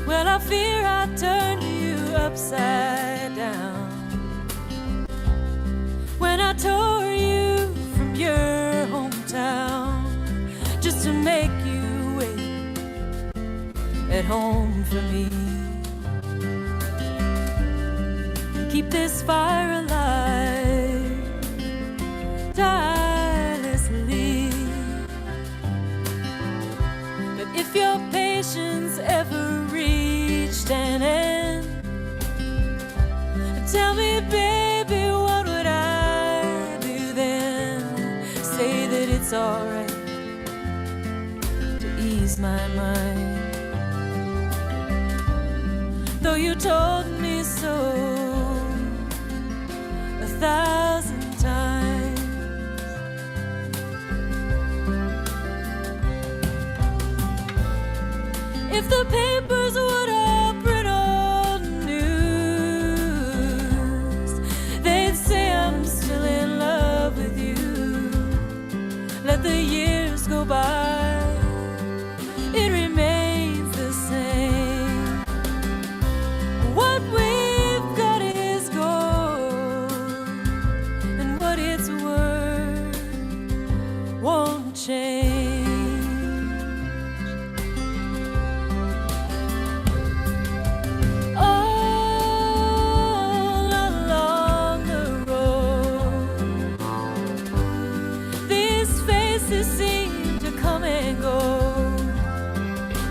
Well, I fear I turned you upside down when I tore you from your hometown just to make you wait at home for me. Keep this fire alive tirelessly. But if your patience ever reached an end, tell me, baby, what would I do then? Say that it's alright to ease my mind, though you told me so 1,000 times. If the papers would all print old news, they'd say I'm still in love with you. Let the years go by, it remains the same. What we've got is gold, and what it's worth won't change. All along the road, these faces seem to come and go,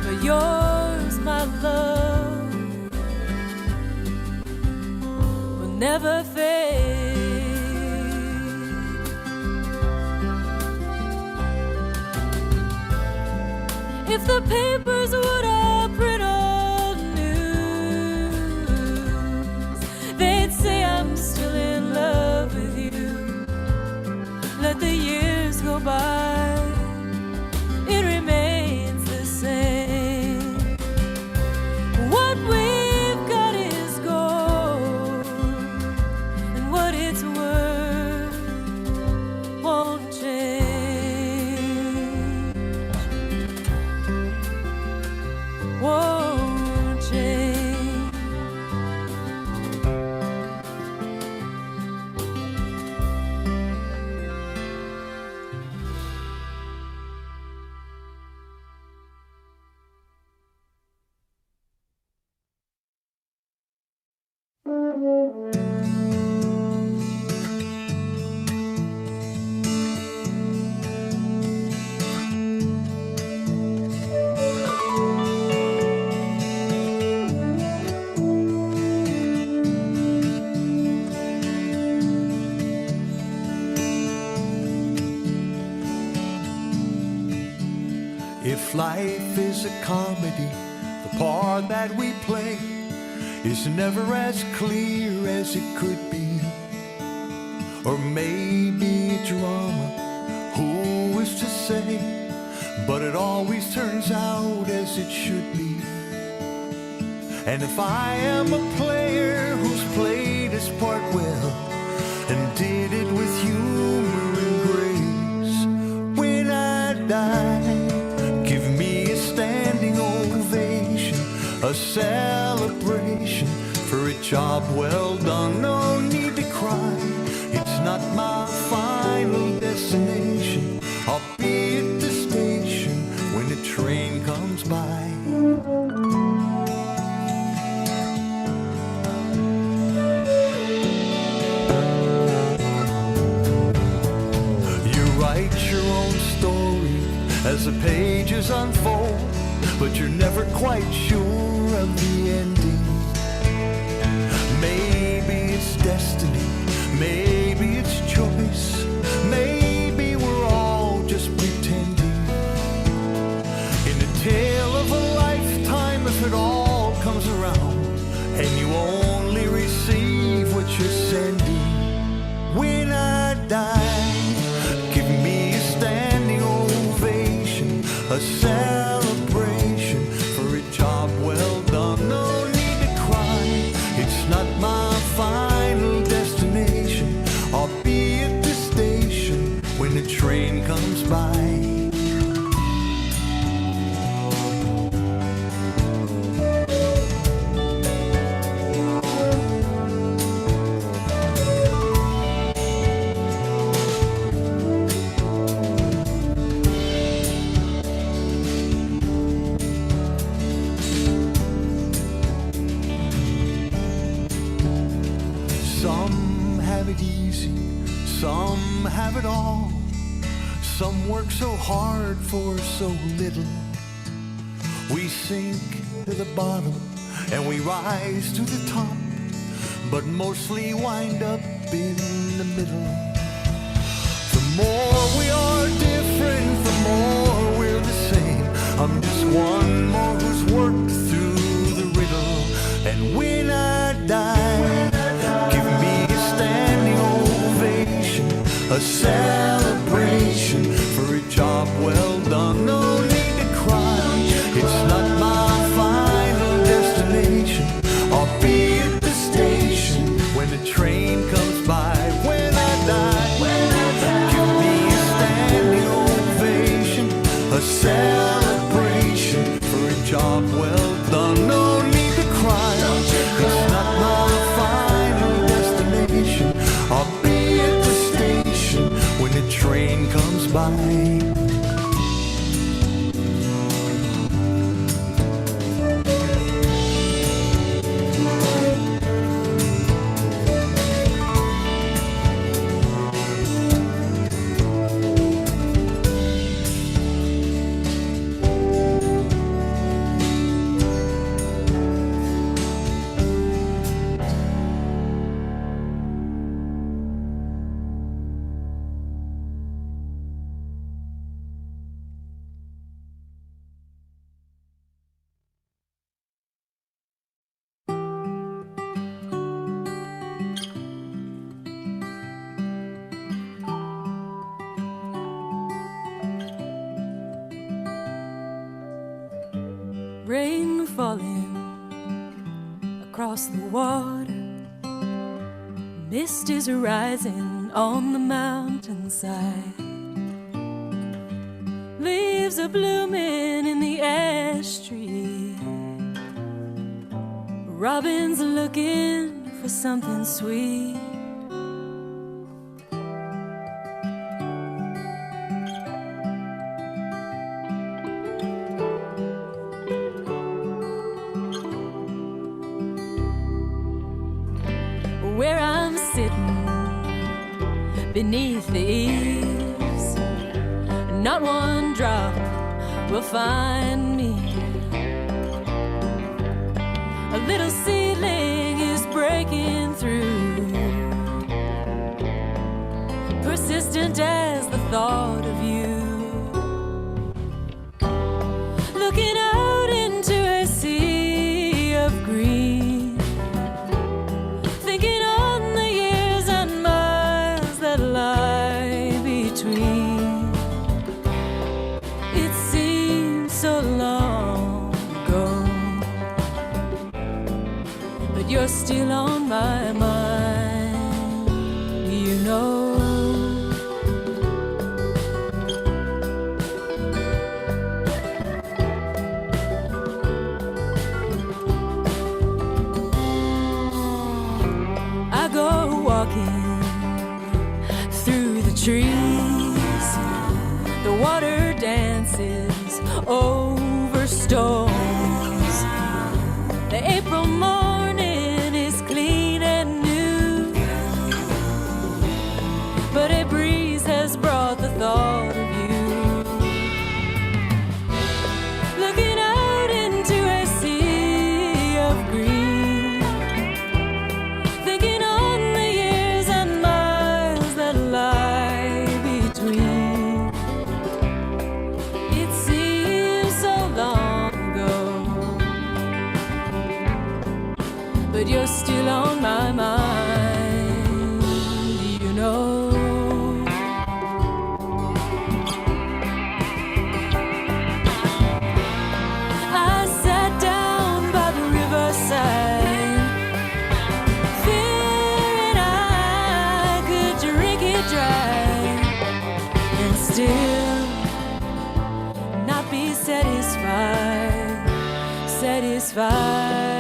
but yours, my love, will never fade. If the papers would all print old news, they'd say I'm still in love with you. Let the years go by, it remains the same. What we've got is gold, and what it's worth won't change. Won't change. If life is a comedy, the part that we play is never as clear as it could be. Or maybe a drama, who is to say? But it always turns out as it should be. And if I am a player who's played his part well and did it with humor and grace, when I die, give me a standing ovation, a celebration for a job well done. No need to cry, it's not my final destination. I'll be at the station when the train comes by. You write your own story as the pages unfold, but you're never quite sure of the ending. Maybe it's destiny, maybe it's choice, maybe we're all just pretending. In the tale of a lifetime, if it all comes around and you only receive what you're sending, when I die, give me a standing ovation, a celebration for a job well done. No need to cry, it's not my final destination. I'll be at the station when the train comes by. Some have it all, some work so hard for so little. We sink to the bottom and we rise to the top, but mostly wind up in the middle. The more we are different, the more we're the same. I'm just one more who's worked through the riddle. And when I die, give me a standing ovation, a celebration for a job well done. No need to cry, it's not my final destination. I'll be at the station when the train comes by. When I die, give me a standing ovation, a celebration for a job well done. No need to cry, it's not my final destination. I'll be at the station when the train comes by. Rain falling across the water, mist is rising on the mountainside, leaves are blooming in the ash tree, robins are looking for something sweet. Where I'm sitting beneath the eaves, not one drop will find me. A little seedling is breaking through, persistent as the thought of you. Looking out into a sea of green, thinking on the years and miles that lie between. It seems so long ago, but you're still on my mind, you know. I go walking through the trees, the water dances over stones. The April morning is clean and new, but a breeze has brought the thought of you. Looking out into a sea of green, thinking on the years and miles that lie between. It seems so long ago, but you're still on my mind, you know. I sat down by the riverside, fearing I could drink it dry and still not be satisfied, satisfied.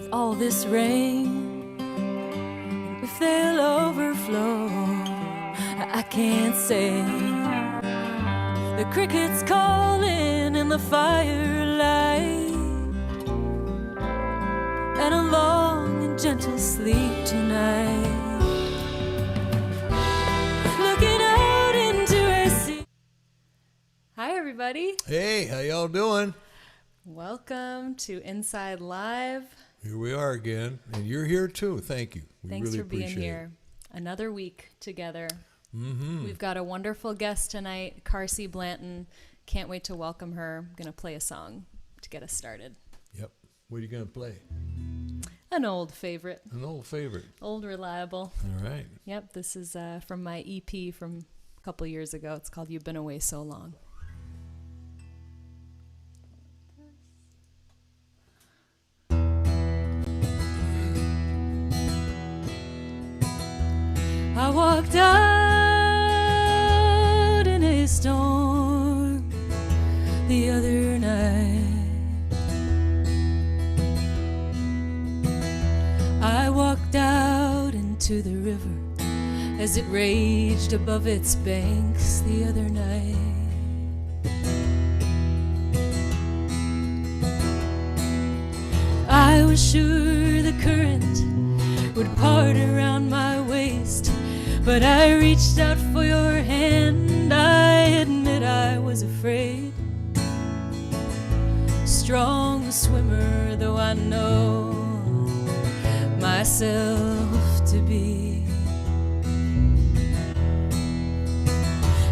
with all this rain, if they'll overflow, I can't say. The crickets calling in the firelight, and a long and gentle sleep tonight. Looking out into a sea. Hi, everybody. Hey, how y'all doing? Welcome to Inside Live. Here we are again, and you're here too. Thank you. We Thanks really for being appreciate here. Another week together. Mm-hmm. We've got a wonderful guest tonight, Carsie Blanton. Can't wait to welcome her. I'm going to play a song to get us started. Yep. What are you going to play? An old favorite. An old favorite. Old reliable. All right. Yep, this is from my EP from a couple years ago. It's called You've Been Away So Long. I walked out in a storm the other night. I walked out into the river as it raged above its banks the other night. I was sure the current would part around my waist, but I reached out for your hand. I admit I was afraid. Strong swimmer though I know myself to be.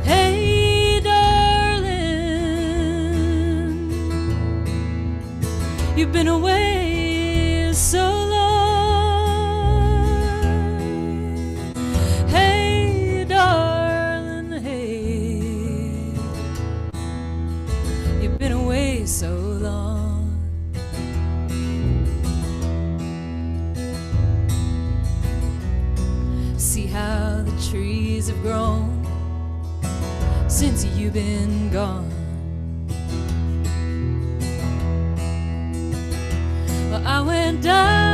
Hey, darling, you've been away so long. Hey, darling, hey, you've been away so long. See how the trees have grown since you've been gone. Well, I went down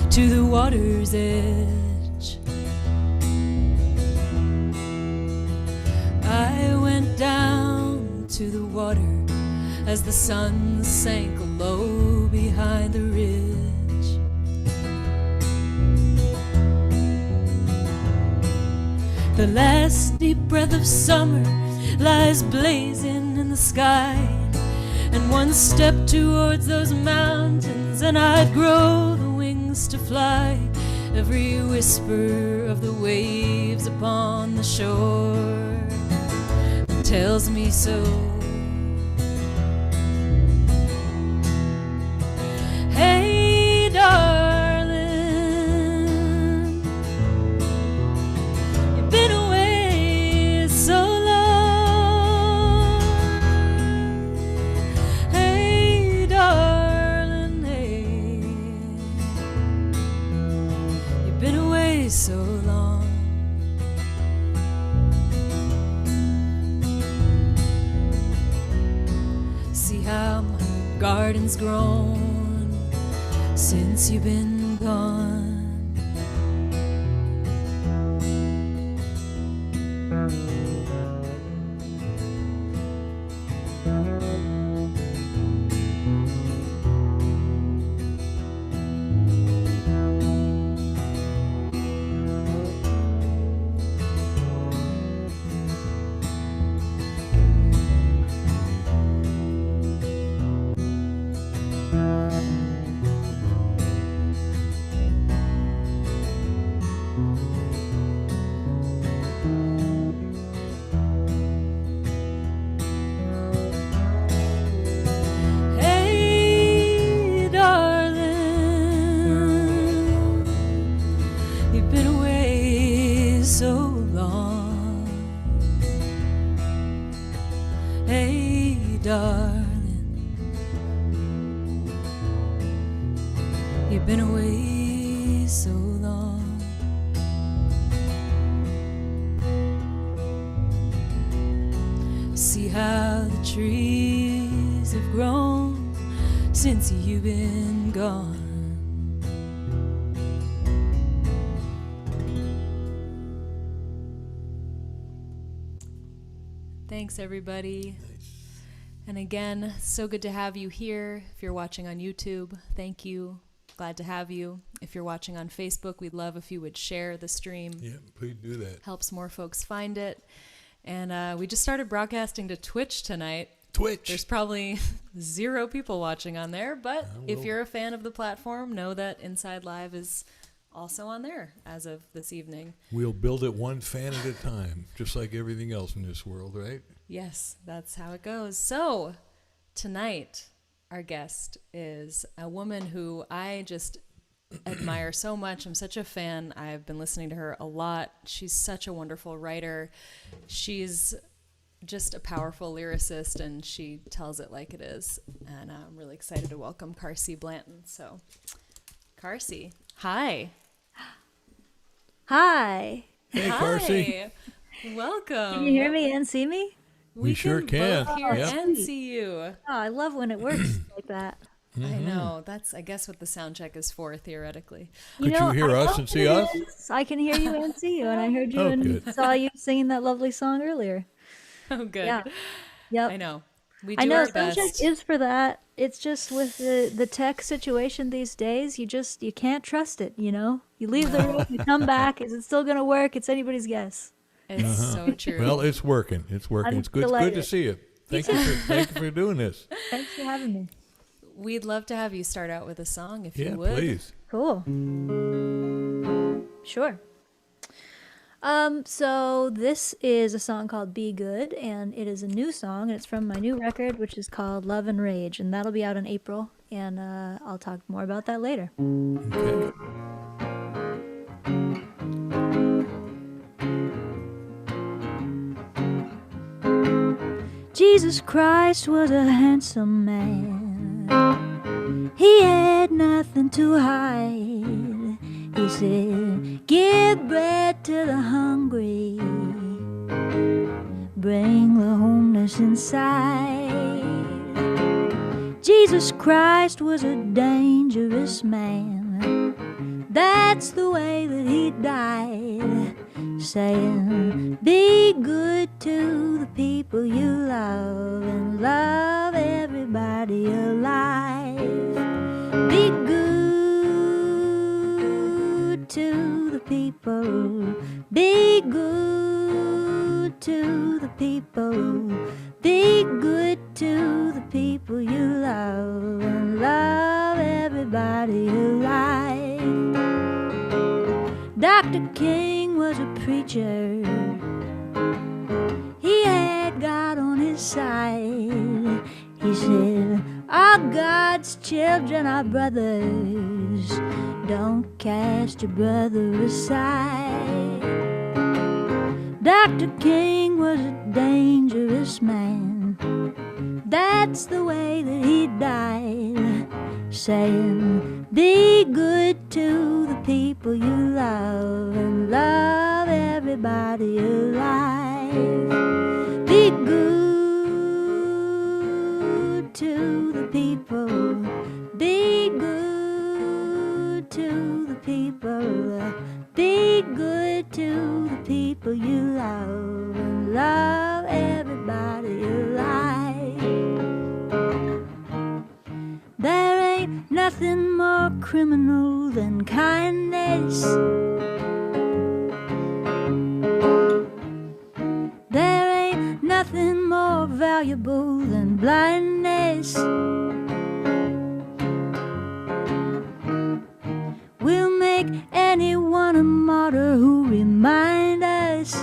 to the water's edge. I went down to the water as the sun sank low behind the ridge. The last deep breath of summer lies blazing in the sky, and one step towards those mountains and I'd grow the wings to fly. Every whisper of the waves upon the shore tells me so. Hey, darling, you've been away so long. Hey, darling, hey, you've been away so long. See how my garden's grown since you've been gone. Hey, darling, you've been away so long. Hey, darling, you've been away so long. See how the trees have grown since you've been gone. Thanks, everybody. And again, so good to have you here. If you're watching on YouTube, thank you. Glad to have you. If you're watching on Facebook, we'd love if you would share the stream. Yeah, please do that. Helps more folks find it. And we just started broadcasting to Twitch tonight. Twitch. There's probably 0 people watching on there, but if you're a fan of the platform, know that Inside Live is also on there as of this evening. We'll build it one fan at a time, just like everything else in this world, right? Yes, that's how it goes. So tonight, our guest is a woman who I just admire so much. I'm such a fan. I've been listening to her a lot. She's such a wonderful writer. She's just a powerful lyricist, and she tells it like it is. And I'm really excited to welcome Carsie Blanton. So, Carsie, hi. Hi. Hey, Carsie. Welcome. Can you hear me and see me? We sure can. Both hear Yep. and see you. Oh, I love when it works like that. I know. That's, I guess, what the sound check is for, theoretically. Could you hear I us know and see what us? it is. I can hear you and see you, and I heard you Oh, and good. saw you singing that lovely song earlier. Oh, good. Yeah. Yep. I know. We do I know our sound check best. is for that. It's just with the tech situation these days, you can't trust it, you know? You leave the room, you come back, is it still going to work? It's anybody's guess. It's so true. Well, it's working. It's working. I'm It's good to delighted. see you. Thank you for doing this. Thanks for having me. We'd love to have you start out with a song if Yeah, you would. please. Cool. Sure. So this is a song called Be Good, and it is a new song, and it's from my new record, which is called Love and Rage, and that'll be out in April, and I'll talk more about that later. Okay. Jesus Christ was a handsome man. He had nothing to hide. He said, give bread to the hungry, bring the homeless inside. Jesus Christ was a dangerous man. That's the way that he died, saying, be good to the people you love and love everybody alive. Be good to the people. Be good to the people. Be good to the people you love and love everybody alive. Dr. King was a preacher. He had God on his side. He said, our God's children are brothers. Don't cast your brother aside. Dr. King was a dangerous man. That's the way that he died, saying, be good to the people you love and love everybody alive. Be good to the people. Be good to the people. Be good to the people you love and love everybody alive. There ain't nothing more criminal than kindness. There ain't nothing more valuable than blindness. We'll make anyone a martyr who remind us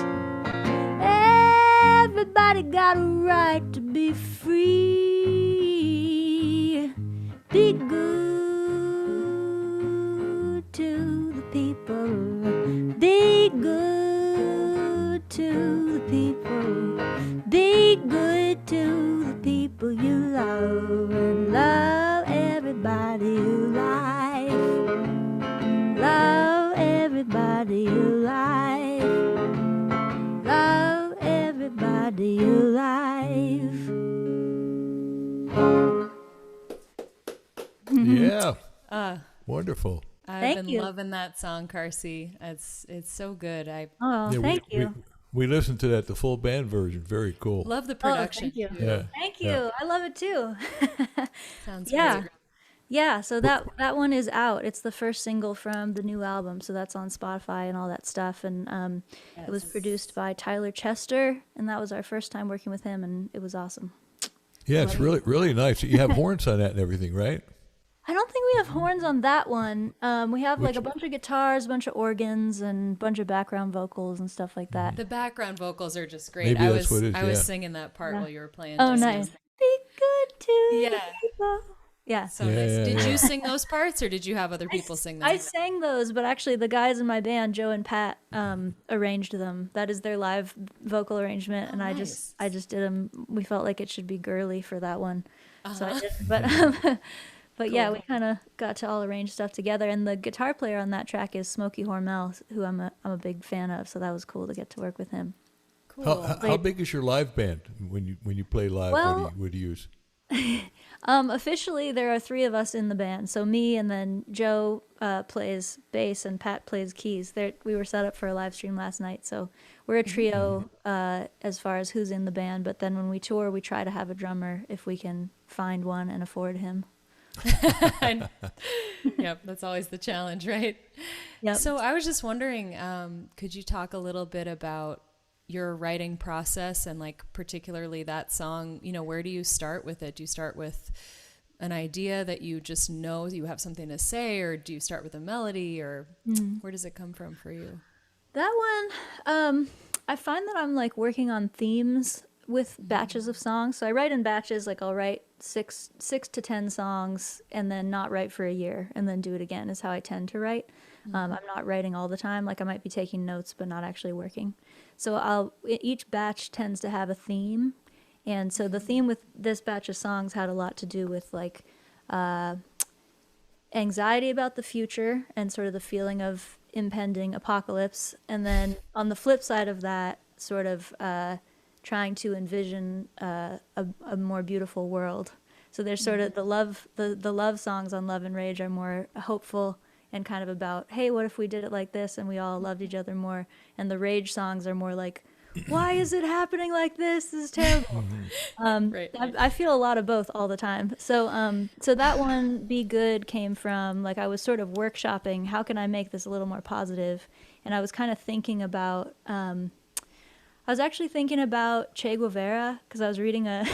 everybody got a right to be free. Be good to the people. Be good to the people. Be good to the people you love and love everybody alive. Love everybody alive. Love everybody alive. Yeah. Wonderful. I've Thank been you. loving that song, Carsie. It's so good. I Oh, Yeah, thank you. we listened to that, the full band version. Very cool. love the Oh, production. thank you. too. Yeah. Thank you. Yeah. I love it too. Sounds Yeah. great. Yeah, so that one is out. It's the first single from the new album, so that's on Spotify and all that stuff. And it was produced by Tyler Chester, and that was our first time working with him, and it was awesome. Yeah, it's really, really nice. You have horns on that and everything, right? I don't think we have horns on that one. We have like Which- a bunch of guitars, a bunch of organs, and a bunch of background vocals and stuff like that. The background vocals are just great. Maybe I that's was what it is, I was yeah. singing that part while you were playing. Oh, just nice. now. Be good to Yeah. the people. Yeah. So Yeah, nice. yeah, Did yeah. you sing those parts, or did you have other people sing them? I sang those, but actually the guys in my band, Joe and Pat, arranged them. That is their live vocal arrangement, and I just did them. We felt like it should be girly for that one, so I did. But yeah, we kind of got to all arrange stuff together. And the guitar player on that track is Smokey Hormel, who I'm a big fan of. So that was cool to get to work with him. Cool. How big is your live band when you play live? Well- What do you use? Officially, there are 3 of us in the band. So me, and then Joe plays bass, and Pat plays keys. We were set up for a live stream last night, so we're a trio as far as who's in the band. But then when we tour, we try to have a drummer if we can find one and afford him. Yep, that's always the challenge, right? Yep. So I was just wondering, could you talk a little bit about your writing process and like particularly that song? You know, where do you start with it? Do you start with an idea that you just know you have something to say, or do you start with a melody, or where does it come from for you? That one, I find that I'm like working on themes with batches of songs. So I write in batches, like I'll write six to 10 songs and then not write for a year and then do it again is how I tend to write. I'm not writing all the time. Like I might be taking notes, but not actually working. So each batch tends to have a theme. And so the theme with this batch of songs had a lot to do with like anxiety about the future and sort of the feeling of impending apocalypse. And then on the flip side of that, sort of trying to envision a more beautiful world. So there's sort of the love songs on Love and Rage are more hopeful and kind of about, hey, what if we did it like this and we all loved each other more? And the Rage songs are more like, why is it happening like this? This is terrible. Right. I feel a lot of both all the time. So so that one, Be Good, came from, like, I was sort of workshopping, how can I make this a little more positive? And I was kind of thinking about, I was actually thinking about Che Guevara, because I was reading a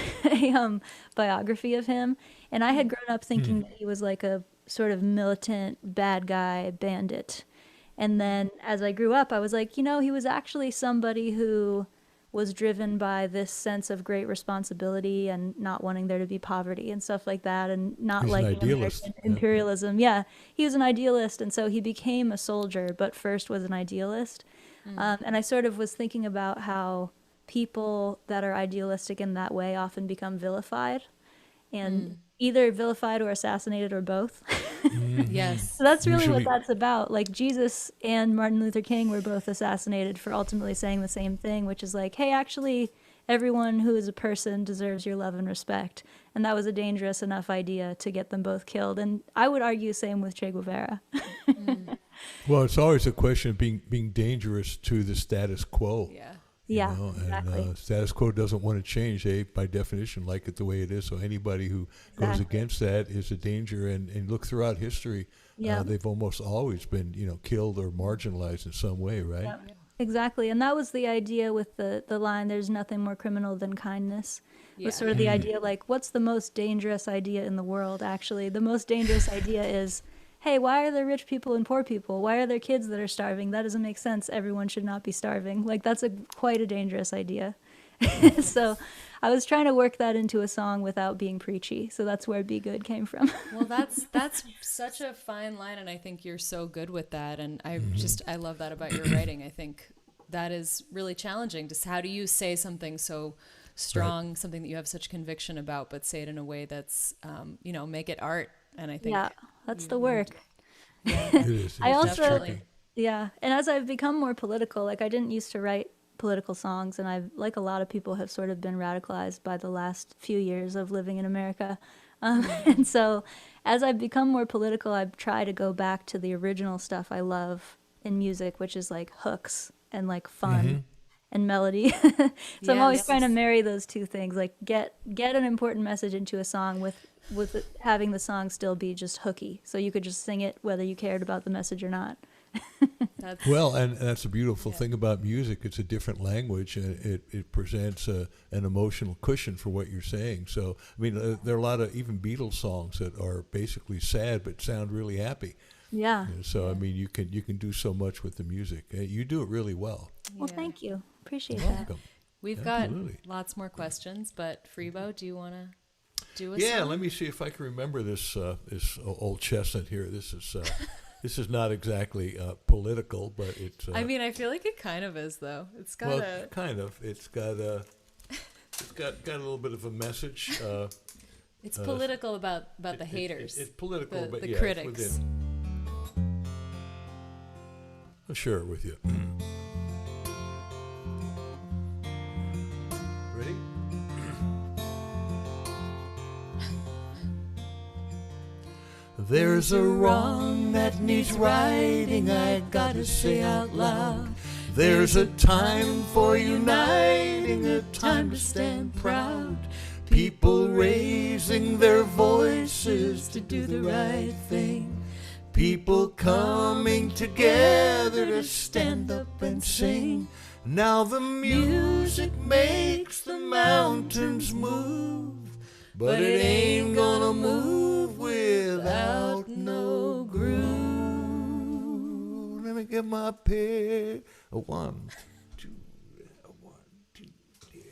biography of him, and I had grown up thinking that he was like a sort of militant, bad guy, bandit. And then as I grew up, I was like, you know, he was actually somebody who was driven by this sense of great responsibility and not wanting there to be poverty and stuff like that, and not He's an liking idealist. American imperialism. Yeah, he was an idealist, and so he became a soldier, but first was an idealist. And I sort of was thinking about how people that are idealistic in that way often become vilified, and either vilified or assassinated or both. Yes. So that's really Usually- what that's about. Like Jesus and Martin Luther King were both assassinated for ultimately saying the same thing, which is like, hey, actually, everyone who is a person deserves your love and respect. And that was a dangerous enough idea to get them both killed. And I would argue same with Che Guevara. Well, it's always a question of being dangerous to the status quo. Yeah. Yeah, And exactly. status quo doesn't want to change. They, by definition, like it the way it is. So anybody who goes Exactly. against that is a danger. And look throughout history, Yeah. they've almost always been, killed or marginalized in some way, right? Yep. Exactly. And that was the idea with the line, there's nothing more criminal than kindness. It was Yeah. sort of the idea, like, what's the most dangerous idea in the world, actually? The most dangerous idea is, hey, why are there rich people and poor people? Why are there kids that are starving? That doesn't make sense. Everyone should not be starving. Like, that's quite a dangerous idea. So I was trying to work that into a song without being preachy. So that's where Be Good came from. Well, that's such a fine line, and I think you're so good with that. And I love that about your writing. I think that is really challenging. Just how do you say something so strong, something that you have such conviction about, but say it in a way that's, make it art. And I think Yeah, that's the work. It is. I It's also, Definitely. yeah, and as I've become more political, like I didn't used to write political songs, and I've, like a lot of people, have sort of been radicalized by the last few years of living in America. And so as I've become more political, I've tried to go back to the original stuff I love in music, which is like hooks and like fun and melody. So I'm always trying to marry those two things, like get an important message into a song with having the song still be just hooky, so you could just sing it whether you cared about the message or not. Well, and that's a beautiful thing about music. It's a different language, and it presents an emotional cushion for what you're saying. So, I mean, there are a lot of even Beatles songs that are basically sad but sound really happy. Yeah. And so, I mean, you can do so much with the music. You do it really well. Well, thank you. Appreciate You're that. welcome. We've Absolutely. got lots more questions, but Freebo, do you want to do a Yeah, song? let me see if I can remember this old chestnut here. This is not exactly political, but it's. I mean, I feel like it kind of is, though. It's got well, kind of. It's got a little bit of a message. It's political about the haters. It's political, but the yeah, critics. It's within. I'll share it with you. Ready? There's a wrong that needs righting, I gotta say out loud. There's a time for uniting, a time to stand proud. People raising their voices to do the right thing. People coming together to stand up and sing. Now the music makes the mountains move, but it ain't gonna move without no groove. Let me get my pick. A 1, 2, 1, 2, yeah.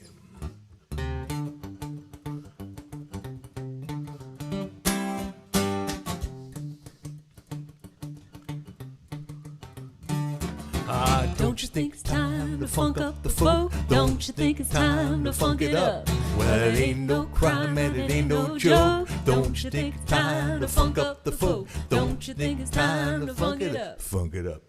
Don't you think it's time to funk up the folk? Don't you think it's time to funk it up? Well, it ain't no crime and it ain't no joke. Don't you think it's time to funk up the folk? Don't you think it's time to funk it up? Funk it up.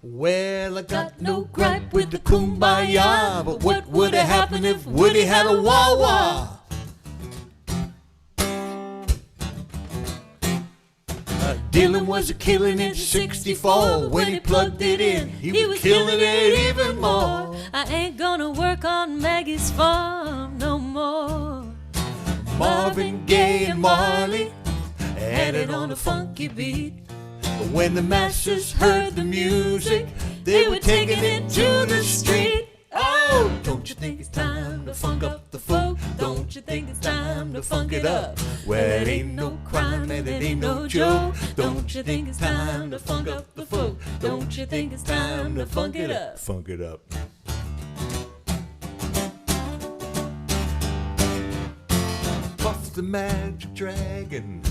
Well, I got no gripe with the kumbaya, but what would have happened if Woody had a wah-wah? Dylan was a killing in '64. When he plugged it in, he was killing it even more. I ain't gonna work on Maggie's farm no more. Marvin Gaye and Marley had it on a funky beat. But when the masses heard the music, they were taking it to the street. Oh, don't you think it's time to funk up the folk? Don't you think it's time to funk it up? Well, it ain't no crime and it ain't no joke. Don't you think it's time to funk up the folk? Don't you think it's time to funk it up? Funk it up. Puff the Magic Dragon,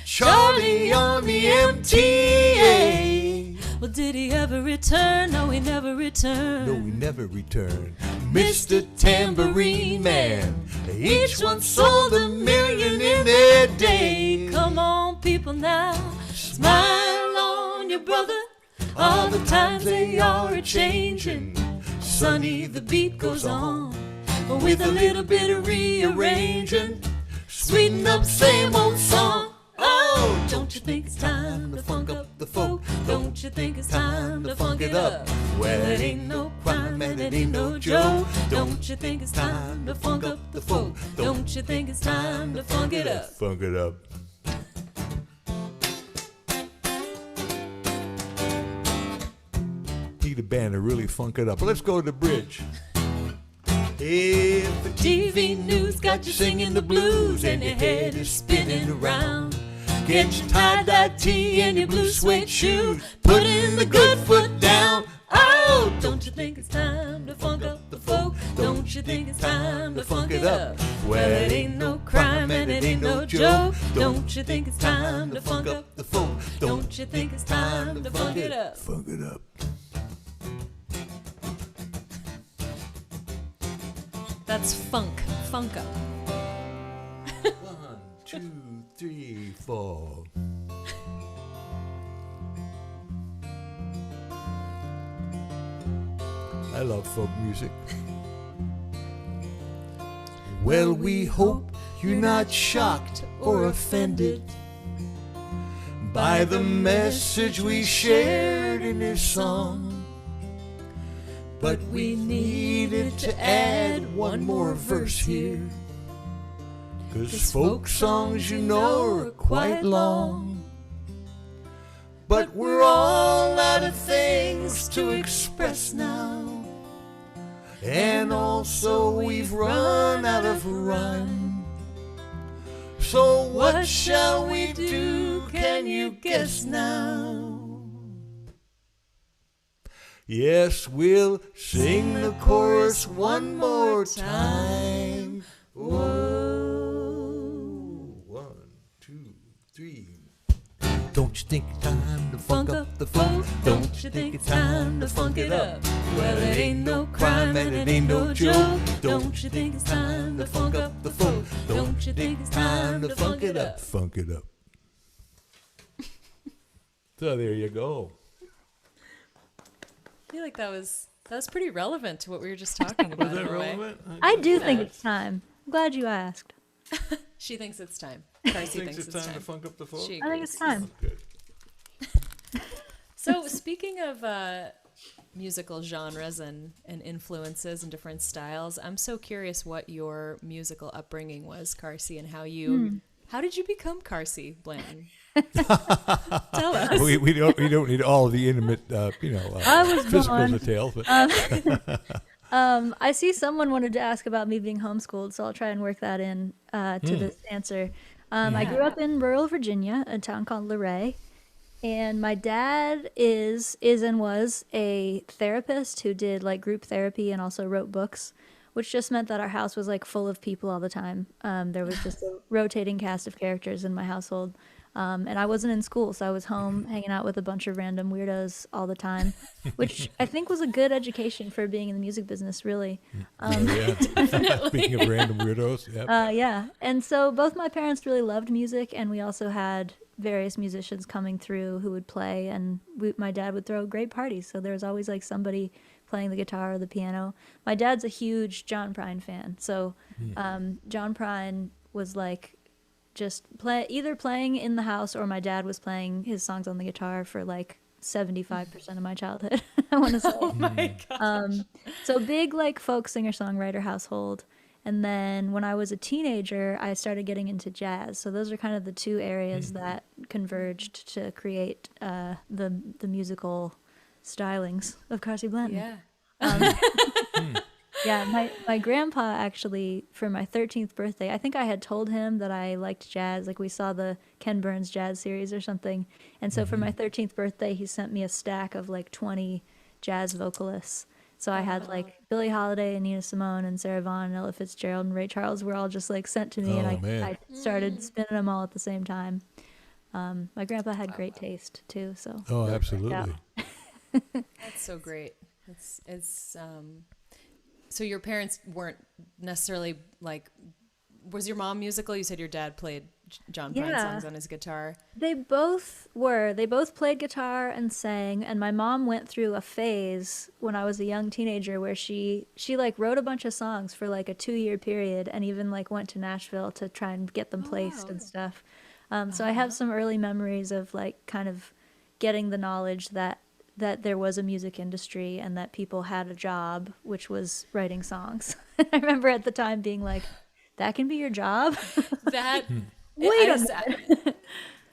Charlie on the MTA. Well, did he ever return? No, he never returned. No, we never returned. Mr. Tambourine Man, each one sold 1 million in their day. Come on, people now, smile on your brother. All the times they are a-changing. Sonny, the beat goes on, with a little bit of rearranging. Sweeten up same old song. Oh, don't you think it's time to funk up the folk? Don't you think it's time to funk it up? Well, it ain't no crime and it ain't no joke. Don't you think it's time to funk up the folk? Don't you think it's time to funk it up? Funk it up. Need a band to really funk it up. But let's go to the bridge. If the TV news got you singing the blues and your head is spinning around, get your tie-dye tee and your blue suede shoes, put in the good foot down. oh, don't you think it's time to funk up the folk? Don't you think it's time to funk it up? Well, it ain't no crime and it ain't no joke. Don't you think it's time to funk up the folk? Don't you think it's time to funk it up? Funk it up. That's funk. Funk up. 1, 2, 3, 4. I love folk music. Well, we hope you're not shocked or offended by the message we shared in this song. But we needed to add one more verse here, 'cause folk songs, you know, are quite long. But we're all out of things to express now, and also we've run out of rhyme. So what shall we do? Can you guess now? Yes, we'll sing the chorus one more time. Oh, 1, 2, 3. Don't you think it's time to funk up the funk? Don't you think it's time to funk it up? Well, it ain't no crime and it ain't no joke. Don't you think it's time to funk up the funk? Don't you think it's time to funk it up? Funk it up. So there you go. I feel like that was pretty relevant to what we were just talking about. Was that in a way. relevant? I do think it's time. I'm glad you asked. She thinks it's time. Carsie thinks it's time. To funk up the folk? She I think agrees. it's time. Good. So speaking of musical genres and influences and different styles, I'm so curious what your musical upbringing was, Carsie, and how did you become Carsie Blanton? Tell us. We don't need all the intimate I was physical born- details, but I see someone wanted to ask about me being homeschooled, so I'll try and work that in to this answer. I grew up in rural Virginia, a town called Luray, and my dad is and was a therapist who did like group therapy and also wrote books, which just meant that our house was like full of people all the time. There was just a rotating cast of characters in my household. And I wasn't in school, so I was home hanging out with a bunch of random weirdos all the time, which I think was a good education for being in the music business, really. Speaking of random weirdos, Yeah. And so both my parents really loved music, and we also had various musicians coming through who would play, and my dad would throw great parties, so there was always like somebody playing the guitar or the piano. My dad's a huge John Prine fan, so John Prine was like just either playing in the house, or my dad was playing his songs on the guitar for like 75% of my childhood. I want to say. Oh my gosh. So big like folk singer-songwriter household. And then when I was a teenager, I started getting into jazz. So those are kind of the two areas that converged to create the musical stylings of Carsie Blanton. Yeah. Yeah, my grandpa actually, for my 13th birthday, I think I had told him that I liked jazz. Like we saw the Ken Burns jazz series or something. And so for my 13th birthday, he sent me a stack of like 20 jazz vocalists. So I had like Billie Holiday and Nina Simone and Sarah Vaughan and Ella Fitzgerald and Ray Charles were all just like sent to me, and I started spinning them all at the same time. My grandpa had great taste too, so. Oh, absolutely. That's so great. It's so your parents weren't necessarily like, was your mom musical? You said your dad played John Prine songs on his guitar. They both were. They both played guitar and sang, and my mom went through a phase when I was a young teenager where she like wrote a bunch of songs for like a 2-year period, and even like went to Nashville to try and get them placed and stuff. So I have some early memories of like kind of getting the knowledge that there was a music industry and that people had a job, which was writing songs. I remember at the time being like, that can be your job? That Wait a minute.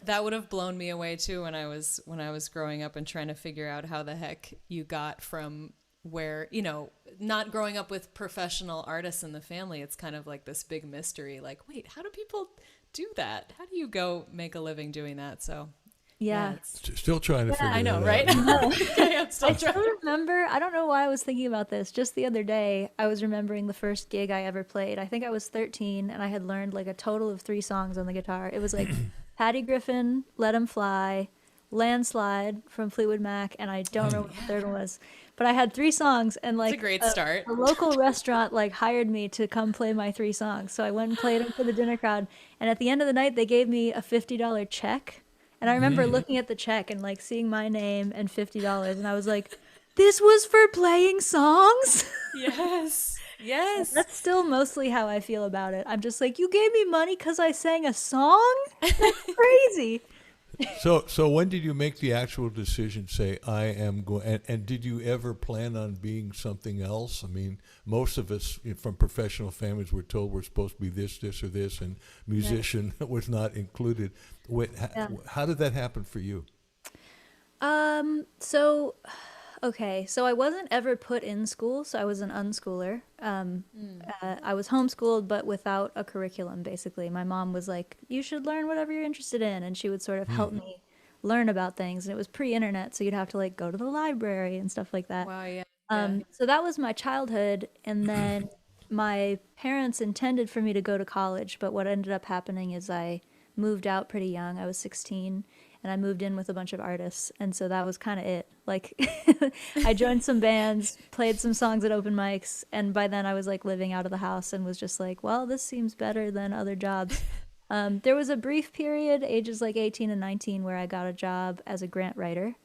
That would have blown me away too when I was growing up and trying to figure out how the heck you got from where, not growing up with professional artists in the family. It's kind of like this big mystery. Like, wait, how do people do that? How do you go make a living doing that? So Yeah. Still trying to figure I know, that right? out. Okay, I'm still I trying. still remember, I don't know why I was thinking about this. Just the other day, I was remembering the first gig I ever played. I think I was 13, and I had learned like a total of 3 songs on the guitar. It was like Patty Griffin, Let 'Em Fly, Landslide from Fleetwood Mac, and I don't know what the third one was. But I had 3 songs, and like It's a great start. a local restaurant like hired me to come play my 3 songs. So I went and played them for the dinner crowd, and at the end of the night, they gave me a $50 check. And I remember looking at the check and like seeing my name and $50, and I was like, this was for playing songs? Yes. Yes. That's still mostly how I feel about it. I'm just like, you gave me money because I sang a song? That's crazy. So when did you make the actual decision, say, I am going, and did you ever plan on being something else? I mean, most of us from professional families were told we're supposed to be this, or this, and musician was not included. How did that happen for you? So, okay, so I wasn't ever put in school, so I was an unschooler. I was homeschooled, but without a curriculum, basically. My mom was like, you should learn whatever you're interested in, and she would sort of help me learn about things. And it was pre-internet, so you'd have to like go to the library and stuff like that. Wow, yeah. So that was my childhood, and then my parents intended for me to go to college, but what ended up happening is I moved out pretty young. I was 16, and I moved in with a bunch of artists, and so that was kind of it. Like, I joined some bands, played some songs at open mics, and by then I was like living out of the house and was just like, well, this seems better than other jobs. There was a brief period, ages like 18 and 19, where I got a job as a grant writer.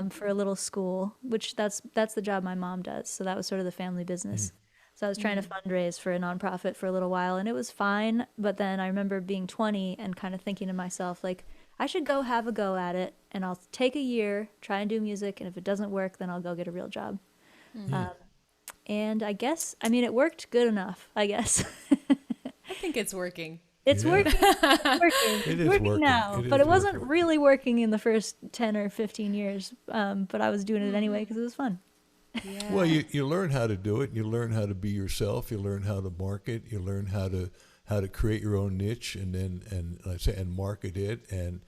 For a little school, which that's the job my mom does. So that was sort of the family business. So I was trying to fundraise for a nonprofit for a little while, and it was fine. But then I remember being 20 and kind of thinking to myself, like, I should go have a go at it, and I'll take a year, try and do music, and if it doesn't work, then I'll go get a real job. And I guess, I mean, it worked good enough, I guess. I think it's working. It's working. It's It is working working. now, It but is it wasn't working. really working in the first 10 or 15 years. But I was doing it anyway because it was fun. Yeah. Well, you learn how to do it. You learn how to be yourself. You learn how to market. You learn how to create your own niche, and then and market it. And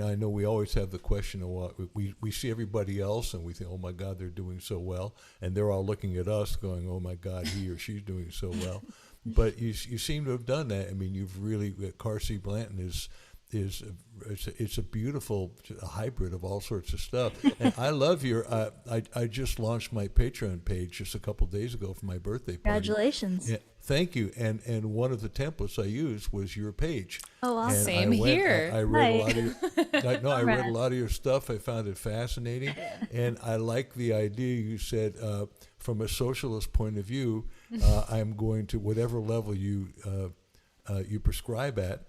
I know we always have the question of what we see everybody else, and we think, oh my God, they're doing so well, and they're all looking at us, going, oh my God, he or she's doing so well. But you seem to have done that. I mean, you've really Carsie Blanton is it's a beautiful hybrid of all sorts of stuff. And I love your. I just launched my Patreon page just a couple of days ago for my birthday party. Congratulations. Yeah, thank you. And one of the templates I used was your page. Oh, awesome. And Same here. I read a lot Hi. of your, I read a lot of your stuff. I found it fascinating, and I like the idea you said. From a socialist point of view, I'm going to whatever level you prescribe at,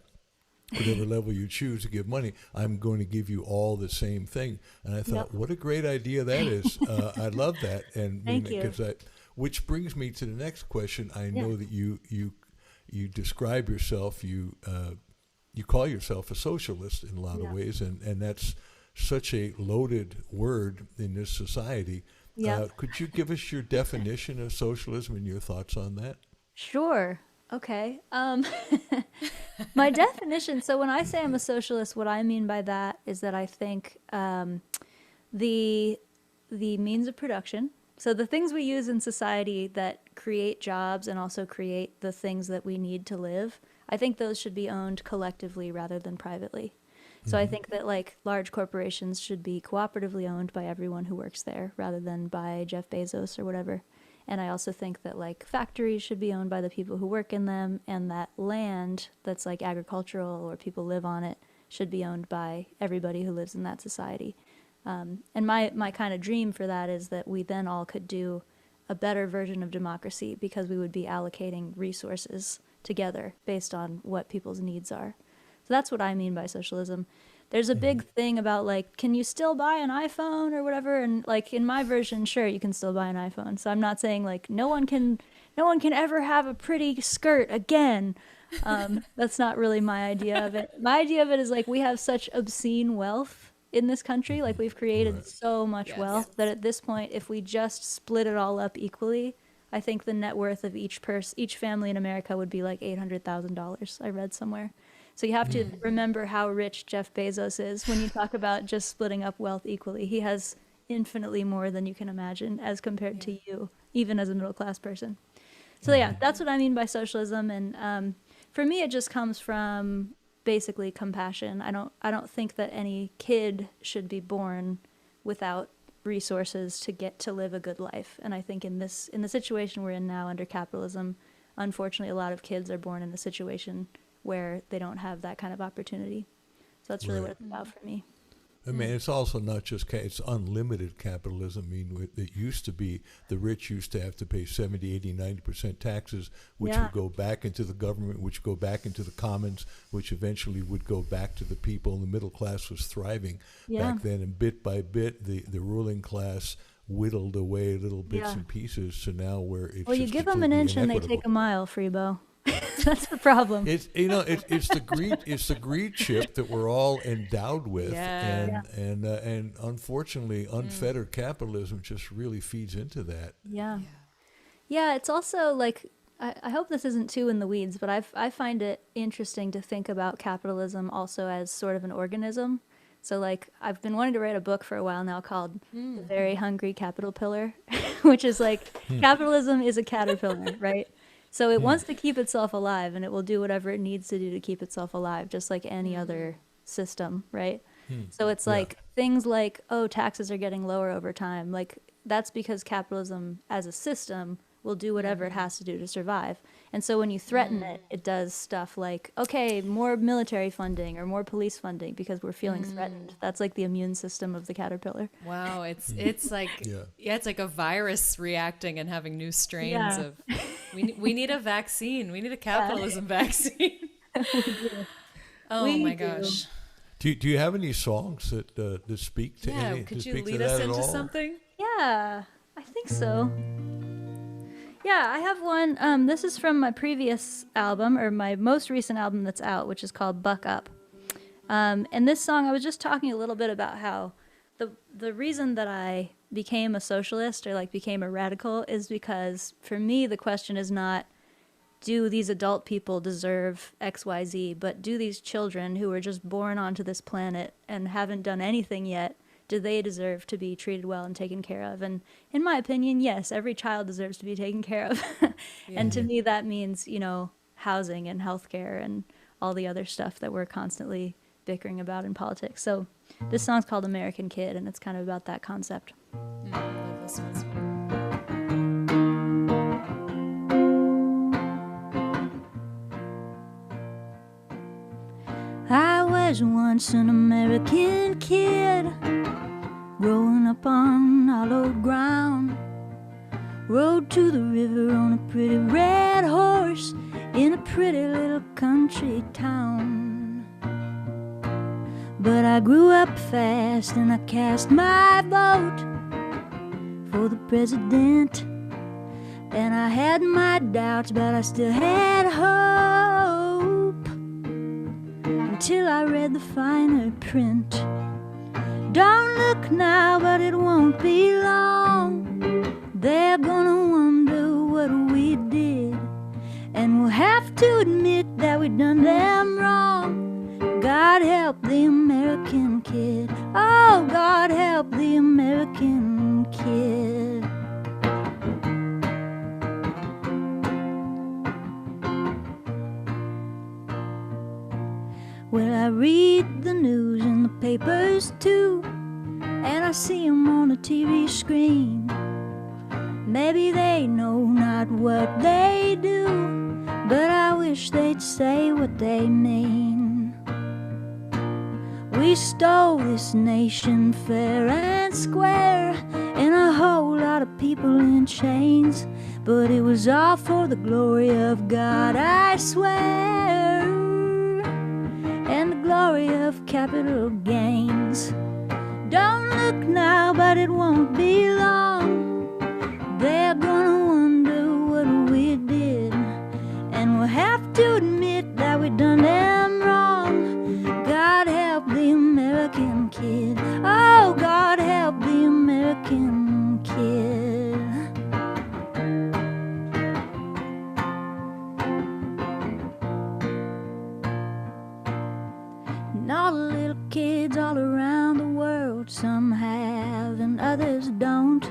whatever level you choose to give money, I'm going to give you all the same thing. And I thought, what a great idea that is. I love that. And Thank you. which brings me to the next question. I know that you describe yourself, you call yourself a socialist in a lot of ways, and that's such a loaded word in this society. Yeah. Could you give us your definition of socialism and your thoughts on that? Sure. Okay. My definition, so when I say I'm a socialist, what I mean by that is that I think the means of production, so the things we use in society that create jobs and also create the things that we need to live, I think those should be owned collectively rather than privately. So I think that like large corporations should be cooperatively owned by everyone who works there rather than by Jeff Bezos or whatever. And I also think that like factories should be owned by the people who work in them, and that land that's like agricultural or people live on it should be owned by everybody who lives in that society. And my kind of dream for that is that we then all could do a better version of democracy because we would be allocating resources together based on what people's needs are. So that's what I mean by socialism. There's a big thing about like, can you still buy an iPhone or whatever? And like in my version, sure, you can still buy an iPhone. So I'm not saying like no one can ever have a pretty skirt again. That's not really my idea of it. My idea of it is like we have such obscene wealth in this country. Like we've created so much wealth that at this point, if we just split it all up equally, I think the net worth of each family in America would be like $800,000. I read somewhere. So you have to remember how rich Jeff Bezos is when you talk about just splitting up wealth equally. He has infinitely more than you can imagine as compared to you, even as a middle class person. So yeah, that's what I mean by socialism. And for me, it just comes from basically compassion. I don't think that any kid should be born without resources to get to live a good life. And I think in the situation we're in now under capitalism, unfortunately, a lot of kids are born in a situation where they don't have that kind of opportunity. So that's really what it's about for me. I mean, it's also not just it's unlimited capitalism. I mean, it used to be the rich used to have to pay 70, 80, 90% taxes, which would go back into the government, which go back into the commons, which eventually would go back to the people. And the middle class was thriving back then. And bit by bit, the ruling class whittled away little bits and pieces. So now where it's you give them an inch and they take a mile, Freebo. That's the problem. It's it's the greed chip that we're all endowed with, and unfortunately, unfettered capitalism just really feeds into that. Yeah. It's also like I hope this isn't too in the weeds, but I find it interesting to think about capitalism also as sort of an organism. So like I've been wanting to write a book for a while now called The Very Hungry Caterpillar, which is like capitalism is a caterpillar, right? So it wants to keep itself alive, and it will do whatever it needs to do to keep itself alive, just like any other system, right? So it's like things like, oh, taxes are getting lower over time. Like that's because capitalism as a system will do whatever it has to do to survive. And so when you threaten it, it does stuff like, okay, more military funding or more police funding because we're feeling threatened. That's like the immune system of the caterpillar. Wow, it's like it's like a virus reacting and having new strains of. We need a vaccine. We need a capitalism vaccine. My gosh. Do you have any songs that speak to any? Could you lead us into something? Yeah, I think so. Yeah, I have one. This is from my previous album, or my most recent album that's out, which is called Buck Up. And this song, I was just talking a little bit about how the reason that I became a socialist or like became a radical is because for me the question is not, do these adult people deserve XYZ, but do these children who were just born onto this planet and haven't done anything yet, do they deserve to be treated well and taken care of? And in my opinion, yes, every child deserves to be taken care of. And to me, that means, housing and healthcare and all the other stuff that we're constantly bickering about in politics. So this song's called American Kid, and it's kind of about that concept. I love this one. I was once an American kid, growing up on hallowed ground. Rode to the river on a pretty red horse in a pretty little country town. But I grew up fast and I cast my vote for the president. And I had my doubts, but I still had hope until I read the finer print. Don't look now, but it won't be long. They're gonna wonder what we did, and we'll have to admit that we done them wrong. God help the American kid. Oh, God help the American kid. Well, I read the news in the papers too, and I see 'em on the TV screen. Maybe they know not what they do, but I wish they'd say what they mean. We stole this nation fair and square, and a whole lot of people in chains, but it was all for the glory of God, I swear, and the glory of capital gains. Don't look now, but it won't be long. They're gonna wonder what we did, and we'll have to admit that we done them wrong. God help the American kid. Oh, God help the American kid. And all the little kids all around the world, some have and others don't.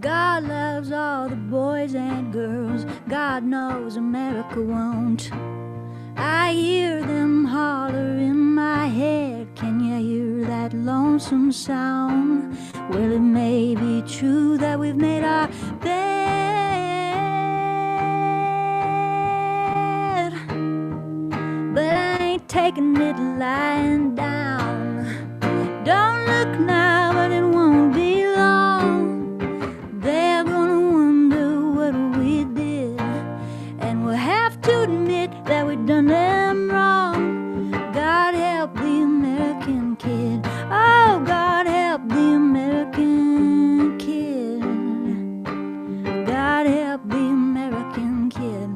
God loves all the boys and girls. God knows America won't. I hear them holler in my head. Can you hear that lonesome sound? Well, it may be true that we've made our bed, but I ain't taking it lying down. and we'll have to admit that we've done them wrong. God help the American kid. Oh, God help the American kid. God help the American kid.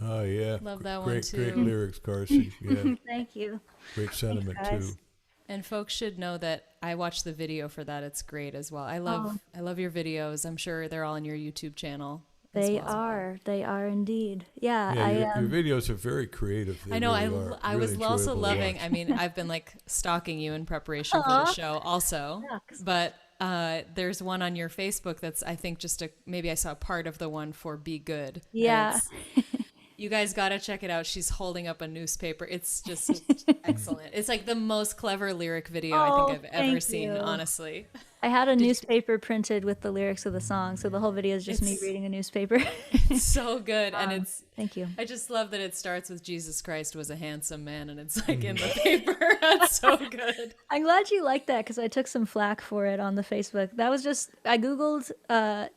Oh yeah, Love that one, great, too. great lyrics, Carsie. Yeah, Thank you. great sentiment guys. too. And folks should know that I watched the video for that. It's great as well. I Oh. love your videos. I'm sure they're all on your YouTube channel. as They well. are. They are indeed. Yeah, Yeah, your videos are very creative. They I know. really are. I Really was also enjoyable to loving. watch. I mean, I've been like stalking you in preparation for the Aw. show, also. Shucks. But there's one on your Facebook that's I think just maybe I saw part of the one for Be Good. And Yeah. you guys got to check it out. She's holding up a newspaper. It's just excellent. It's like the most clever lyric video I Oh, think I've ever thank seen, you. honestly. I had a newspaper printed with the lyrics of the song, so the whole video is just me It's- reading a newspaper. It's so good. And it's, Thank you. I just love that it starts with Jesus Christ was a handsome man and it's like in the paper. That's so good. I'm glad you liked that because I took some flack for it on the Facebook. That was just, I Googled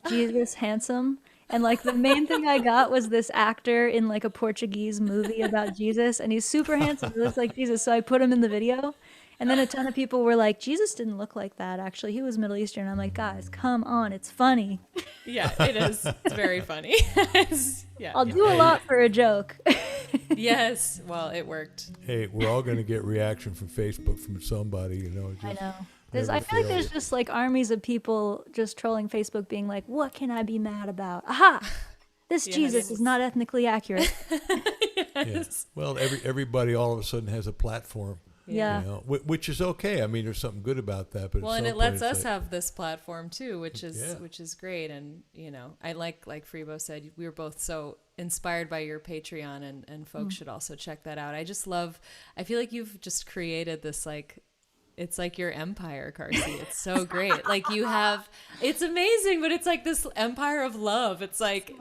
Jesus handsome, and like the main thing I got was this actor in like a Portuguese movie about Jesus, and he's super handsome. He looks like Jesus, so I put him in the video. And then a ton of people were like, Jesus didn't look like that, actually. He was Middle Eastern. I'm like, guys, come on. It's funny. Yeah, it is. It's very funny. Yeah. I'll do a lot for a joke. Yes. Well, it worked. Hey, we're all going to get reaction from Facebook from somebody, you know. I Just know. never I feel like fails. there's just like armies of people just trolling Facebook being like, what can I be mad about? Aha! This Yes. Jesus is not ethnically accurate. Yeah. Well, everybody all of a sudden has a platform. Yeah. You know, which is okay. I mean, there's something good about that. But Well, at and some it lets point it's us like- have this platform too, which is Yeah. great. And you know, I like Freebo said, we were both so inspired by your Patreon, and folks should also check that out. I just love. I feel like you've just created this like. It's like your empire, Carsie. It's so great. Like you have, it's amazing, but it's like this empire of love. It's like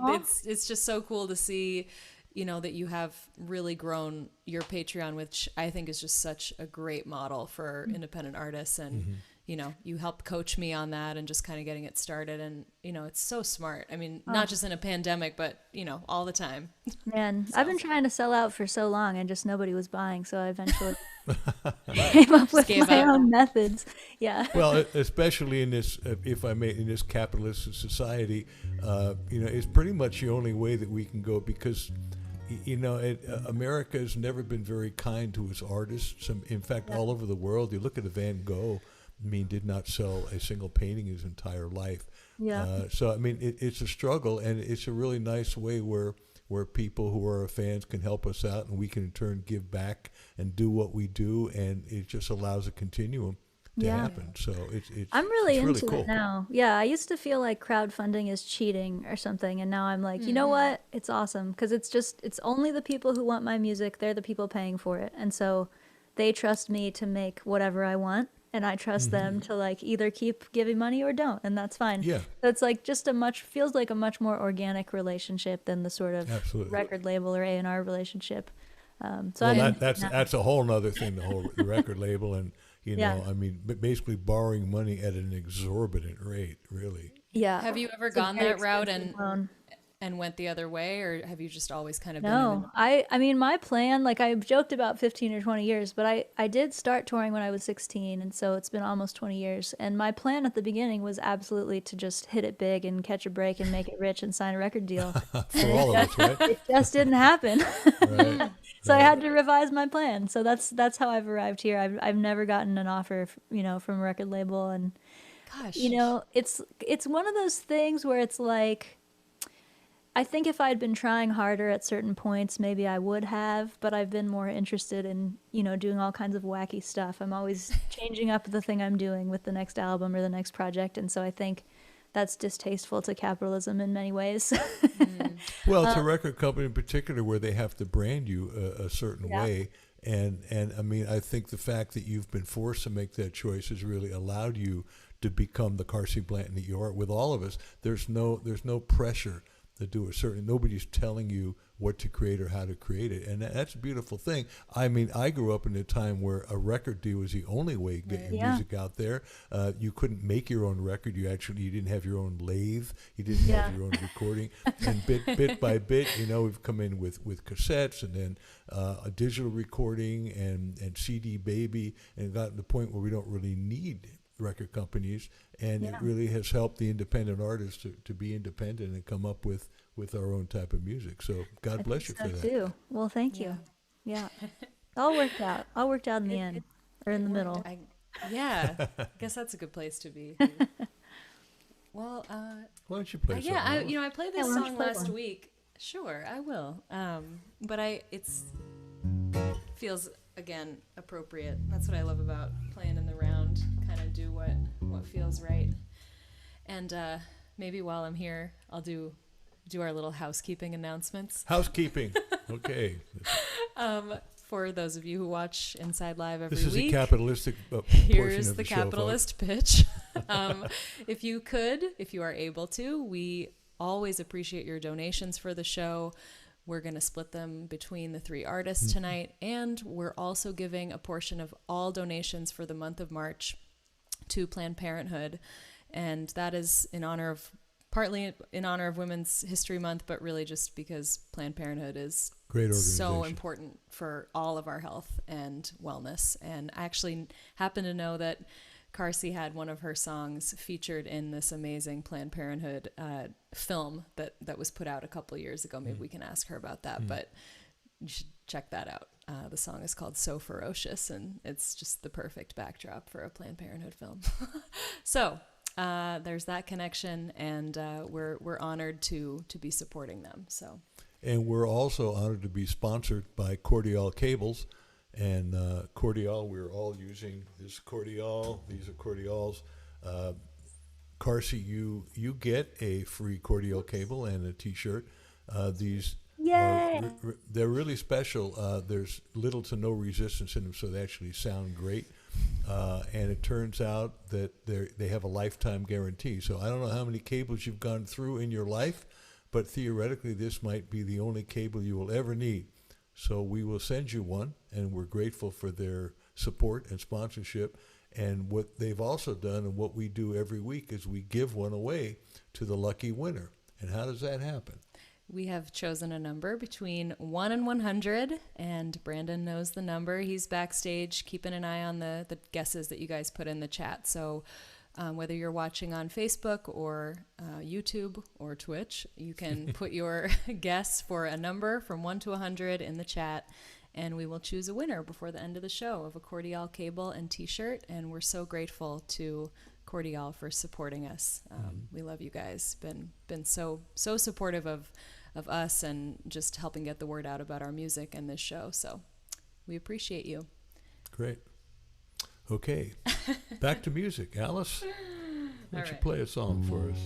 it's just so cool to see, you know, that you have really grown your Patreon, which I think is just such a great model for independent artists. And you know, you helped coach me on that and just kind of getting it started. And you know, it's so smart. I mean, not just in a pandemic, but you know, all the time. Man, I've been trying to sell out for so long and just nobody was buying, so I eventually came up with gave my up. own methods. Yeah. Well, especially in this, if I may, in this capitalist society, you know, it's pretty much the only way that we can go because, you know, America has never been very kind to its artists. In fact, all over the world, you look at a Van Gogh. I mean, did not sell a single painting his entire life. Yeah. So I mean, it's a struggle, and it's a really nice way where people who are our fans can help us out, and we can in turn give back and do what we do, and it just allows a continuum to Yeah. happen. So it's I'm really it's into cool. it now. Yeah, I used to feel like crowdfunding is cheating or something, and now I'm like, you know what? It's awesome because it's only the people who want my music. They're the people paying for it, and so they trust me to make whatever I want, and I trust them to like either keep giving money or don't, and that's fine. Yeah. So it's like just feels like a much more organic relationship than the sort of Absolutely. record label or A&R relationship. So Well, I'm that's a whole nother thing. The record label, and you know, Yeah. I mean, basically borrowing money at an exorbitant rate, really. yeah. Have you ever It's a gone very that route expensive loan. and went the other way, or have you just always kind of been No, I mean, my plan, like I joked about 15 or 20 years, but I did start touring when I was 16, and so it's been almost 20 years. And my plan at the beginning was absolutely to just hit it big and catch a break and make it rich and sign a record deal. For all of us, right? It just didn't happen. Right. So I had to revise my plan. So that's how I've arrived here. I've never gotten an offer, you know, from a record label, and Gosh. you know, it's one of those things where it's like, I think if I'd been trying harder at certain points, maybe I would have, but I've been more interested in, you know, doing all kinds of wacky stuff. I'm always changing up the thing I'm doing with the next album or the next project, and so I think that's distasteful to capitalism in many ways. Well, it's a record company in particular where they have to brand you a certain Yeah. way. And I mean, I think the fact that you've been forced to make that choice has really allowed you to become the Carsie Blanton that you are. With all of us, there's no pressure the doer. Certainly nobody's telling you what to create or how to create it, and that's a beautiful thing. I mean, I grew up in a time where a record deal was the only way to get your music out there. You couldn't make your own record. You didn't have your own lathe. You didn't have your own recording. And bit by bit, we've come in with cassettes, and then a digital recording and CD baby, and gotten to the point where we don't really need record companies, and it really has helped the independent artists to be independent and come up with our own type of music. So God bless you for that. Too. Well, thank you. Yeah. All worked out. All worked out in the end, or in the middle. I guess that's a good place to be. Well, why don't you play something? I played this song last week. Sure, I will. But it's feels again appropriate. That's what I love about playing in the round. Kind of do what feels right. And maybe while I'm here, I'll do our little housekeeping announcements. Housekeeping. Okay. For those of you who watch Inside Live every week. This is a capitalistic here's portion of the show, capitalist pitch. If you are able to, we always appreciate your donations for the show. We're going to split them between the 3 artists tonight, and we're also giving a portion of all donations for the month of March to Planned Parenthood, and that is partly in honor of Women's History Month, but really just because Planned Parenthood is so important for all of our health and wellness. And I actually happen to know that Carsie had one of her songs featured in this amazing Planned Parenthood film that was put out a couple of years ago. Maybe we can ask her about that, but you should check that out. The song is called So Ferocious, and it's just the perfect backdrop for a Planned Parenthood film. So there's that connection, and we're honored to be supporting them. So, and we're also honored to be sponsored by Cordial Cables. And Cordial, we're all using this Cordial. These are Cordials. Carsie, you get a free Cordial cable and a T-shirt. These they're really special. There's little to no resistance in them, so they actually sound great. And it turns out that they have a lifetime guarantee. So I don't know how many cables you've gone through in your life, but theoretically this might be the only cable you will ever need. So we will send you one, and we're grateful for their support and sponsorship. And what they've also done, and what we do every week, is we give one away to the lucky winner. And how does that happen? We have chosen a number between 1 and 100, and Brandon knows the number. He's backstage keeping an eye on the guesses that you guys put in the chat. So whether you're watching on Facebook or YouTube or Twitch, you can put your guess for a number from 1 to 100 in the chat, and we will choose a winner before the end of the show of a Cordial cable and T-shirt. And we're so grateful to Cordial for supporting us. We love you guys. Been so supportive of us and just helping get the word out about our music and this show. So we appreciate you. Great. Okay, back to music. Alice, why don't you play a song for us?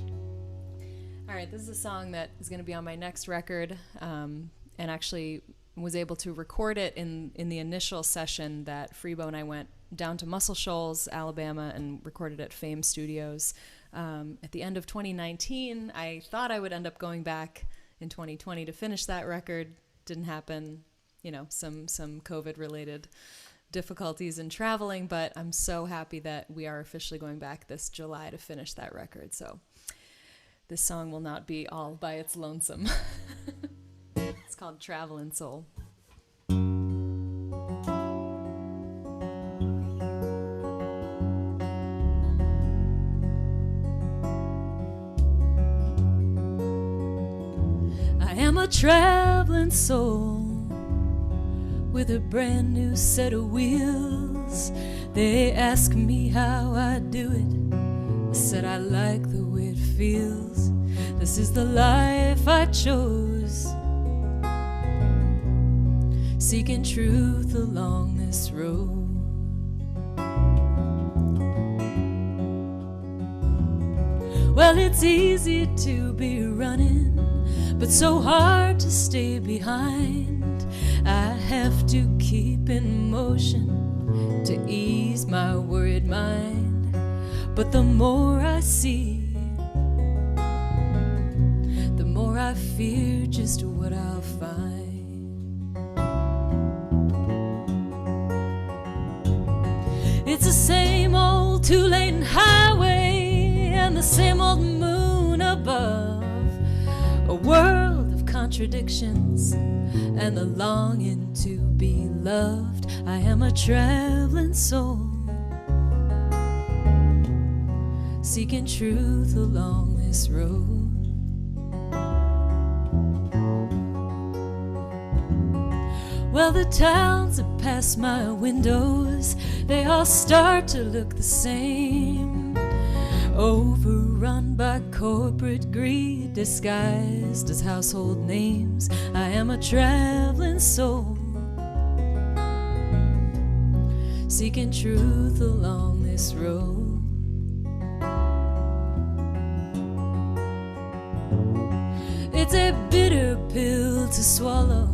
All right, this is a song that is going to be on my next record, and actually was able to record it in the initial session that Freebo and I went down to Muscle Shoals, Alabama, and recorded at Fame Studios. At the end of 2019, I thought I would end up going back in 2020 to finish that record. Didn't happen, some COVID-related difficulties in traveling, but I'm so happy that we are officially going back this July to finish that record. So this song will not be all by its lonesome. It's called Travelin' Soul. I am a traveling soul with a brand new set of wheels. They ask me how I do it. I said I like the way it feels. This is the life I chose, seeking truth along this road. Well, it's easy to be running, but so hard to stay behind. I have to keep in motion to ease my worried mind. But the more I see, the more I fear just what I'll find. It's the same old two-lane highway and the same old moon above. A world of contradictions and the longing to be loved. I am a traveling soul, seeking truth along this road. Well, the towns that pass my windows, they all start to look the same. Overrun by corporate greed, disguised as household names. I am a traveling soul, seeking truth along this road. It's a bitter pill to swallow.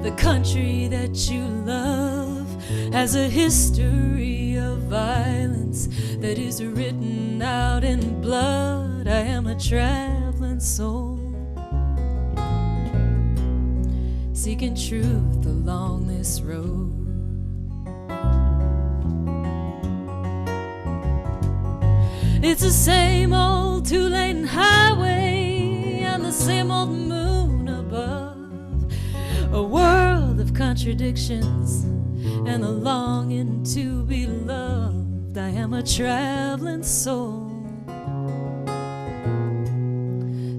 The country that you love has a history of violence that is written out in blood. I am a traveling soul, seeking truth along this road. It's the same old two-lane highway and the same old moon above. A world of contradictions and the longing to be loved. I am a traveling soul,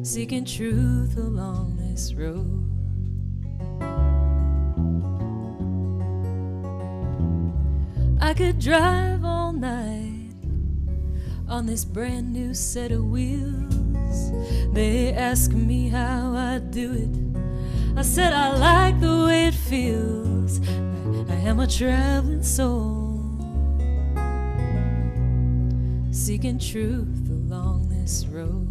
seeking truth along this road. I could drive all night on this brand new set of wheels. They ask me how I do it. I said I like the way it feels. I am a traveling soul, seeking truth along this road.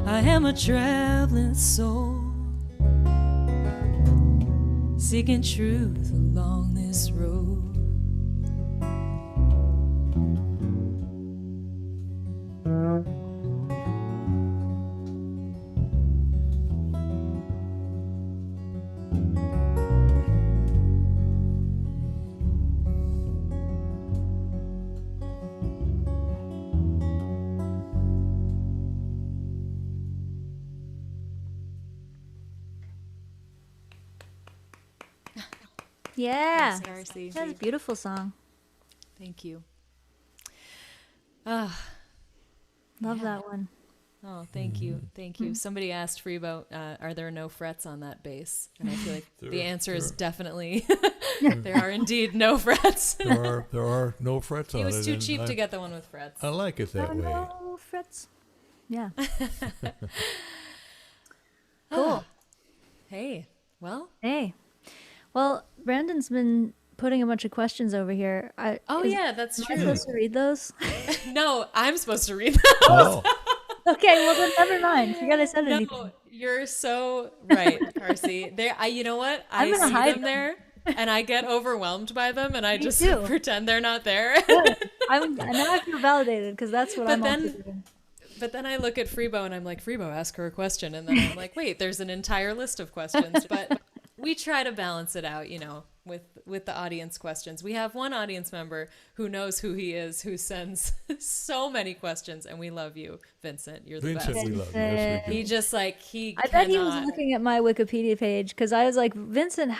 I am a traveling soul, seeking truth along this road. Yeah, Thanks, Carsie. that's a beautiful song. Thank you. Love that one. Oh, thank you. Thank you. Somebody asked Freebo, are there no frets on that bass? And I feel like the answer is definitely there are indeed no frets. There are no frets on it. It was too cheap to get the one with frets. I like it that way. No frets. Yeah. Cool. Hey, well. Hey. Well, Brandon's been putting a bunch of questions over here. Yeah, that's Am I true. supposed to read those? No, I'm supposed to read them. Oh, Okay, well then never mind. Forget I said anything. No, you're so right, Carsie. You know what? I'm I gonna see hide them them. there, and I get overwhelmed by them, and I Me just too. pretend they're not there. Good. Now I feel validated because that's what But I'm then- also doing. But then I look at Freebo and I'm like, Freebo, ask her a question. And then I'm like, wait, there's an entire list of questions. But we try to balance it out, with the audience questions. We have one audience member who knows who he is, who sends so many questions. And we love you, Vincent. You're the Vincent, best. we love you. Yes, we He do. just I bet he was cannot. looking at my Wikipedia page because I was like, Vincent,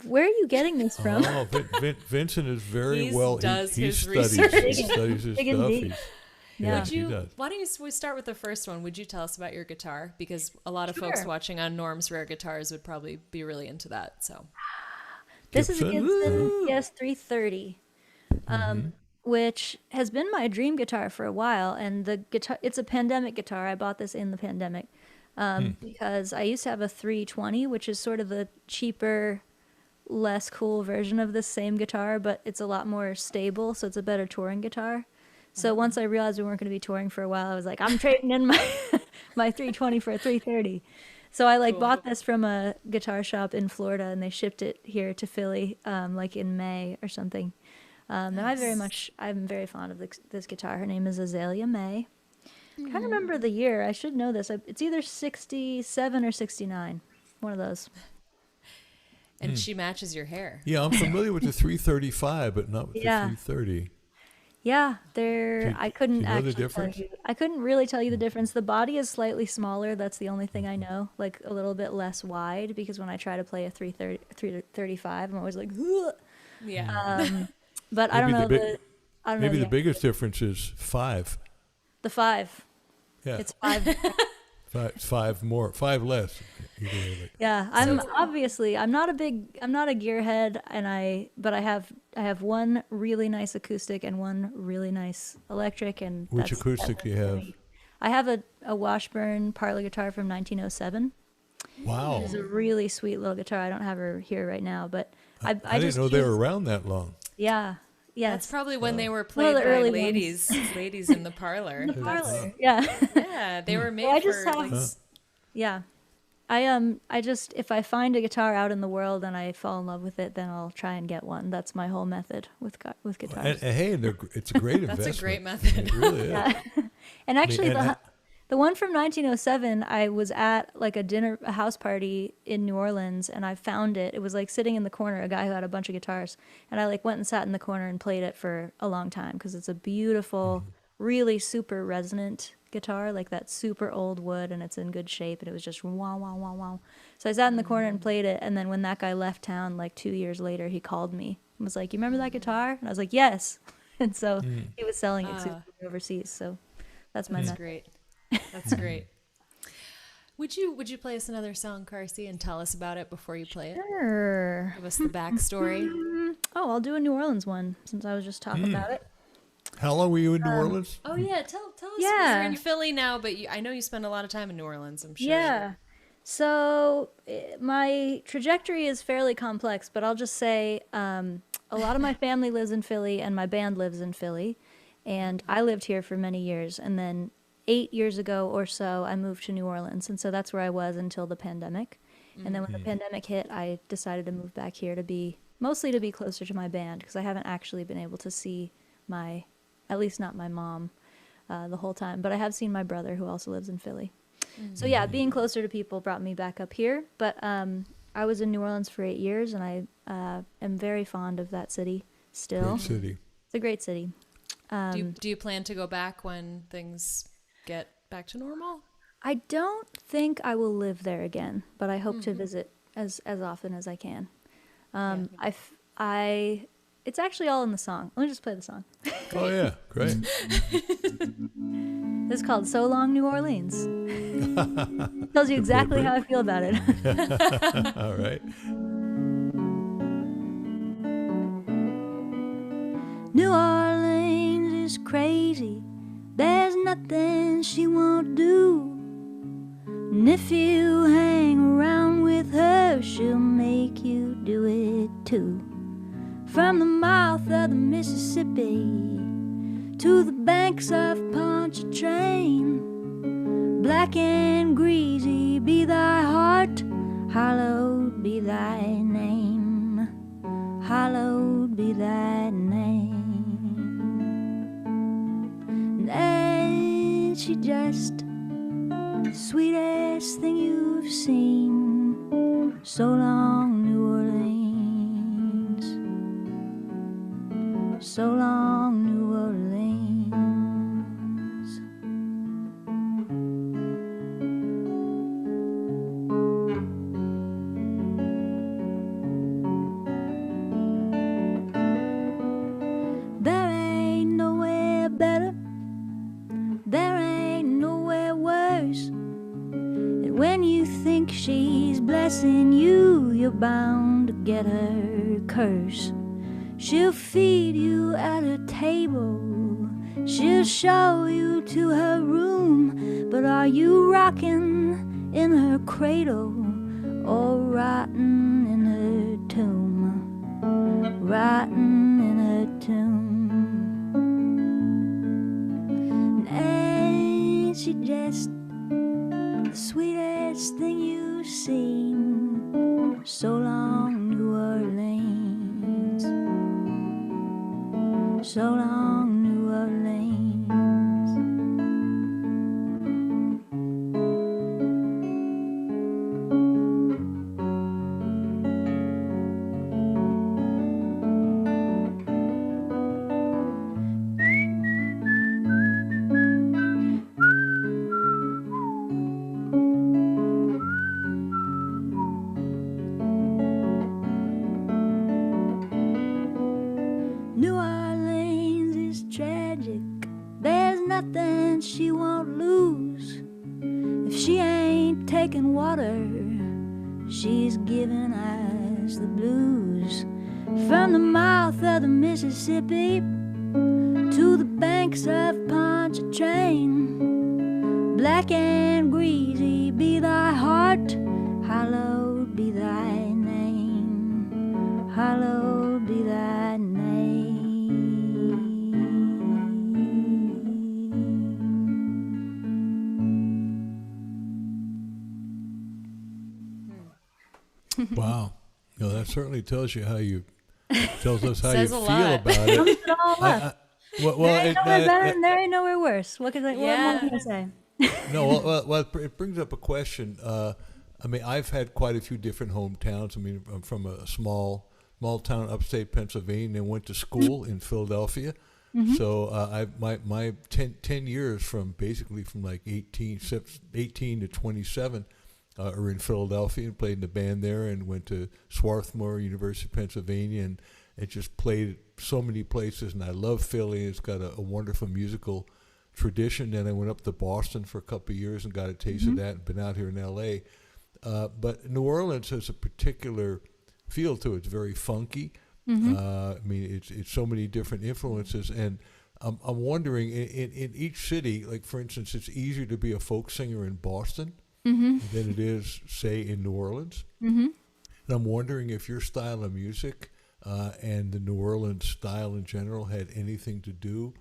where are you getting this from? Oh, Vincent is very He's well. does he his studies. research. He studies his Digging stuff. deep. Yeah. Would he you? does. Why don't we start with the first one? Would you tell us about your guitar? Because a lot of folks Sure. watching on Norm's Rare Guitars would probably be really into that. So This is a Gibson? Gibson ES330, which has been my dream guitar for a while. And the guitar, it's a pandemic guitar. I bought this in the pandemic because I used to have a 320, which is sort of a cheaper, less cool version of this same guitar, but it's a lot more stable, so it's a better touring guitar. So once I realized we weren't going to be touring for a while, I was like, I'm trading in my my 320 for a 330. So I bought this from a guitar shop in Florida, and they shipped it here to Philly, in May or something. And I'm very fond of this guitar. Her name is Azalea May. I can't remember the year. I should know this. It's either 67 or 69. One of those. And she matches your hair. Yeah, I'm familiar with the 335, but not with the 330. Yeah, I couldn't do you know the actually difference? tell you. I couldn't really tell you the difference. The body is slightly smaller. That's the only thing I know. Like a little bit less wide, because when I try to play a 335, I'm always like, "Ugh." Yeah. But I don't know Maybe the biggest difference is 5. The 5. Yeah, It's 5. 5 less. Either way. Yeah, I'm not a gearhead, but I have one really nice acoustic and one really nice electric. And Which acoustic do you have? I have a Washburn parlor guitar from 1907. Wow. It's a really sweet little guitar. I don't have her here right now, but I didn't just know they were around that long. Yeah. Yes. That's probably when they were One played of the by early ladies in the parlor. Parlor. Yeah. Yeah, they were made Yeah. I just, if I find a guitar out in the world and I fall in love with it, then I'll try and get one. That's my whole method with guitars. And hey, it's a great investment. That's a great method. It really is. Yeah. And actually, the one from 1907, I was at like a house party in New Orleans, and I found it. It was like sitting in the corner, a guy who had a bunch of guitars, and I like went and sat in the corner and played it for a long time, because it's a beautiful, really super resonant guitar, like that super old wood, and it's in good shape, and it was just wow, wow, wow, wow. So I sat in the corner and played it, and then when that guy left town, like 2 years later, he called me and was like, "You remember that guitar?" And I was like, "Yes." And so he was selling it overseas, so that's my method. Great. That's great. Would you play us another song, Carsie, and tell us about it before you play it? Sure. Give us the backstory. Oh, I'll do a New Orleans one, since I was just talking about it. How long were you in New Orleans? Oh yeah, tell us. Yeah. You're in Philly now, but I know you spend a lot of time in New Orleans, I'm sure. Yeah. So my trajectory is fairly complex, but I'll just say a lot of my family lives in Philly, and my band lives in Philly, and I lived here for many years, and then 8 years ago or so, I moved to New Orleans, and so that's where I was until the pandemic. And then when the pandemic hit, I decided to move back here mostly to be closer to my band, because I haven't actually been able to see at least not my mom, the whole time. But I have seen my brother, who also lives in Philly. So yeah, being closer to people brought me back up here. But I was in New Orleans for 8 years, and I am very fond of that city still. Great city. It's a great city. Do you plan to go back when things get back to normal? I don't think I will live there again, but I hope to visit as often as I can. It's actually all in the song. Let me just play the song. Oh yeah, great. It's called "So Long, New Orleans." Tells you exactly how I feel about it. All right. New Orleans is crazy. There's nothing she won't do. And if you hang around with her, she'll make you do it too. From the mouth of the Mississippi to the banks of Pontchartrain, black and greasy be thy heart, hallowed be thy name, hallowed be thy name. And ain't she just the sweetest thing you've seen? So long, New Orleans. So long, New Orleans. There ain't nowhere better, there ain't nowhere worse. And when you think she's blessing you, you're bound to get her curse. She'll feed you at her table, she'll show you to her room. But are you rocking in her cradle or rotting in her tomb? Rotting in her tomb. And ain't she just the sweetest thing you've seen? So long, New Orleans. So long, New Orleans. New Orleans is tragic. There's nothing she won't lose. If she ain't taking water, she's giving us the blues. From the mouth of the Mississippi to the banks of Pontchartrain, black and greasy be thy heart, hallowed be thy name, hallowed be thy name. Wow. No, that certainly tells you how you tells us how you Says a feel lot. about it. Sums it all up. Well, There ain't nowhere better it- and there ain't nowhere worse. What more Yeah. can I say? no, it brings up a question. I mean, I've had quite a few different hometowns. I mean, I'm from a small town upstate Pennsylvania and went to school in Philadelphia. So my 10 years from like 18 to 27 are in Philadelphia, and played in the band there, and went to Swarthmore, University of Pennsylvania, and it just played so many places. And I love Philly. It's got a wonderful musical tradition. Then I went up to Boston for a couple of years and got a taste of that, and been out here in L.A. But New Orleans has a particular feel to it. It's very funky. I mean, it's so many different influences, and I'm wondering in each city, like for instance, it's easier to be a folk singer in Boston than it is, say, in New Orleans. And I'm wondering if your style of music and the New Orleans style in general had anything to do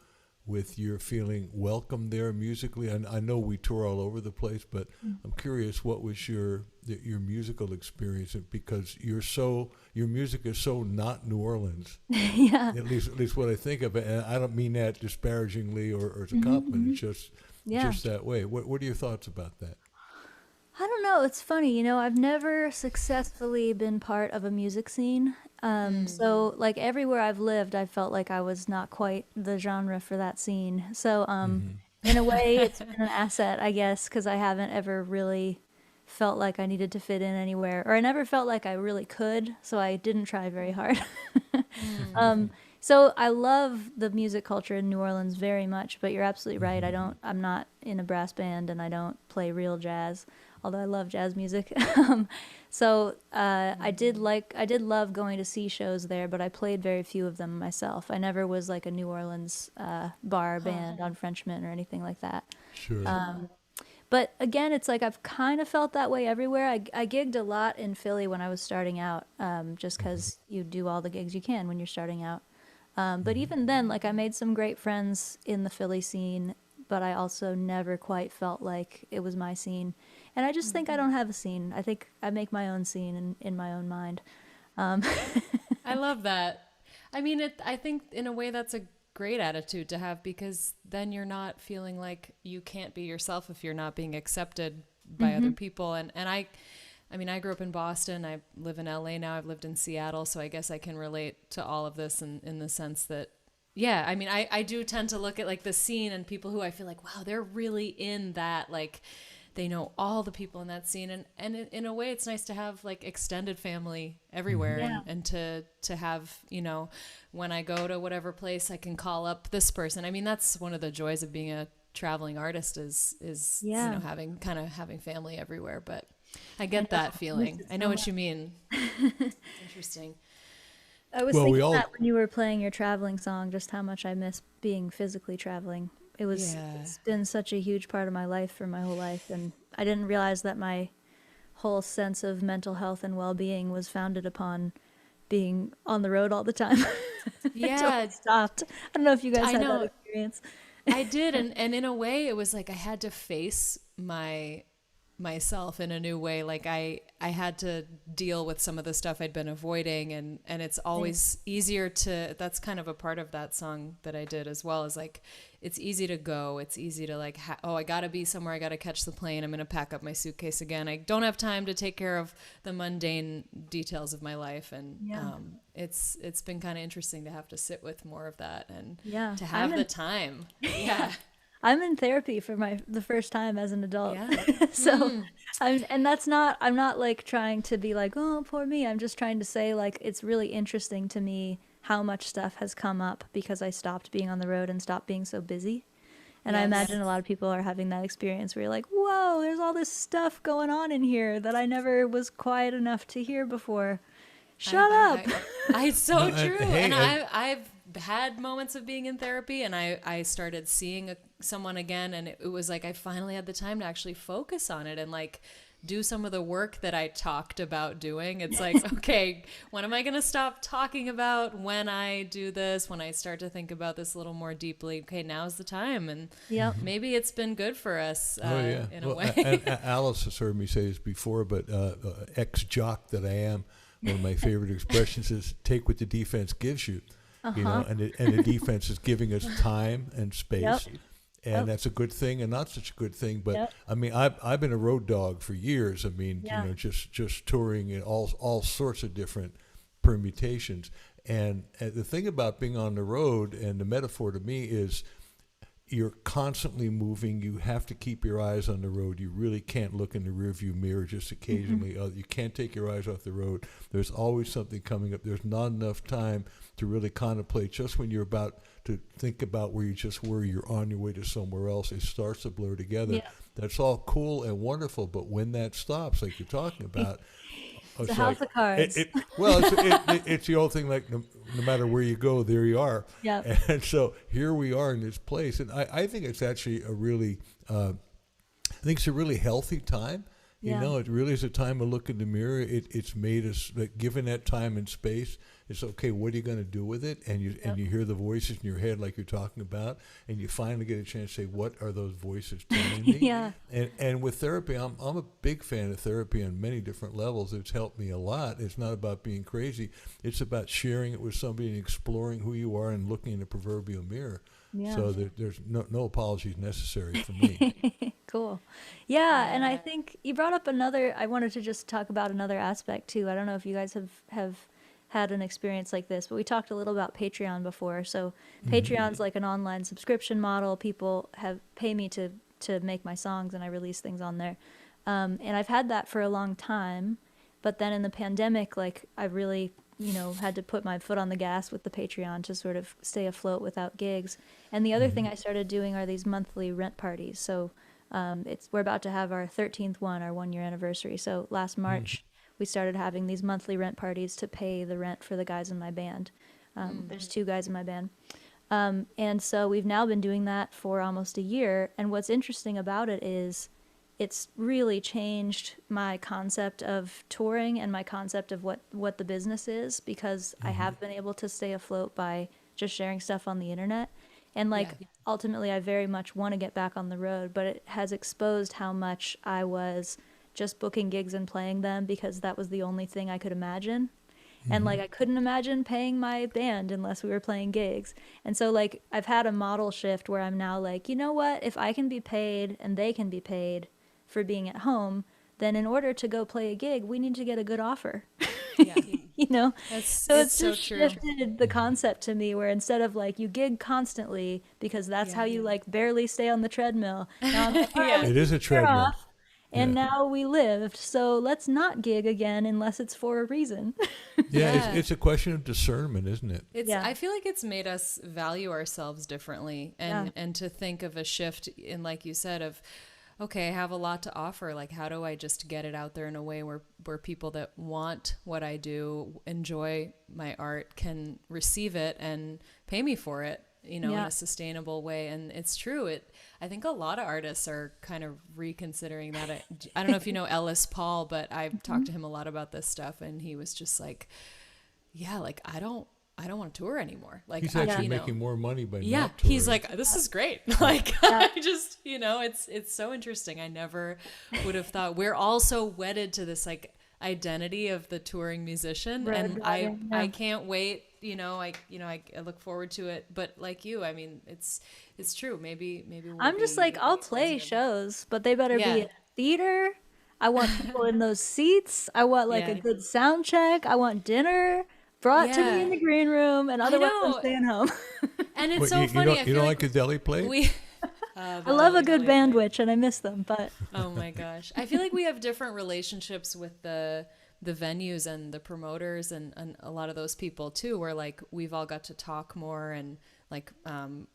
with your feeling welcome there musically. I know we tour all over the place, but I'm curious, what was your musical experience? Because your music is so not New Orleans. Yeah. At least what I think of it, and I don't mean that disparagingly or as a compliment. It's just that way. What are your thoughts about that? I don't know. It's funny, I've never successfully been part of a music scene. So like everywhere I've lived, I felt like I was not quite the genre for that scene. So in a way, it's been an asset, I guess, because I haven't ever really felt like I needed to fit in anywhere, or I never felt like I really could. So I didn't try very hard. So I love the music culture in New Orleans very much, but you're absolutely right. I'm not in a brass band, and I don't play real jazz, although I love jazz music. I did love going to see shows there, but I played very few of them myself. I never was like a New Orleans bar band on Frenchman or anything like that. Sure. But again, it's like I've kind of felt that way everywhere. I gigged a lot in Philly when I was starting out, just because you do all the gigs you can when you're starting out. But even then, like I made some great friends in the Philly scene, but I also never quite felt like it was my scene. And I just think I don't have a scene. I think I make my own scene in my own mind. I love that. I mean, I think in a way that's a great attitude to have, because then you're not feeling like you can't be yourself if you're not being accepted by other people. And I mean, I grew up in Boston. I live in LA now. I've lived in Seattle. So I guess I can relate to all of this in the sense that, yeah, I mean, I do tend to look at like the scene and people who I feel like, wow, they're really in that, like they know all the people in that scene. And in a way, it's nice to have like extended family everywhere and to have, when I go to whatever place, I can call up this person. I mean, that's one of the joys of being a traveling artist is having family everywhere. But I get that feeling. I know what you mean. It's interesting. I was thinking that when you were playing your traveling song, just how much I miss being physically traveling. It's been such a huge part of my life for my whole life, and I didn't realize that my whole sense of mental health and well-being was founded upon being on the road all the time. Yeah. It stopped. I don't know if you guys had that experience. I did, and in a way it was like I had to face my myself in a new way. Like I had to deal with some of the stuff I'd been avoiding, and it's always easier to, that's kind of a part of that song that I did as well, is like, it's easy to go. It's easy to like, I gotta be somewhere. I gotta catch the plane. I'm gonna pack up my suitcase again. I don't have time to take care of the mundane details of my life. And it's been kind of interesting to have to sit with more of that and to have the time. Yeah. I'm in therapy for the first time as an adult. Yeah. So I'm not like trying to be like, oh, poor me. I'm just trying to say like, it's really interesting to me how much stuff has come up because I stopped being on the road and stopped being so busy. And I imagine a lot of people are having that experience where you're like, whoa, there's all this stuff going on in here that I never was quiet enough to hear before. Shut up. It's so true. And I've had moments of being in therapy, and I started seeing someone again, and it was like I finally had the time to actually focus on it and like do some of the work that I talked about doing. It's like, okay, when am I going to stop talking about when I do this, when I start to think about this a little more deeply? Okay, now's the time. And maybe it's been good for us in a way. And Alice has heard me say this before, but ex-jock that I am, one of my favorite expressions is take what the defense gives you. You know, and the defense is giving us time and space. And that's a good thing and not such a good thing. But I mean, I've been a road dog for years. I mean, you know, just touring in all sorts of different permutations. And the thing about being on the road, and the metaphor to me is, you're constantly moving. You have to keep your eyes on the road. You really can't look in the rearview mirror just occasionally. You can't take your eyes off the road. There's always something coming up. There's not enough time to really contemplate. Just when you're about to think about where you just were, you're on your way to somewhere else. It starts to blur together. Yeah. That's all cool and wonderful, but when that stops, like you're talking about, it's a house of cards. It's the old thing, like no matter where you go, there you are. Yeah. And so here we are in this place, and I think it's actually a really, I think it's a really healthy time. You know, it really is a time to look in the mirror. It's made us, like, given that time and space, it's okay, what are you going to do with it? And you hear the voices in your head like you're talking about, and you finally get a chance to say, what are those voices telling me? And with therapy, I'm a big fan of therapy on many different levels. It's helped me a lot. It's not about being crazy. It's about sharing it with somebody and exploring who you are and looking in the proverbial mirror. So there's no apologies necessary for me. Cool. Yeah, and I think you brought up I wanted to just talk about another aspect too. I don't know if you guys have had an experience like this, but we talked a little about Patreon before. So Patreon's like an online subscription model. People pay me to make my songs, and I release things on there. And I've had that for a long time, but then in the pandemic, like, I really, had to put my foot on the gas with the Patreon to sort of stay afloat without gigs. And the other thing I started doing are these monthly rent parties. So we're about to have our 13th one, our 1-year anniversary. So last March, we started having these monthly rent parties to pay the rent for the guys in my band. There's 2 guys in my band. And so we've now been doing that for almost a year. And what's interesting about it is it's really changed my concept of touring and my concept of what the business is, because I have been able to stay afloat by just sharing stuff on the internet. And ultimately, I very much want to get back on the road, but it has exposed how much I was just booking gigs and playing them because that was the only thing I could imagine. And I couldn't imagine paying my band unless we were playing gigs. And so I've had a model shift where I'm now like, you know what, if I can be paid and they can be paid for being at home, then in order to go play a gig, we need to get a good offer. So it's just shifted the concept to me, where instead of you gig constantly because that's how you barely stay on the treadmill. Now I'm like, it is a treadmill. And now we lived, so let's not gig again unless it's for a reason. It's a question of discernment, isn't it? I feel like it's made us value ourselves differently, and to think of a shift in, like you said, of, okay, I have a lot to offer. Like, how do I just get it out there in a way where people that want what I do, enjoy my art, can receive it and pay me for it, in a sustainable way. And it's true. I think a lot of artists are kind of reconsidering that. I don't know if you know Ellis Paul, but I've talked to him a lot about this stuff, and he was just like, I don't I don't want to tour anymore. Like, He's actually you know, making more money by yeah, not touring. he's like, this is great. Like, I just, you know, it's so interesting. I never would have thought. We're all so wedded to this like identity of the touring musician, and I can't wait. You know, I look forward to it. But like you, I mean, it's true. Maybe we'll I'm just like, I'll play shows, but they better be a theater. I want people in those seats. I want like a good sound check. I want dinner brought to me in the green room, and otherwise I'm staying home. And it's Wait, so funny. You don't like a deli plate? I love a good bandwidth, and I miss them. But oh my gosh, I feel like we have different relationships with the venues and the promoters and a lot of those people too. Where like we've all got to talk more, and like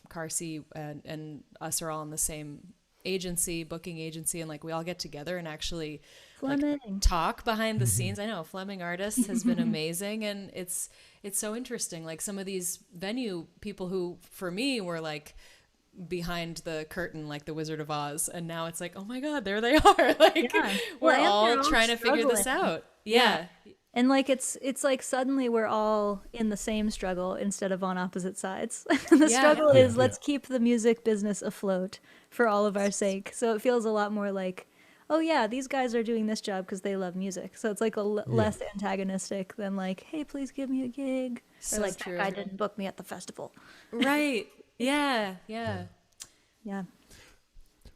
Carsie and us are all in the same booking agency, and like we all get together and actually like, talk behind the scenes. I know Fleming Artists has been amazing, and it's so interesting. Like some of these venue people who for me were like behind the curtain like the Wizard of Oz, and now it's like, oh my god, there they are. Like we're all trying to figure this out. And like it's like suddenly we're all in the same struggle instead of on opposite sides. The struggle is let's keep the music business afloat for all of our sake. So it feels a lot more like, oh yeah, these guys are doing this job because they love music. So it's like less antagonistic than like, hey, please give me a gig. So or like, true. that guy didn't book me at the festival. Right. Yeah.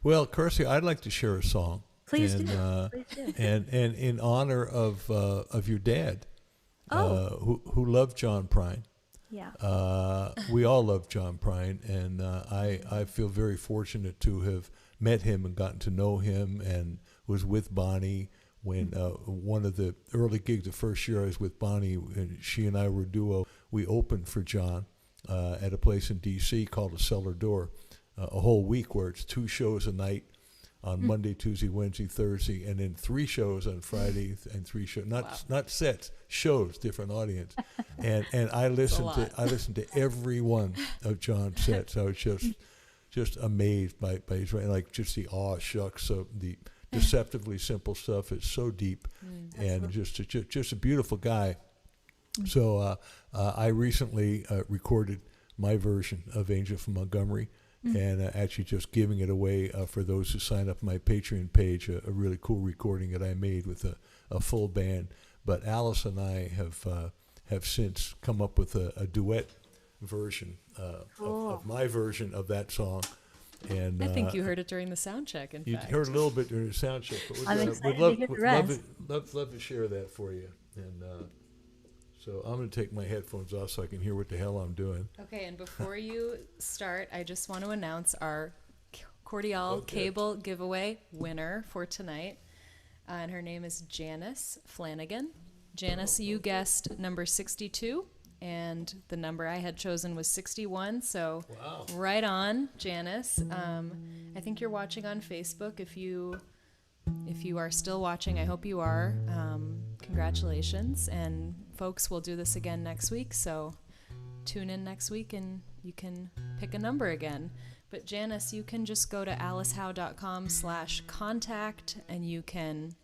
Well, Carsie, I'd like to share a song. Please do. Please do. And in honor of your dad, who loved John Prine. Yeah. We all love John Prine, and I feel very fortunate to have met him and gotten to know him, and was with Bonnie when one of the early gigs, the first year I was with Bonnie, and she and I were a duo. We opened for John at a place in D.C. called a Cellar Door, a whole week where it's 2 shows a night on Monday, Tuesday, Wednesday, Thursday, and then 3 shows on Friday, and 3 shows, not sets, shows, different audience. And I listened to every one of John's sets. I was just amazed by his, like just the shucks, so the deceptively simple stuff is so deep, and just a beautiful guy. So I recently recorded my version of Angel from Montgomery, and actually just giving it away for those who sign up my Patreon page, a really cool recording that I made with a full band. But Alice and I have since come up with a duet version of my version of that song. And I think you heard it during the sound check. In you fact, heard a little bit during the sound check, but we'd love to share that for you. And so I'm going to take my headphones off so I can hear what the hell I'm doing. Okay, and before you start, I just want to announce our Cordial Cable giveaway winner for tonight. And her name is Janice Flanagan. Janice, you guessed number 62, and the number I had chosen was 61. So right on, Janice. I think you're watching on Facebook. If you are still watching, I hope you are. Congratulations. And folks, we'll do this again next week. So tune in next week and you can pick a number again. But Janice, you can just go to alicehowe.com/contact, and you can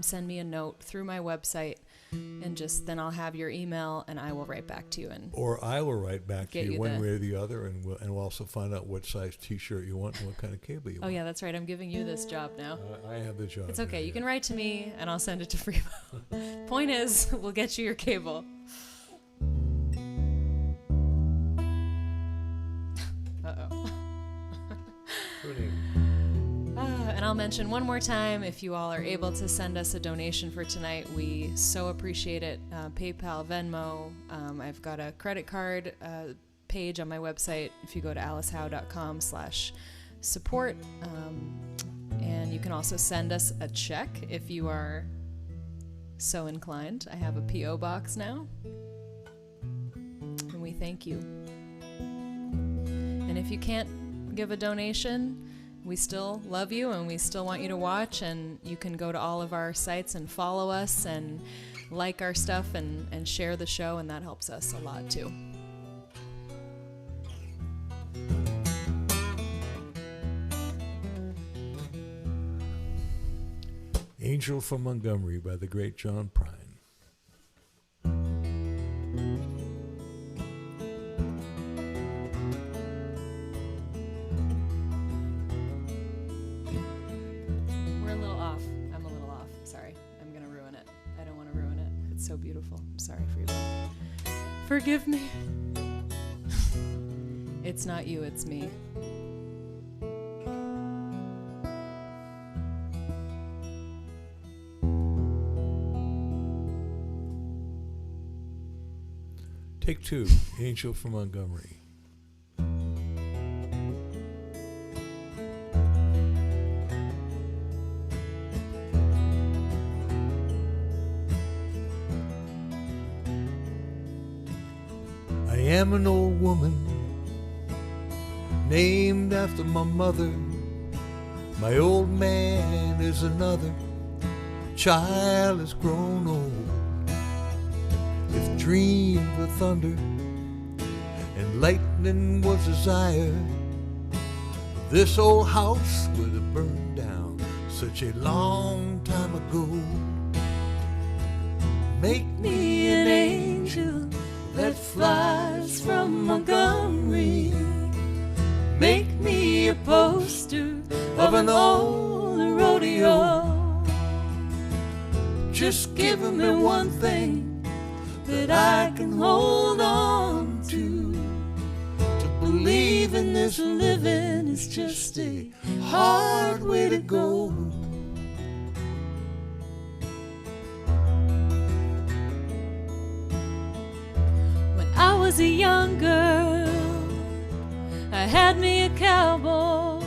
send me a note through my website, and then I'll have your email, and I will write back to you. Or I will write back to you one way or the other, and we'll also find out what size T-shirt you want and what kind of cable you want. Oh yeah, that's right. I'm giving you this job now. I have the job. It's okay. You can write to me, and I'll send it to Freebo. Point is, we'll get you your cable. And I'll mention one more time, if you all are able to send us a donation for tonight, we so appreciate it. PayPal, Venmo. I've got a credit card page on my website. If you go to alicehowe.com/support, and you can also send us a check if you are so inclined. I have a P.O. box now, and we thank you. And if you can't give a donation, we still love you, and we still want you to watch, and you can go to all of our sites and follow us and like our stuff and share the show, and that helps us a lot too. Angel from Montgomery by the great John Prine. so beautiful. I'm sorry, Freebo. Forgive me. It's not you, it's me. Take two, Angel from Montgomery. I am an old woman, named after my mother. My old man is another, child has grown old. If dreams were thunder and lightning was desire, this old house would have burned down such a long time ago. Make me an angel that flies from Montgomery. Make me a poster of an old rodeo. Just give me one thing that I can hold on to. To believe in this living is just a hard way to go. When I was a young girl, I had me a cowboy.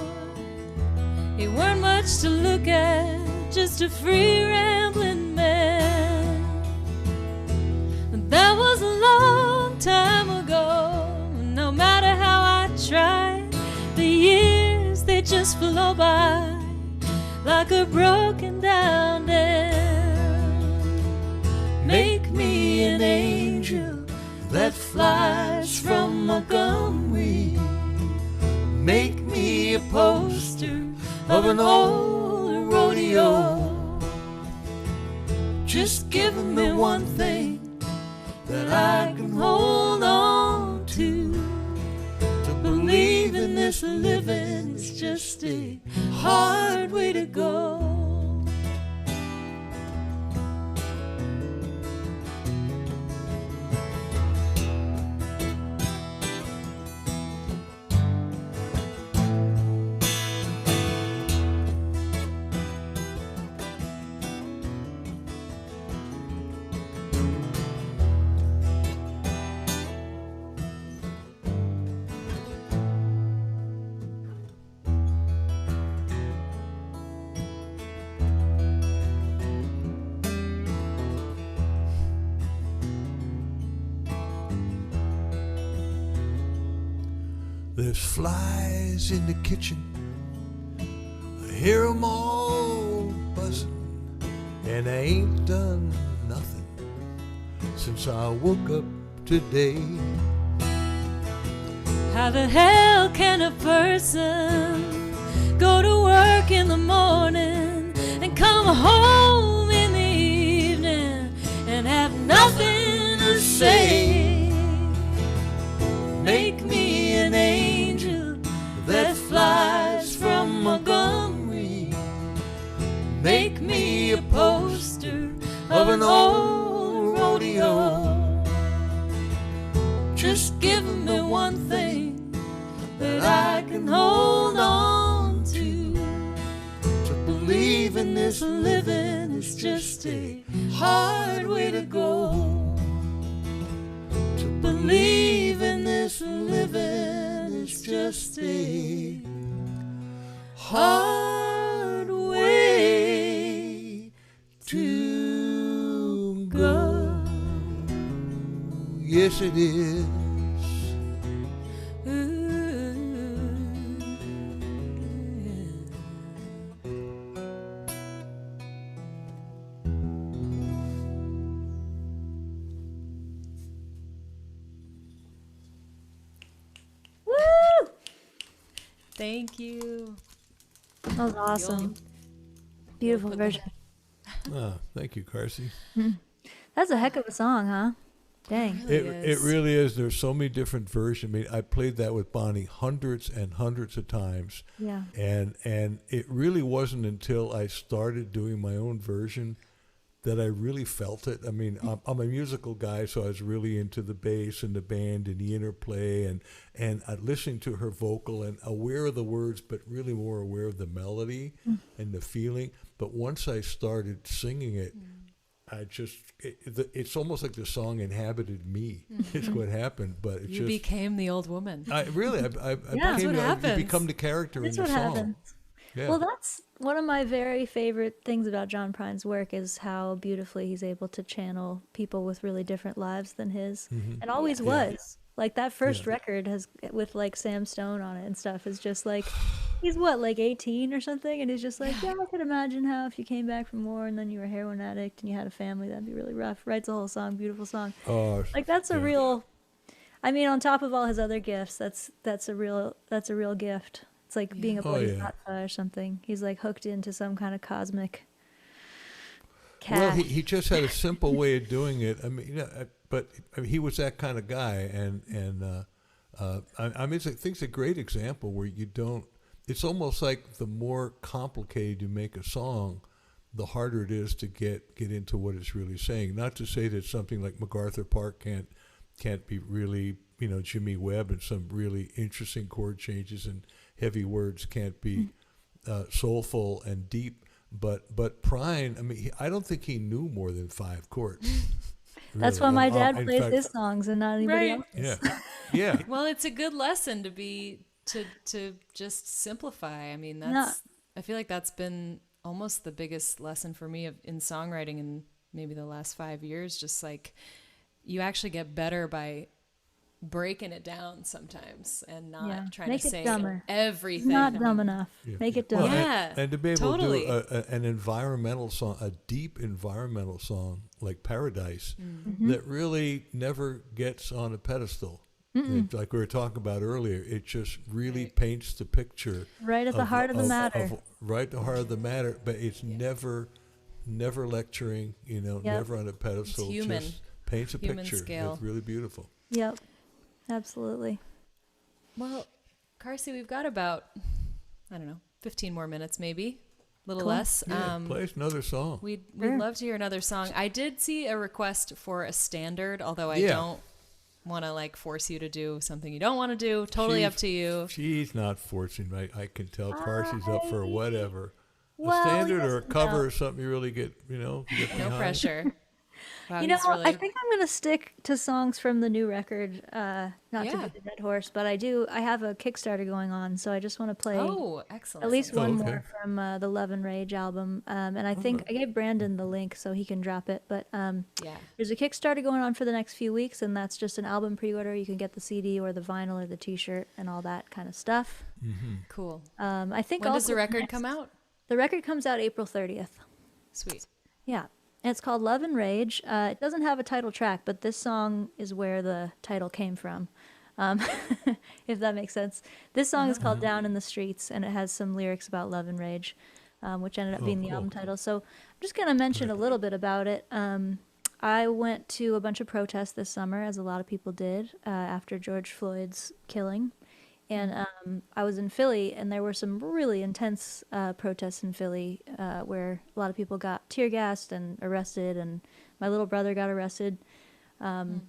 He weren't much to look at, just a free rambling man. That was a long time ago. No matter how I tried, the years they just flow by like a broken down dam. Make me an angel that flies from Montgomery. Make me a poster of an old rodeo. Just give me one thing that I can hold on to. To believe in this living is just a hard way to go. There's flies in the kitchen, I hear 'em all buzzing, and I ain't done nothing since I woke up today. How the hell can a person go to work in the morning and come home in the evening and have nothing to say? Make me an angel that flies from Montgomery. Make me a poster of an old rodeo. Just give me one thing that I can hold on to. To believe in this living is just a hard way to go. To believe in this living is just a hard way to go. Yes, it is. Thank you. That was awesome. Beautiful version. Thank you, Carsie. That's a heck of a song, huh? Dang. It really is. There's so many different versions. I mean, I played that with Bonnie hundreds and hundreds of times. Yeah. And it really wasn't until I started doing my own version that I really felt it. I mean, I'm a musical guy, so I was really into the bass and the band and the interplay and listening to her vocal and aware of the words, but really more aware of the melody and the feeling. But once I started singing it, it's almost like the song inhabited me. Is what happened. But you became the old woman. I That's what happens. You become the character That's in the what song. happens. Yeah. Well, that's one of my very favorite things about John Prine's work is how beautifully he's able to channel people with really different lives than his, and always was. Like that first record has with like Sam Stone on it and stuff is just like he's what, like 18 or something, and he's just like, yeah, I could imagine how if you came back from war and then you were a heroin addict and you had a family, that'd be really rough. Writes a whole song, beautiful song. Like that's a real. I mean, on top of all his other gifts, that's a real gift. It's like being a bodhisattva or something. He's like hooked into some kind of cosmic cash. Well, he just had a simple way of doing it. I mean, but I mean, he was that kind of guy, and I mean, I think it's a great example where you don't. It's almost like the more complicated you make a song, the harder it is to get into what it's really saying. Not to say that something like MacArthur Park can't be really, Jimmy Webb and some really interesting chord changes and heavy words can't be soulful and deep, but Prine, I mean, I don't think he knew more than 5 chords. Really. That's why my dad plays his songs and not anybody else's. Yeah. Well, it's a good lesson to just simplify. I mean, I feel like that's been almost the biggest lesson for me in songwriting in maybe the last 5 years. Just like you actually get better by breaking it down sometimes and not trying to say everything. Not dumb enough. Make it dumb. Well, and to be able to do an environmental song, a deep environmental song like Paradise that really never gets on a pedestal. Like we were talking about earlier, it just really paints the picture. Right at the heart of the matter. Right at the heart of the matter, but it's never lecturing, never on a pedestal. It's human. Just paints a picture. Scale. It's really beautiful. Yep. Absolutely. Well, Carsie, we've got about, 15 more minutes maybe, a little less. Play us another song. We'd love to hear another song. I did see a request for a standard, although I don't want to force you to do something you don't want to do. Totally up to you. She's not forcing. I can tell Carsie's up for whatever. Well, a standard or a cover or something you really get, get behind. No pressure. Wow, I think I'm going to stick to songs from the new record, not to beat the dead horse, but I have a Kickstarter going on, so I just want to play excellent. at least one more from the Love and Rage album. And I think I gave Brandon the link so he can drop it, but there's a Kickstarter going on for the next few weeks, and that's just an album pre-order. You can get the CD or the vinyl or the t-shirt and all that kind of stuff. Cool. I think when does the record come out? The record comes out April 30th. Sweet. Yeah. And it's called Love and Rage. It doesn't have a title track, but this song is where the title came from, if that makes sense. This song is called Down in the Streets, and it has some lyrics about love and rage, which ended up being the album title. So I'm just going to mention a little bit about it. I went to a bunch of protests this summer, as a lot of people did, after George Floyd's killing. And I was in Philly, and there were some really intense protests in Philly where a lot of people got tear gassed and arrested, and my little brother got arrested and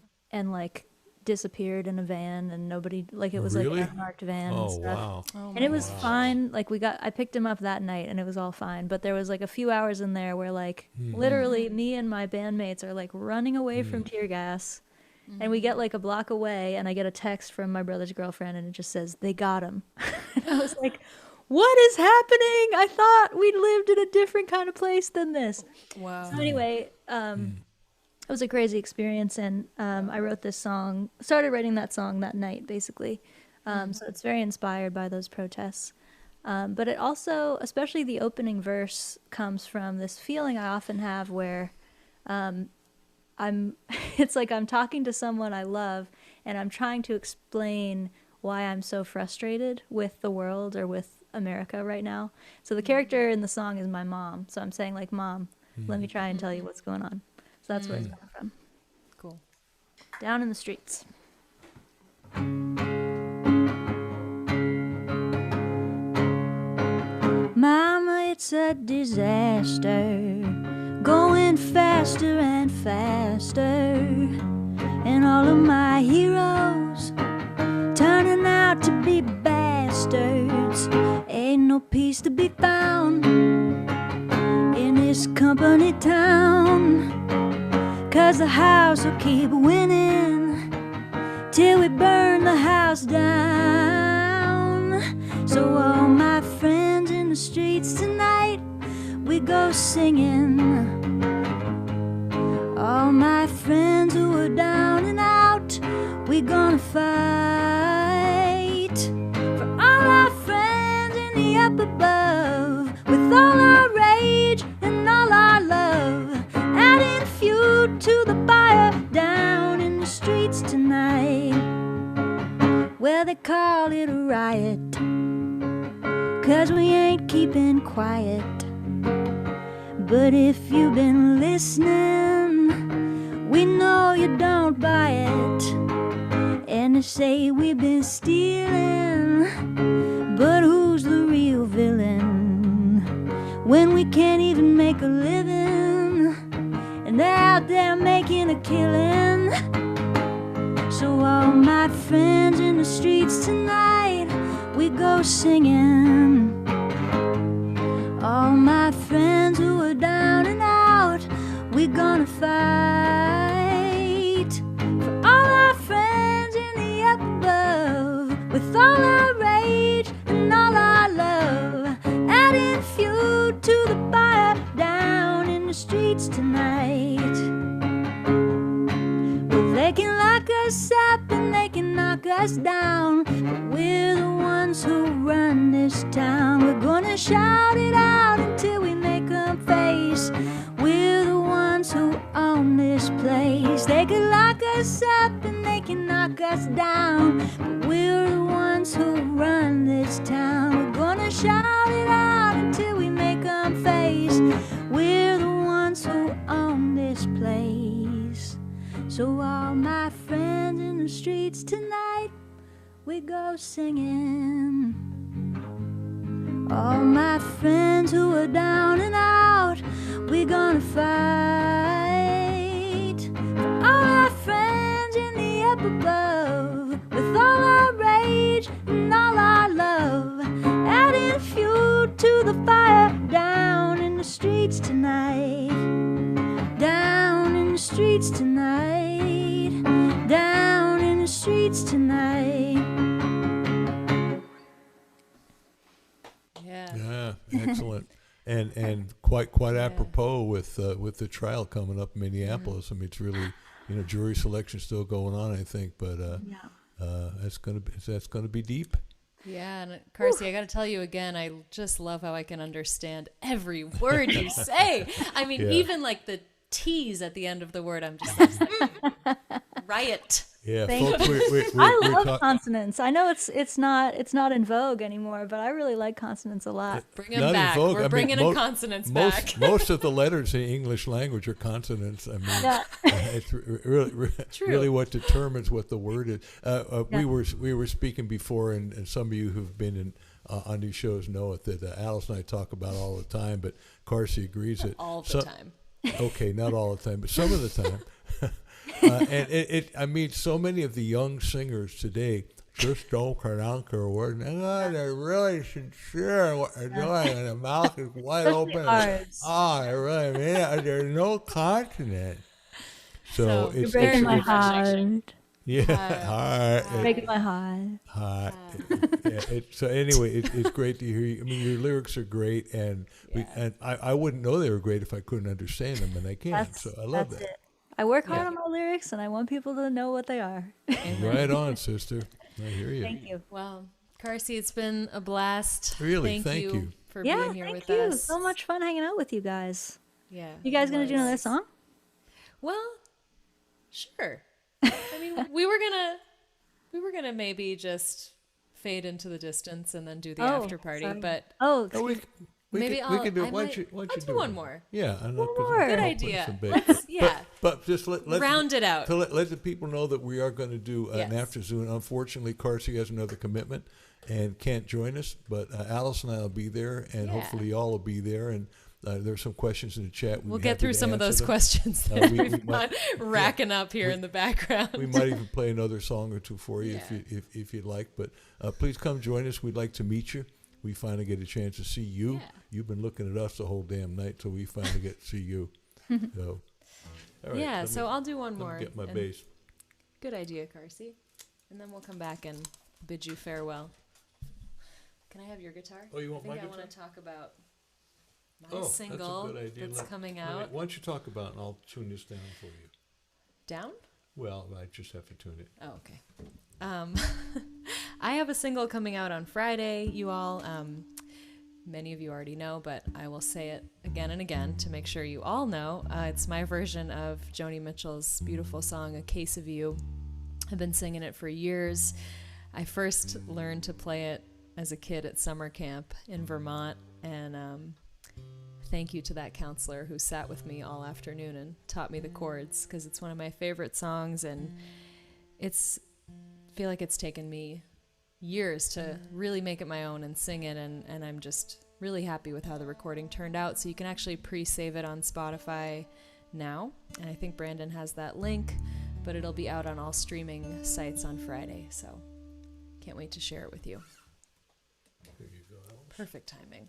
disappeared in a van, and nobody, it was really? an unmarked van and stuff. Wow. And it was fine. I picked him up that night, and it was all fine. But there was a few hours in there where literally me and my bandmates are running away from tear gas. And we get a block away, and I get a text from my brother's girlfriend, and it just says, "They got him." And I was like, what is happening? I thought we lived in a different kind of place than this. Wow. So anyway, it was a crazy experience, and I wrote this song, started writing that song that night, basically. So it's very inspired by those protests. But it also, especially the opening verse, comes from this feeling I often have where it's like I'm talking to someone I love, and I'm trying to explain why I'm so frustrated with the world or with America right now. So the character in the song is my mom. So I'm saying Mom, let me try and tell you what's going on. So that's where it's coming from. Cool. Down in the Streets. Mama, it's a disaster going faster and faster, and all of my heroes turning out to be bastards. Ain't no peace to be found in this company town, 'cause the house will keep winning till we burn the house down. So all my friends in the streets tonight, we go singing. All my friends who are down and out, we gonna fight for all our friends in the up above, with all our rage and all our love, adding fuel to the fire down in the streets tonight. Well, they call it a riot, 'cause we ain't keeping quiet. But if you've been listening, we know you don't buy it. And they say we've been stealing, but who's the real villain when we can't even make a living, and they're out there making a killing? So all my friends in the streets tonight, we go singing. All my friends who are down and out, we gonna fight for all our friends in the up above, with all our rage and all our love, adding fuel to the fire down in the streets tonight. Well, they can lock us up and they can knock us down, but we're the ones who run this town. We're gonna shout it out until we make them face. We're the ones who own this place. They can lock us up and they can knock us down, but we're the ones who run this town. We're gonna shout it out until we make them face. We're the ones who own this place. So all my friends in the streets tonight, we go singing. All my friends who are down and out, we gonna fight for all our friends in the up above, with all our rage and all our love, adding fuel to the fire down in the streets tonight. Down in the streets tonight. Down in the streets tonight. Yeah, excellent. And quite apropos with the trial coming up in Minneapolis. I mean, it's really, jury selection still going on, I think, but that's gonna be deep. Yeah, and Carsie, I got to tell you again, I just love how I can understand every word you say. I mean, even like the T's at the end of the word, I'm just like, riot. Yeah, Thank folks, I love consonants. I know it's not in vogue anymore, but I really like consonants a lot. Bring them back. We're bringing in consonants back. Most of the letters in the English language are consonants. I mean, it's really what determines what the word is. We were speaking before, and some of you who've been in on these shows know it, that Alice and I talk about all the time, but Carsie agrees that all the time. Okay, not all the time, but some of the time. And I mean, so many of the young singers today just don't pronounce their words. They're really sincere in what they're doing, and the mouth is wide open. I really mean it. There's no consonant. So it's breaking my heart. Yeah, breaking my heart. So anyway, it's great to hear you. I mean, your lyrics are great, and I wouldn't know they were great if I couldn't understand them, and I can. So I love that. It. I work hard on my lyrics, and I want people to know what they are. Right on, sister. I hear you. Thank you. Well, Carsie, it's been a blast. Really, thank you for being here with us. Thank you. So much fun hanging out with you guys. Yeah. You guys gonna do another song? Well, sure. I mean, we were gonna maybe just fade into the distance and then do the after party, but we can do it. Why don't you do one more? Yeah, Good idea. But just let round it out. To let the people know that we are going to do an after Zoom. Unfortunately, Carsie has another commitment and can't join us, but Alice and I will be there, and hopefully y'all will be there. And There's some questions in the chat. We'll get through some of those questions that we've got racking up here in the background. We might even play another song or two for you if you'd like. But please come join us. We'd like to meet you. We finally get a chance to see you. Yeah. You've been looking at us the whole damn night till we finally get to see you. So, all right, so I'll do one more. Get my bass. Good idea, Carsie. And then we'll come back and bid you farewell. Can I have your guitar? Oh, you want my guitar? I want to talk about my single that's a good idea. that's coming out. Why don't you talk about it, and I'll tune this down for you. Down? Well, I just have to tune it. Oh, okay. I have a single coming out on Friday, you all. Many of you already know, but I will say it again and again to make sure you all know. It's my version of Joni Mitchell's beautiful song, A Case of You. I've been singing it for years. I first learned to play it as a kid at summer camp in Vermont, and thank you to that counselor who sat with me all afternoon and taught me the chords, because it's one of my favorite songs, and I feel like it's taken me years to really make it my own and sing it, and I'm just really happy with how the recording turned out. So you can actually pre-save it on Spotify now, and I think Brandon has that link, but it'll be out on all streaming sites on Friday, so can't wait to share it with you. There you go, Alice. Perfect timing.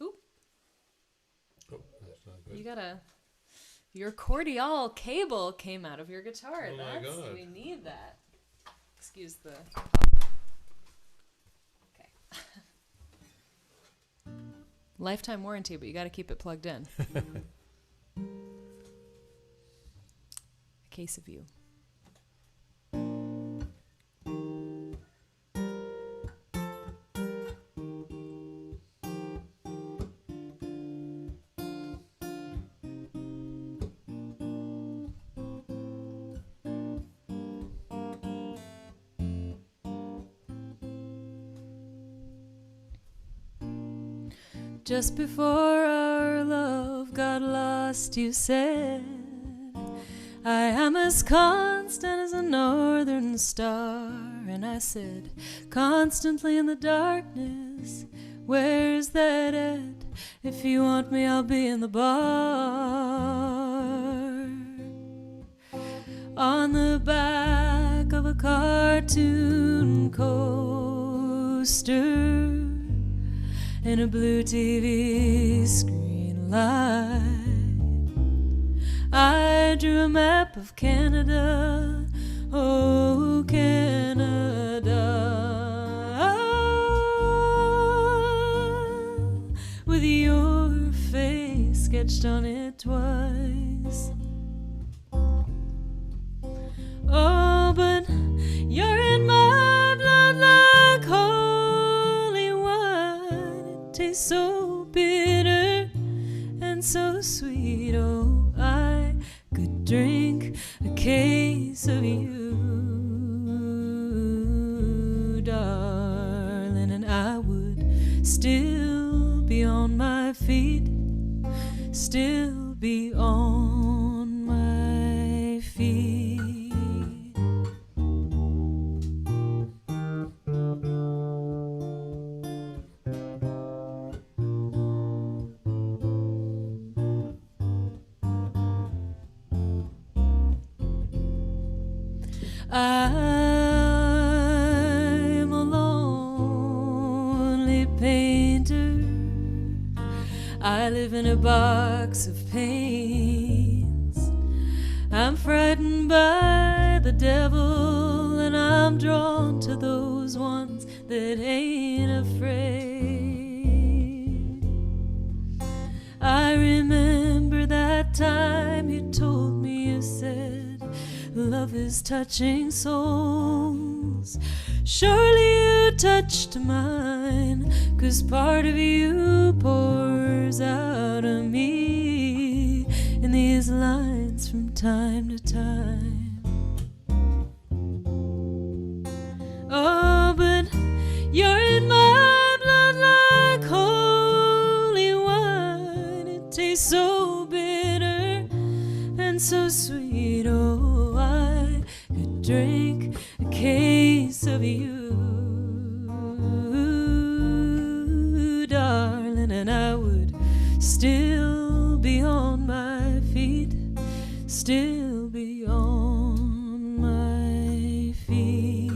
Ooh. Oh, that's not good. You gotta. Your cordial cable came out of your guitar. Oh my God. We need that. Excuse the. Okay. Lifetime warranty, but you gotta keep it plugged in. A Case of You. Just before our love got lost, you said, I am as constant as a northern star. And I said, constantly in the darkness, where's that at? If you want me, I'll be in the bar. On the back of a cartoon coaster, in a blue TV screen light, I drew a map of Canada, oh Canada, with your face sketched on it twice. Oh, but you're in my blood like holy wine. It tastes so bitter and so sweet. Oh, I could drink a case of you, darling, and I would still be on my feet, still be on my feet. I'm a lonely painter. I live in a box of pains. I'm frightened by the devil, and I'm drawn to those ones that ain't afraid. I remember that time you told me, you said, love is touching souls. Surely you touched mine, 'cause part of you pours out of me in these lines from time to time. Oh, but you're in my blood like holy wine. It tastes so bitter and so sweet. Oh, I could drink a case of you, darling, and I would still be on my feet, still be on my feet.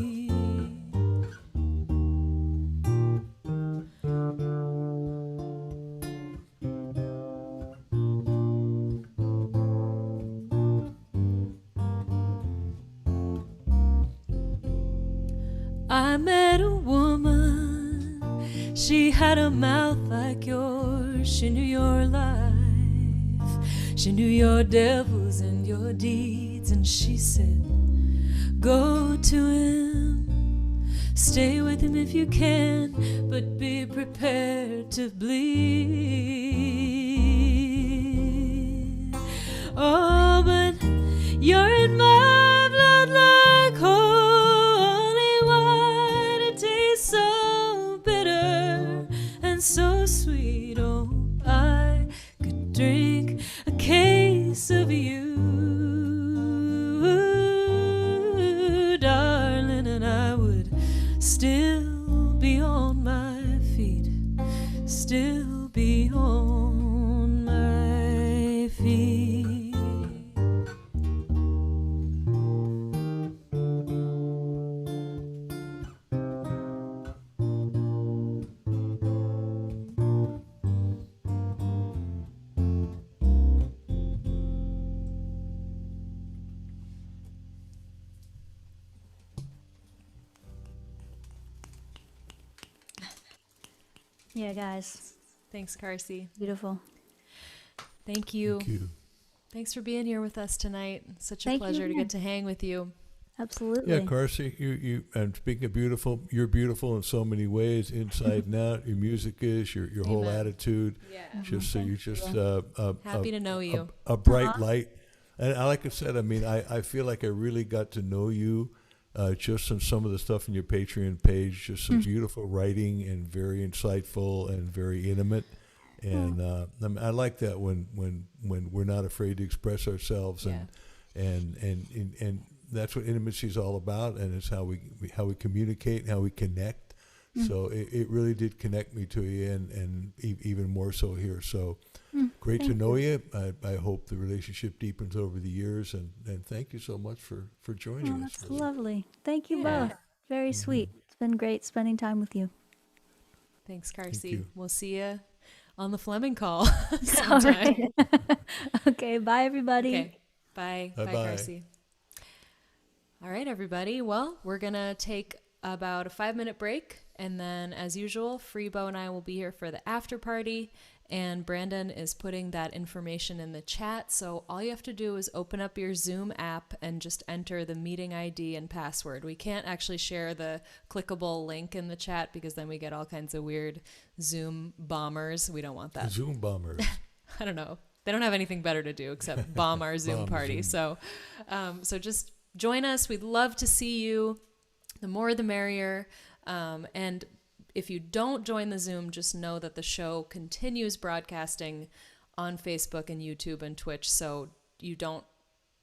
I met a woman, she had a mouth like yours. She knew your life, she knew your devils and your deeds. And she said, go to him, stay with him if you can, but be prepared to bleed. Oh, but you're in my blood like holy wine. It tastes so bitter and so sweet. Oh, I could drink a case of you, darling, and I would still be on my feet, still be on my feet. Yeah, guys. Thanks, Carsie. Beautiful. Thank you. Thank you. Thanks for being here with us tonight. Such a Thank you, pleasure to yeah. get to hang with you. Absolutely. Yeah, Carsie, you and speaking of beautiful, you're beautiful in so many ways, inside and out. Your music is, your whole Amen. attitude. Yeah. Just so you're just Happy to know you. a bright light. And like I said, I mean, I feel like I really got to know you just on some of the stuff in your Patreon page. Just some beautiful writing and very insightful and very intimate. And I mean, I like that when we're not afraid to express ourselves, and that's what intimacy is all about, and it's how we communicate and how we connect. So it really did connect me to you, and even more so here. So great to know you. I hope the relationship deepens over the years, and thank you so much for joining us. That's lovely. Thank you Yeah. both. Very sweet. It's been great spending time with you. Thanks, Carsie. you. We'll see you on the Fleming call All sometime. right. Okay, bye everybody. Okay. Bye. Bye, Bye-bye. Carsie. All right, everybody. Well, we're going to take about a 5-minute break. And then, as usual, Freebo and I will be here for the after party. And Brandon is putting that information in the chat. So all you have to do is open up your Zoom app and just enter the meeting ID and password. We can't actually share the clickable link in the chat because then we get all kinds of weird Zoom bombers. We don't want that. Zoom bombers. I don't know. They don't have anything better to do except bomb our Zoom Bomb party. Zoom. So just join us. We'd love to see you. The more the merrier. And if you don't join the Zoom, just know that the show continues broadcasting on Facebook and YouTube and Twitch. So you don't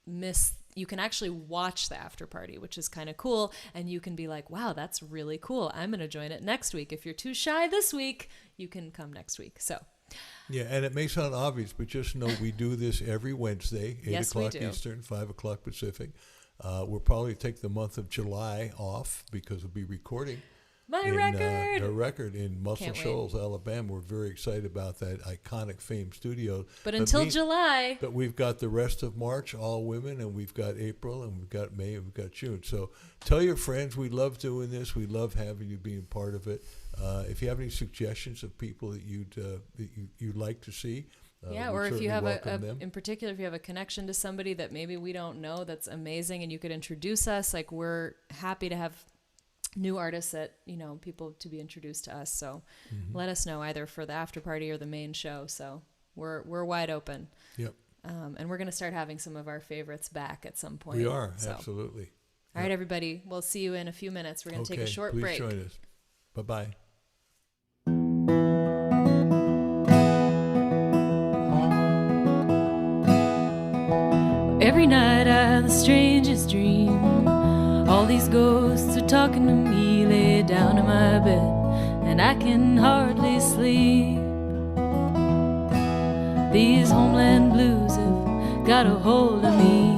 miss, you can actually watch the after party, which is kind of cool. And you can be like, wow, that's really cool. I'm going to join it next week. If you're too shy this week, you can come next week. So Yeah, and it may sound obvious, but just know we do this every Wednesday, 8 Yes, we o'clock do. Eastern, 5 o'clock Pacific. We'll probably take the month of July off because we'll be recording my a record. record in Muscle Can't wait. Shoals, Alabama. We're very excited about that iconic Fame studio. But until me- July, But we've got the rest of March, all women, and we've got April, and we've got May, and we've got June. So tell your friends we love doing this. We love having you being part of it. If you have any suggestions of people that you'd like to see, yeah, we or if certainly you have welcome them. in particular, if you have a connection to somebody that maybe we don't know that's amazing and you could introduce us, like we're happy to have new artists that, people to be introduced to us. So let us know either for the after party or the main show. So we're wide open. Yep. And we're going to start having some of our favorites back at some point. We are, So, absolutely. all right, everybody. We'll see you in a few minutes. We're going to take a short please break. join us. Bye-bye. Every night I have the strangest dream these ghosts are talking to me, lay down in my bed, and I can hardly sleep. These homeland blues have got a hold of me.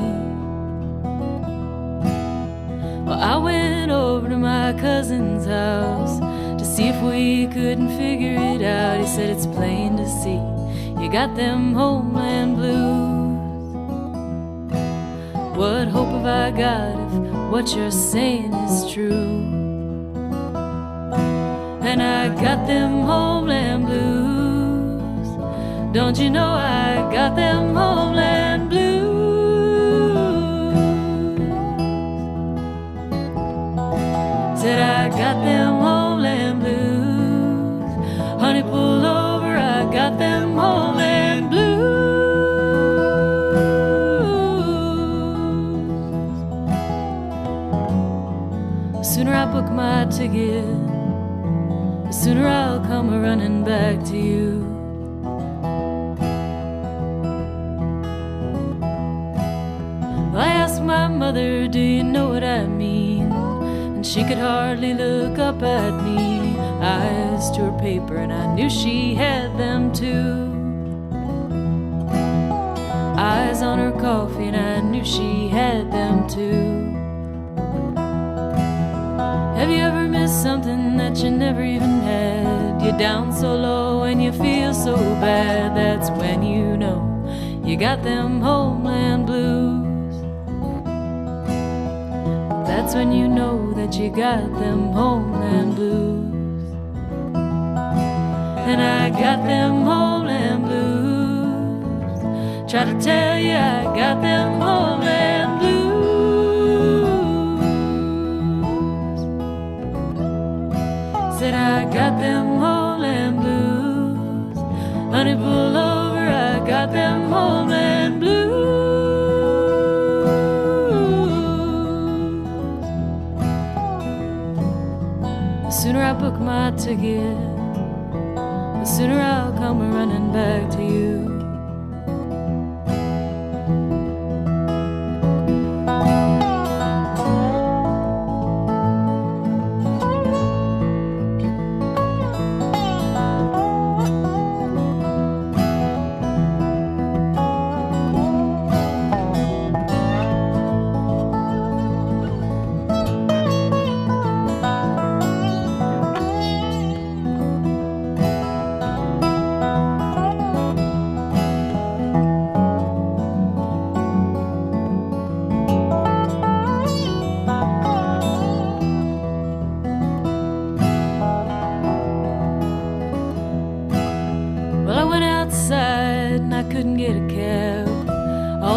Well, I went over to my cousin's house to see if we couldn't figure it out. He said it's plain to see you got them homeland blues. What hope have I got if what you're saying is true? And I got them homeland blues. Don't you know I got them homeland blues? Said I got them homeland blues. Honey, pull over, I got them homeland blues. The sooner I book my ticket, the sooner I'll come running back to you. I asked my mother, do you know what I mean? And she could hardly look up at me. Eyes to her paper, and I knew she had them too. Eyes on her coffee, and I knew she had them too. Have you ever missed something that you never even had? You're down so low and you feel so bad. That's when you know you got them homeland blues. That's when you know that you got them homeland blues. And I got them homeland blues. Try to tell you I got them homeland blues. Said I got them homeland blues. Honey, pull over, I got them homeland blues. The sooner I book my ticket, the sooner I'll come running back to you.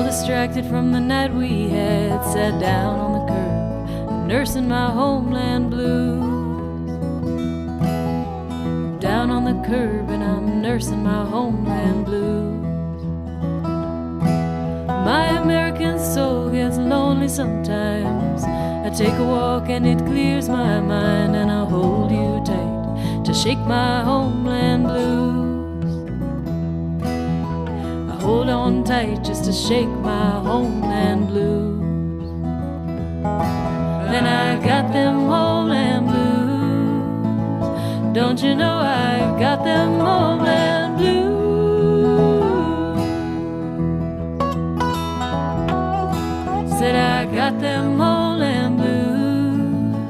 Distracted from the night we had, sat down on the curb, nursing my homeland blues. Down on the curb and I'm nursing my homeland blues. My American soul gets lonely sometimes. I take a walk and it clears my mind, and I hold you tight to shake my homeland blues. Hold on tight just to shake my homeland blues. And I got them homeland blues. Don't you know I got them homeland blues? Said I got them homeland blues.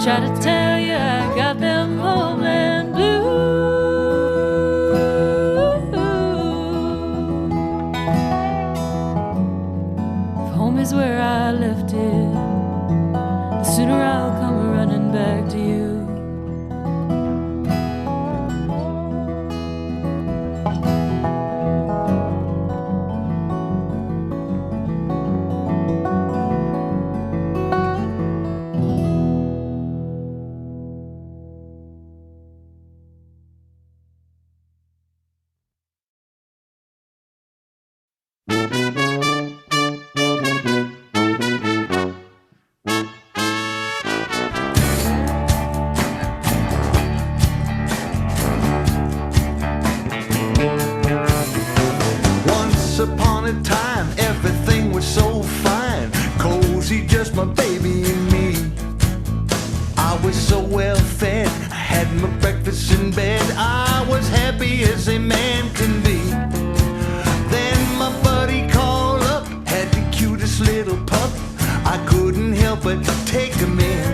Try to tell you I got them homeland blues. Is where I left it, the sooner I'll come running back to you. Upon a time, everything was so fine, cozy, just my baby and me. in bed, I was happy as a man can be. Then my buddy called up, had the cutest little pup. I couldn't help but take him in.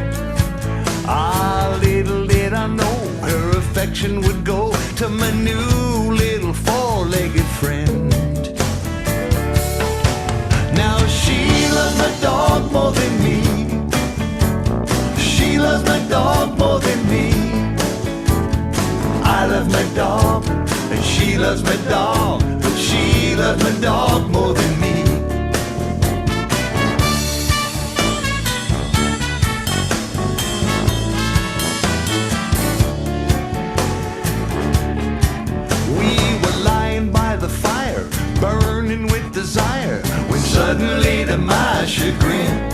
Ah, little did I know her affection would go to my new little four-legged friend. Now she loves my dog more than me. She loves my dog more than me. I love my dog, and she loves my dog, but she loves my dog more than me. Burning with desire, when suddenly to my chagrin,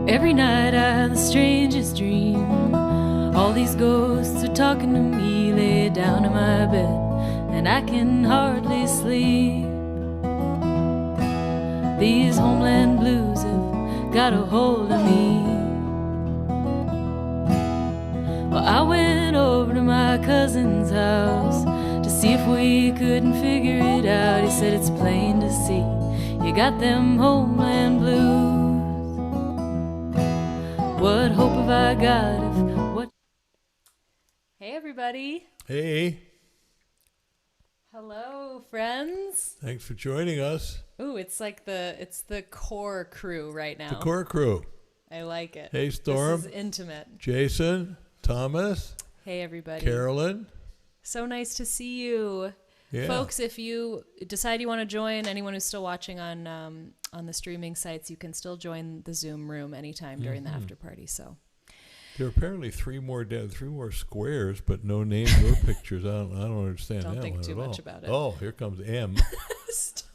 every night I have the strangest dream. All these ghosts are talking to me. Lay down in my bed and I can hardly sleep. These homeland blues have got a hold of me. Well, I went over to my cousin's house to see if we couldn't figure it out. He said it's plain to see you got them homeland blues. What hope have I got if what? Hey everybody. Hey. Hello friends. Thanks for joining us. Ooh, it's the core crew right now. The core crew. I like it. Hey, Storm. This is intimate. Jason, Thomas. Hey, everybody. Carolyn. So nice to see you. Yeah. Folks, if you decide you want to join, anyone who's still watching on the streaming sites, you can still join the Zoom room anytime during the after party. So there are apparently three more squares, but no names or pictures. I don't understand that one at all. Don't think too much about it. Oh, here comes M. Stop.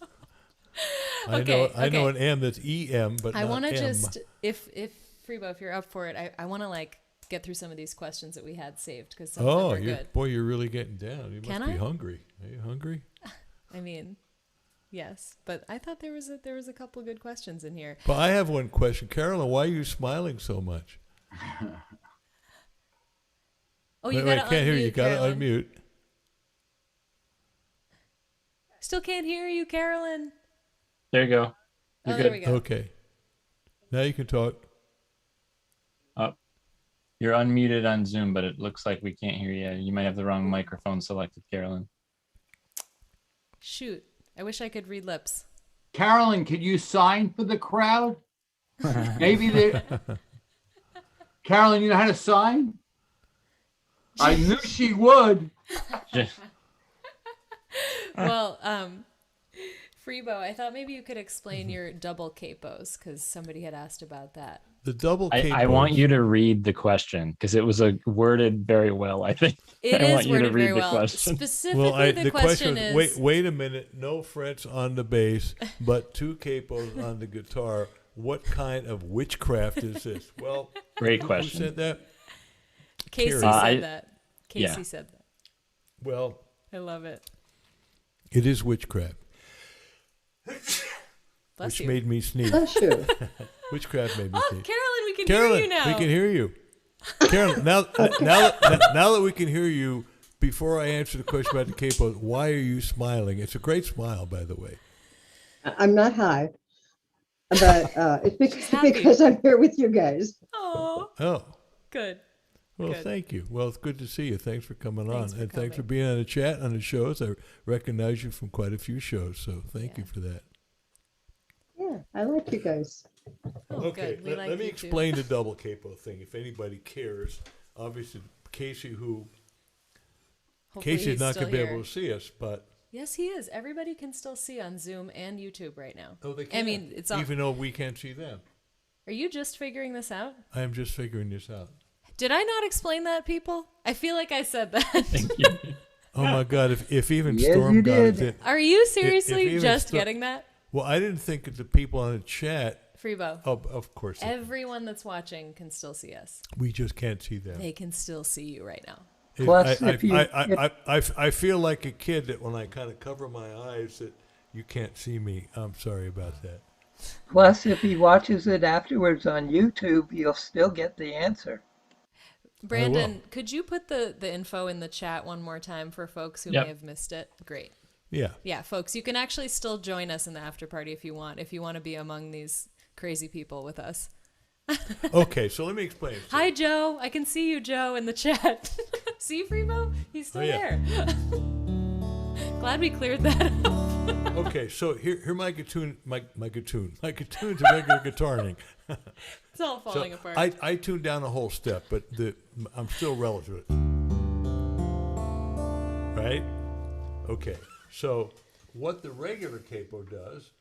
I know an M that's EM, but I want to just, if Freebo, if you're up for it, I want to get through some of these questions that we had saved because some of them are good. Boy, you're really getting down. You Can must be I? hungry. Are you hungry? I mean, yes, but I thought there was a couple of good questions in here. But I have one question, Carolyn. Why are you smiling so much? Oh, you wait, gotta can't hear you. unmute, You gotta Carolyn. unmute. Still can't hear you, Carolyn. There you go. You're There good. we go. Okay. Now you can talk. You're unmuted on Zoom, but it looks like we can't hear you. You might have the wrong microphone selected, Carolyn. Shoot, I wish I could read lips. Carolyn, could you sign for the crowd? Maybe they. Carolyn, you know how to sign? I knew she would. Well, Freebo, I thought maybe you could explain your double capos because somebody had asked about that. The double I want you to read the question because it was worded very well, I think. It I is want you to worded read very the well. question. Specifically, the question is... wait a minute. No frets on the bass, but two capos on the guitar. What kind of witchcraft is this? Well, Great who question. said that? Casey Carrie. said that. Casey yeah. said that. Well, I love it. it is witchcraft. Bless which you. made me sneeze. Bless you. Witchcraft made me Oh, sneeze. Carolyn, we can Carolyn, hear you now. we can hear you. Carolyn, now that we can hear you, before I answer the question about the capos, why are you smiling? It's a great smile, by the way. I'm not high, but it's happy. because I'm here with you guys. Oh, Oh, good. well, Good. thank you. Well, it's good to see you. Thanks for coming Thanks on. for And thanks for coming. being on the chat, on the shows. I recognize you from quite a few shows, so thank you for that. Yeah, I like you guys. Oh, Okay, good. We like let me you too. explain the double capo thing, if anybody cares. Obviously, Casey, Hopefully Casey's he's not still going to be here. able to see us, but... Yes, he is. Everybody can still see on Zoom and YouTube right now. Oh, they I can. mean, it's on. Even though we can't see them. Are you just figuring this out? I am just figuring this out. Did I not explain that, people? I feel like I said that. Oh my God! If even Yes, Storm you got did. it, Are you seriously even just Storm- getting that? well, I didn't think that the people on the chat. Freebo. Of course, Everyone that's watching can still see us. we just can't see them. They can still see you right now. Plus, I if you- feel like a kid that when I kind of cover my eyes, that You can't see me. I'm sorry about that. Plus, if he watches it afterwards on YouTube, you'll still get the answer. Brandon, could you put the info in the chat one more time for folks who may have missed it? Great. Yeah. Yeah, folks, you can actually still join us in the after party if you want to be among these crazy people with us. Okay, so let me explain. Hi, Joe. I can see you, Joe, in the chat. See, Freebo? He's still there. Glad we cleared that up. Okay, so here my gatoon, my gatoon's a regular guitaring. It's all falling apart. I tuned down a whole step, but I'm still relative. Right? Okay. So what the regular capo does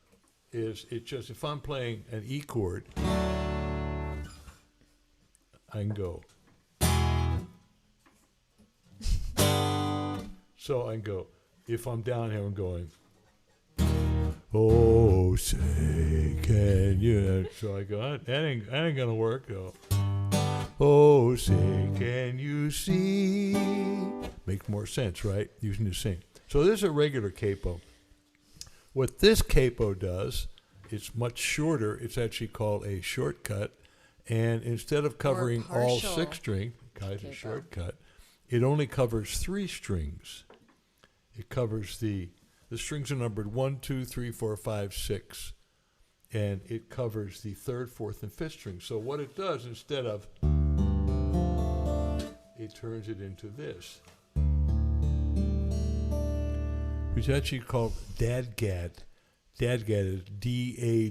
is it just, if I'm playing an E chord, I can go. So I can go. If I'm down here, I'm going. Oh, say, can you? So I go, that ain't gonna work though. Oh, say, can you see? Makes more sense, right? Using the sing. So this is a regular capo. What this capo does, it's much shorter. It's actually called a shortcut. And instead of covering all 6 strings, guys, a shortcut, it only covers 3 strings. It covers the strings are numbered 1, 2, 3, 4, 5, 6. And it covers the 3rd, 4th, and 5th strings. So what it does, instead of, it turns it into this, which is actually called dadgad. Dadgad is D-A-D-G-A-D,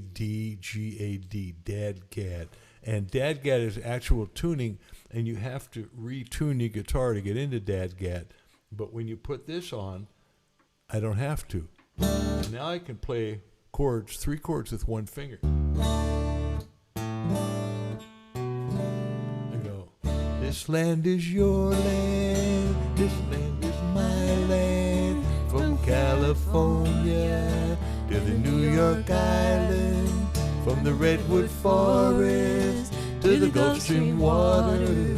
dadgad. And dadgad is actual tuning, and you have to retune your guitar to get into dadgad. But when you put this on, I don't have to. And now I can play chords, 3 chords with 1 finger. I go, this land is your land, this land is my land, from California to the New York Island, from the Redwood Forest to the Gulf Stream water.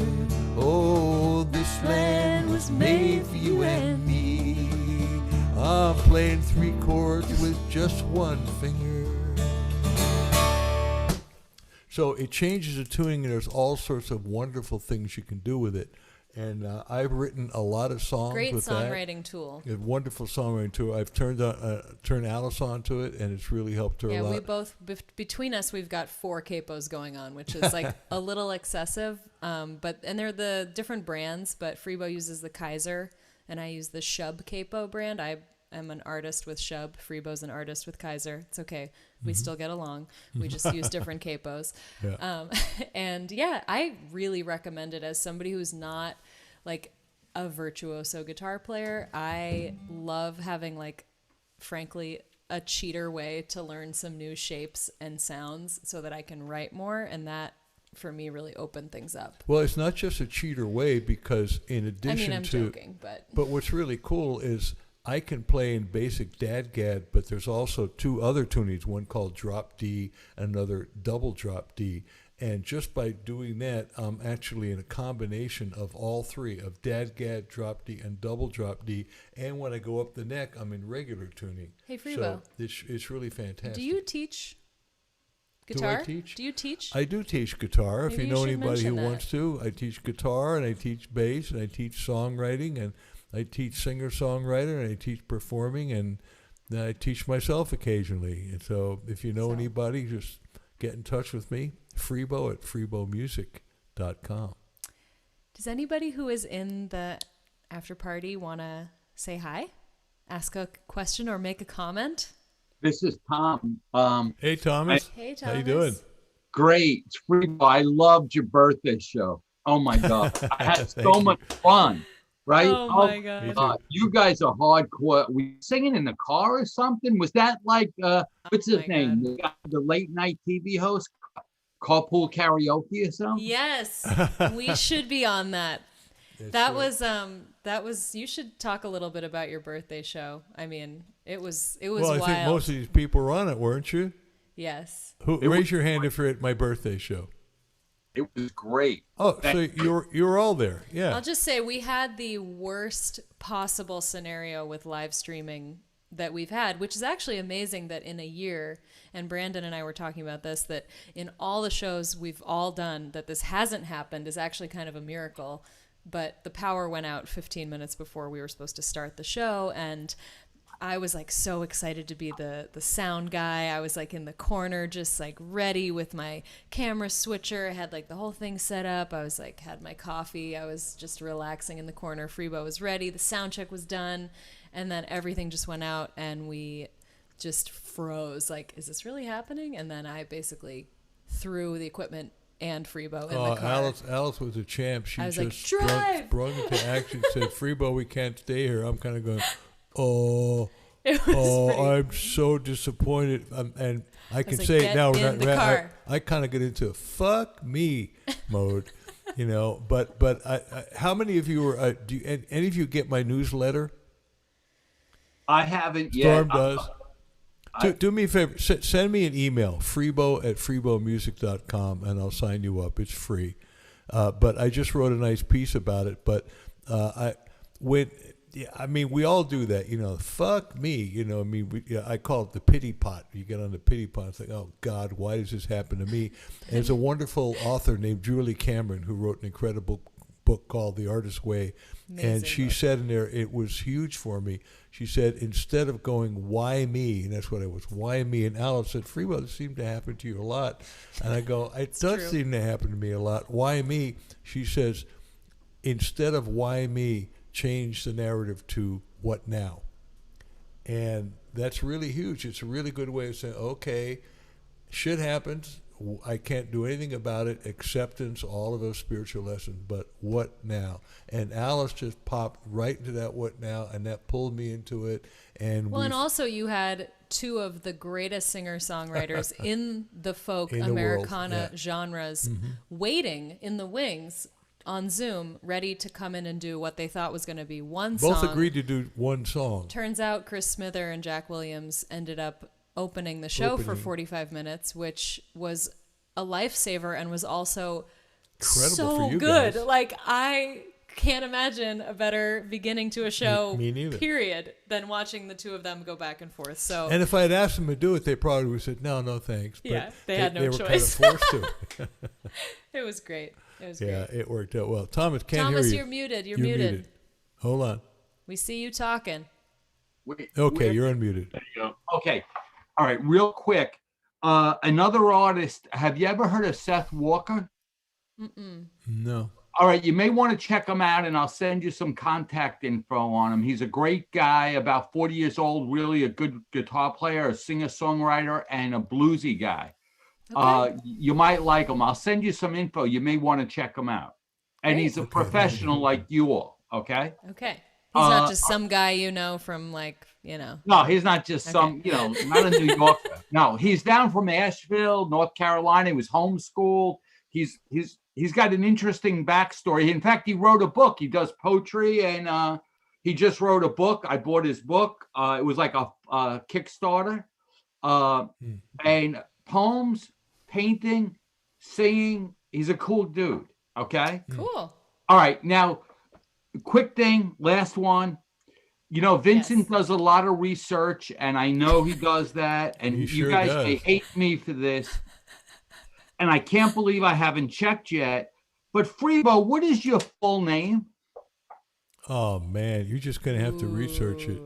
Oh, this land was made for you and me. I'm playing 3 chords with just 1 finger. So it changes the tuning, and there's all sorts of wonderful things you can do with it. And I've written a lot of songs with that. Great songwriting tool. A wonderful songwriting tool. I've turned Alice onto it, and it's really helped her a lot. Yeah, we both, between us, we've got 4 capos going on, which is like a little excessive. And they're the different brands, but Freebo uses the Kaiser, and I use the Shub capo brand. I'm an artist with Shub. Freebo's an artist with Kaiser. It's okay. We still get along. We just use different capos. Yeah. And yeah, I really recommend it as somebody who's not like a virtuoso guitar player. I love having, like, frankly, a cheater way to learn some new shapes and sounds so that I can write more. And that, for me, really opened things up. Well, it's not just a cheater way, because in addition I'm joking, but what's really cool is I can play in basic dadgad, but there's also 2 other tunings, one called drop D, another double drop D. And just by doing that, I'm actually in a combination of all 3, of dadgad, drop D, and double drop D. And when I go up the neck, I'm in regular tuning. Hey, Freebo. So it's really fantastic. Do you teach guitar? Do I teach? Do you teach? I do teach guitar. Maybe if you you know should anybody who mention that. wants to, I teach guitar, and I teach bass, and I teach songwriting, and I teach singer-songwriter, and I teach performing, and I teach myself occasionally. And so if you know anybody, just get in touch with me, Freebo at freebomusic.com. Does anybody who is in the after party want to say hi, ask a question, or make a comment? This is Tom. Hey, Thomas. Hey, Thomas. How you doing? Great. Freebo, I loved your birthday show. Oh, my God. I had so much fun. Right? Oh my God. You guys are hardcore. Were you singing in the car or something? Was that like, what's his name? The late night TV host, Carpool Karaoke or something? Yes. We should be on that. That was, you should talk a little bit about your birthday show. I mean, it was well, wild. I think most of these people were on it, weren't you? Yes. Raise your hand if you're at my birthday show. It was great. Oh, so you were all there. Yeah. I'll just say we had the worst possible scenario with live streaming that we've had, which is actually amazing that in a year, and Brandon and I were talking about this, that in all the shows we've all done, that this hasn't happened is actually kind of a miracle. But the power went out 15 minutes before we were supposed to start the show, and I was like so excited to be the sound guy. I was like in the corner just like ready with my camera switcher. I had like the whole thing set up. I was like had my coffee. I was just relaxing in the corner. Freebo was ready. The sound check was done. And then everything just went out and we just froze. Like, is this really happening? And then I basically threw the equipment and Freebo in the car. Alice was a champ. She was just like, "Drive!" sprung into action, said, Freebo, we can't stay here. I'm kind of going, oh, It was pretty- I'm so disappointed. And I can like, say "Get it now. in the car." I kind of get into fuck me mode, you know. But how many of you were? Any of you get my newsletter? I haven't yet. Storm does. Do me a favor. Send me an email, freebo@freebomusic.com, and I'll sign you up. It's free. But I just wrote a nice piece about it. But we all do that, you know. Fuck me, you know. I mean, I call it the pity pot. You get on the pity pot, it's like, oh God, why does this happen to me? And there's a wonderful author named Julie Cameron who wrote an incredible book called The Artist's Way. Amazing And she book. said in there, it was huge for me. She said, instead of going, why me? And that's what it was, why me? And Alice said, Freebo, this seemed to happen to you a lot. And I go, it does true. seem to happen to me a lot. Why me? She says, instead of why me, change the narrative to what now? And that's really huge. It's a really good way of saying, okay, shit happens. I can't do anything about it. Acceptance, all of those spiritual lessons, but what now? And Alice just popped right into that what now, and that pulled me into it. And Well, and also you had two of the greatest singer-songwriters in the folk In the world, Americana yeah. genres waiting in the wings on Zoom, ready to come in and do what they thought was going to be one song. both agreed to do one song. Turns out Chris Smither and Jack Williams ended up opening the show for 45 minutes, which was a lifesaver and was also Incredible so for you good. guys. Like, I can't imagine a better beginning to a show, Me neither. period, than watching the two of them go back and forth. So And if I had asked them to do it, they probably would have said, no, thanks. But Yeah, they had no they were choice. kind of forced to. it was great. It was Yeah, great. it worked out well. Thomas, can't Thomas, hear you. you're muted. You're muted. Hold on. We see you talking. Okay, you're unmuted. There you go. Okay. All right, real quick. Another artist. Have you ever heard of Seth Walker? No. All right, you may want to check him out, and I'll send you some contact info on him. He's a great guy, about 40 years old, really a good guitar player, a singer-songwriter, and a bluesy guy. Okay. You might like him. I'll send you some info. You may want to check him out. And Great. he's a professional like you all, okay? Okay. He's not just some guy you know from, like, you know. No, he's not just some, you know, not a New Yorker. No, he's down from Asheville, North Carolina. He was homeschooled. He's got an interesting backstory. In fact, he wrote a book. He does poetry, and he just wrote a book. I bought his book. It was like a Kickstarter. And poems, painting, singing. He's a cool dude. Okay. Cool. All right. Now, quick thing, last one. You know, Vincent does a lot of research, and I know he does that. And He you sure guys does. may hate me for this. And I can't believe I haven't checked yet. But Freebo, what is your full name? Oh man, you're just gonna have to research it.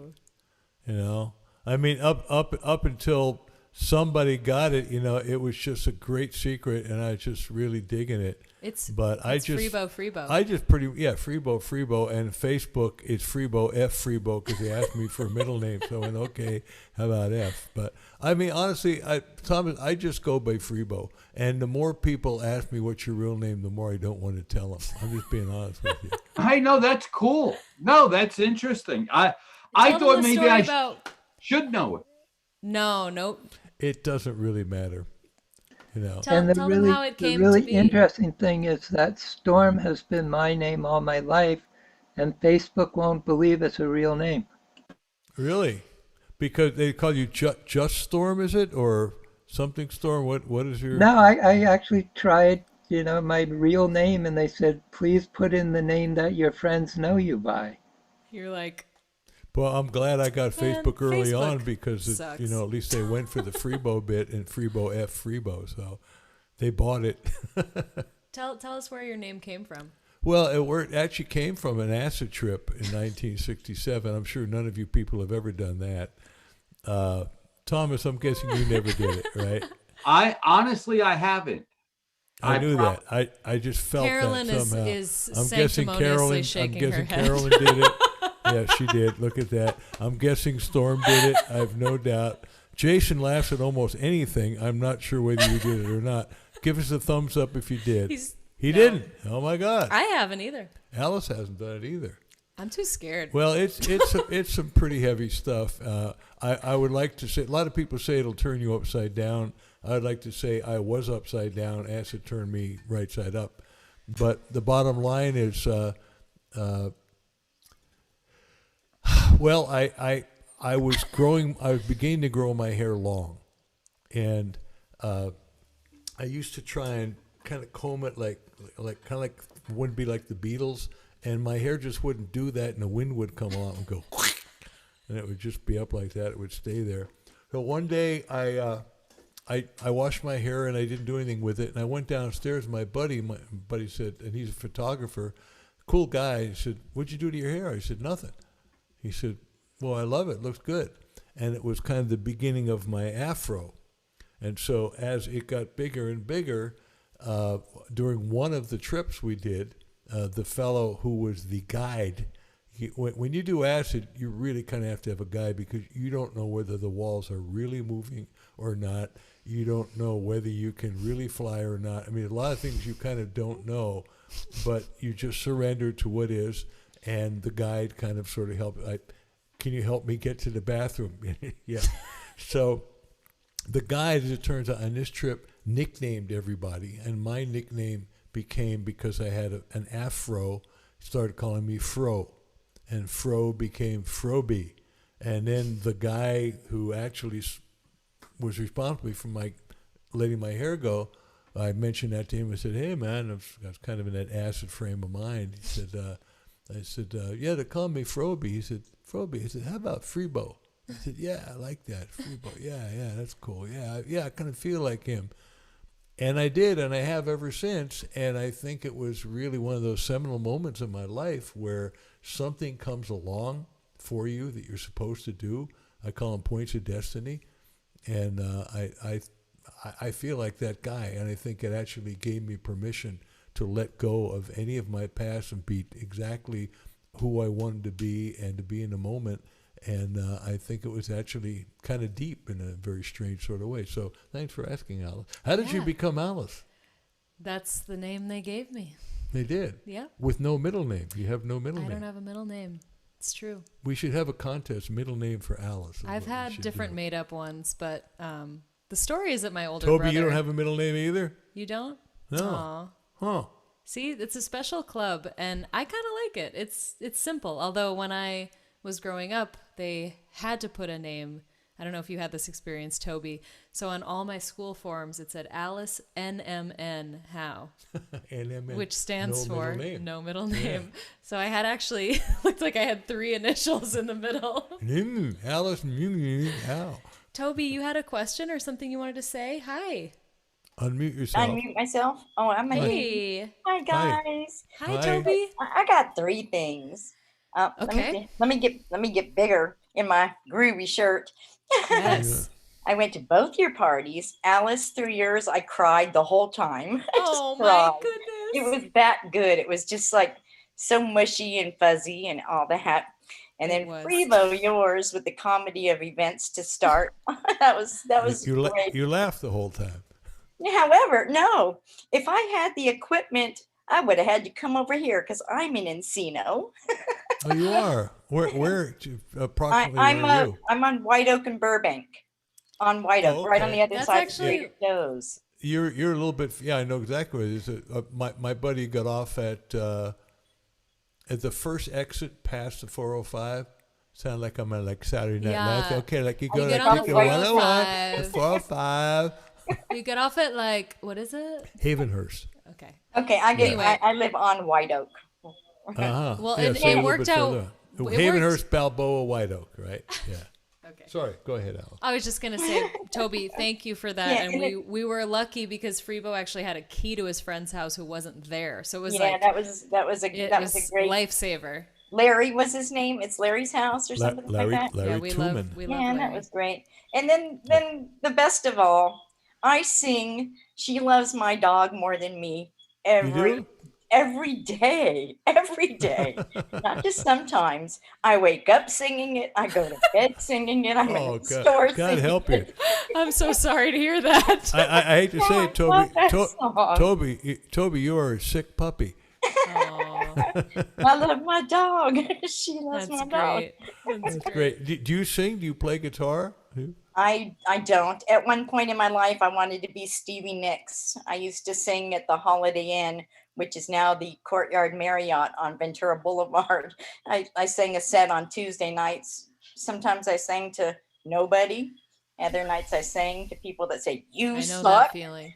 You know, I mean, up until somebody got it, you know, it was just a great secret, and I was just really digging it. It's Freebo, Freebo. I just Freebo, and Facebook is Freebo F Freebo because they asked me for a middle name, so I went okay, how about F? But I mean, honestly, Thomas, I just go by Freebo, and the more people ask me what's your real name, the more I don't want to tell them. I'm just being honest with you. I know, that's cool. No, that's interesting. I Tell them thought the maybe story I about... should know it. No, nope. It doesn't really matter, you know. Tell them how it the came really to be. interesting thing is that Storm has been my name all my life, and Facebook won't believe it's a real name. Really? Because they call you Just Storm, is it? Or something Storm? What is your... No, I actually tried, you know, my real name, and they said, please put in the name that your friends know you by. You're like, Well, I'm glad I got Man, Facebook early Facebook on because, sucks. you know, at least they went for the Freebo bit and Freebo F Freebo. So they bought it. Tell us where your name came from. Well, it actually came from an acid trip in 1967. I'm sure none of you people have ever done that. Thomas, I'm guessing you never did it, right? I haven't. I knew that. I just felt Carolyn that somehow. is I'm guessing sanctimoniously I'm shaking her guessing head. Carolyn did it. Yeah, she did. Look at that. I'm guessing Storm did it. I have no doubt. Jason laughs at almost anything. I'm not sure whether you did it or not. Give us a thumbs up if you did. He didn't. Oh my God. I haven't either. Alice hasn't done it either. I'm too scared. Well, it's some pretty heavy stuff. I would like to say, a lot of people say it'll turn you upside down. I'd like to say I was upside down, acid turned me right side up. But the bottom line is, well, I was beginning to grow my hair long, and I used to try and kind of comb it like wouldn't be like the Beatles, and my hair just wouldn't do that, and the wind would come on and go, and it would just be up like that. It would stay there. So one day I washed my hair and I didn't do anything with it, and I went downstairs. My buddy said, and he's a photographer, cool guy. He said, "What'd you do to your hair?" I said, "Nothing." He said, "Well, I love it. It looks good." And it was kind of the beginning of my afro. And so as it got bigger and bigger, during one of the trips we did, the fellow who was the guide, when you do acid, you really kind of have to have a guide because you don't know whether the walls are really moving or not. You don't know whether you can really fly or not. I mean, a lot of things you kind of don't know, but you just surrender to what is, and the guide kind of sort of helped. Can you help me get to the bathroom? Yeah. So the guide, as it turns out, on this trip, nicknamed everybody, and my nickname became, because I had an afro, started calling me Fro, and Fro became Froby. And then the guy who actually was responsible for letting my hair go, I mentioned that to him. I said, "Hey, man," I was kind of in that acid frame of mind. He said, I said, "Yeah, they call me Froby." He said, "Froby." I said, "How about Freebo?" I said, "Yeah, I like that. Freebo. Yeah, that's cool. Yeah, I kind of feel like him." And I did, and I have ever since. And I think it was really one of those seminal moments in my life where something comes along for you that you're supposed to do. I call them points of destiny. And I feel like that guy, and I think it actually gave me permission to let go of any of my past and be exactly who I wanted to be and to be in the moment. And I think it was actually kind of deep in a very strange sort of way. So thanks for asking, Alice. How did you become Alice? That's the name they gave me. They did? Yeah. With no middle name. You have no middle name. I don't have a middle name. It's true. We should have a contest, middle name for Alice. I've had different made-up ones, but the story is that my older Toby, brother... you don't have a middle name either? You don't? No. Aw. Huh. See, it's a special club, and I kind of like it. It's simple. Although when I was growing up, they had to put a name. I don't know if you had this experience, Toby. So on all my school forms, it said Alice NMN Howe, NMN, which stands no for middle name. no middle name. Yeah. So I had actually looked like I had 3 initials in the middle. Alice Howe. Toby, you had a question or something you wanted to say? Hi. Unmute yourself. Unmute myself. Oh, I'm Hey. Hi guys. Hi, Toby. I got 3 things. Okay. Let me get bigger in my groovy shirt. Yes. I went to both your parties. Alice, through yours, I cried the whole time. I just Oh my cried. goodness. It was that good. It was just like so mushy and fuzzy and all that. And It then was. Freebo, yours with the comedy of events to start. that was great. You laughed the whole time. However, no, if I had the equipment, I would have had to come over here because I'm in Encino. Oh, you are. Where approximately are you? I'm on White Oak and Burbank. On White Oak, Oh, right on okay. the other That's side actually- of the Joe's. You're a little bit. Yeah, I know exactly what it is. My buddy got off at the first exit past the 405. Sound like I'm on like Saturday Night Live. Yeah. Okay, like you You go get like on take the it 101, 405. 405, You get off at like, what is it? Havenhurst. Okay. Okay, Anyway. I live on White Oak. Uh-huh. Well, Yeah, it so a little worked bit out. further. Havenhurst, Balboa, White Oak, right? Yeah. Okay. Sorry, go ahead, Alice. I was just gonna say, Toby, thank you for that. Yeah, and we were lucky because Freebo actually had a key to his friend's house who wasn't there, so it was Yeah, like that was a great. lifesaver. Larry was his name. It's Larry's house or something Larry, like that. Larry Yeah, we Truman. love Yeah, Larry. that was great. And then the best of all, I sing "She Loves My Dog More Than Me" do? every day, not just sometimes. I wake up singing it. I go to bed singing it. I'm in Oh, the store God singing help you. it. I'm so sorry to hear that. I hate to say it, I love that Toby. song. Toby, you are a sick puppy. Aw, I love my dog. She loves that's my dog. great. That's That's great. Do you sing? Do you play guitar? I don't. At one point in my life, I wanted to be Stevie Nicks. I used to sing at the Holiday Inn, which is now the Courtyard Marriott on Ventura Boulevard. I sang a set on Tuesday nights. Sometimes I sang to nobody. Other nights I sang to people that say, "You I know suck." that feeling.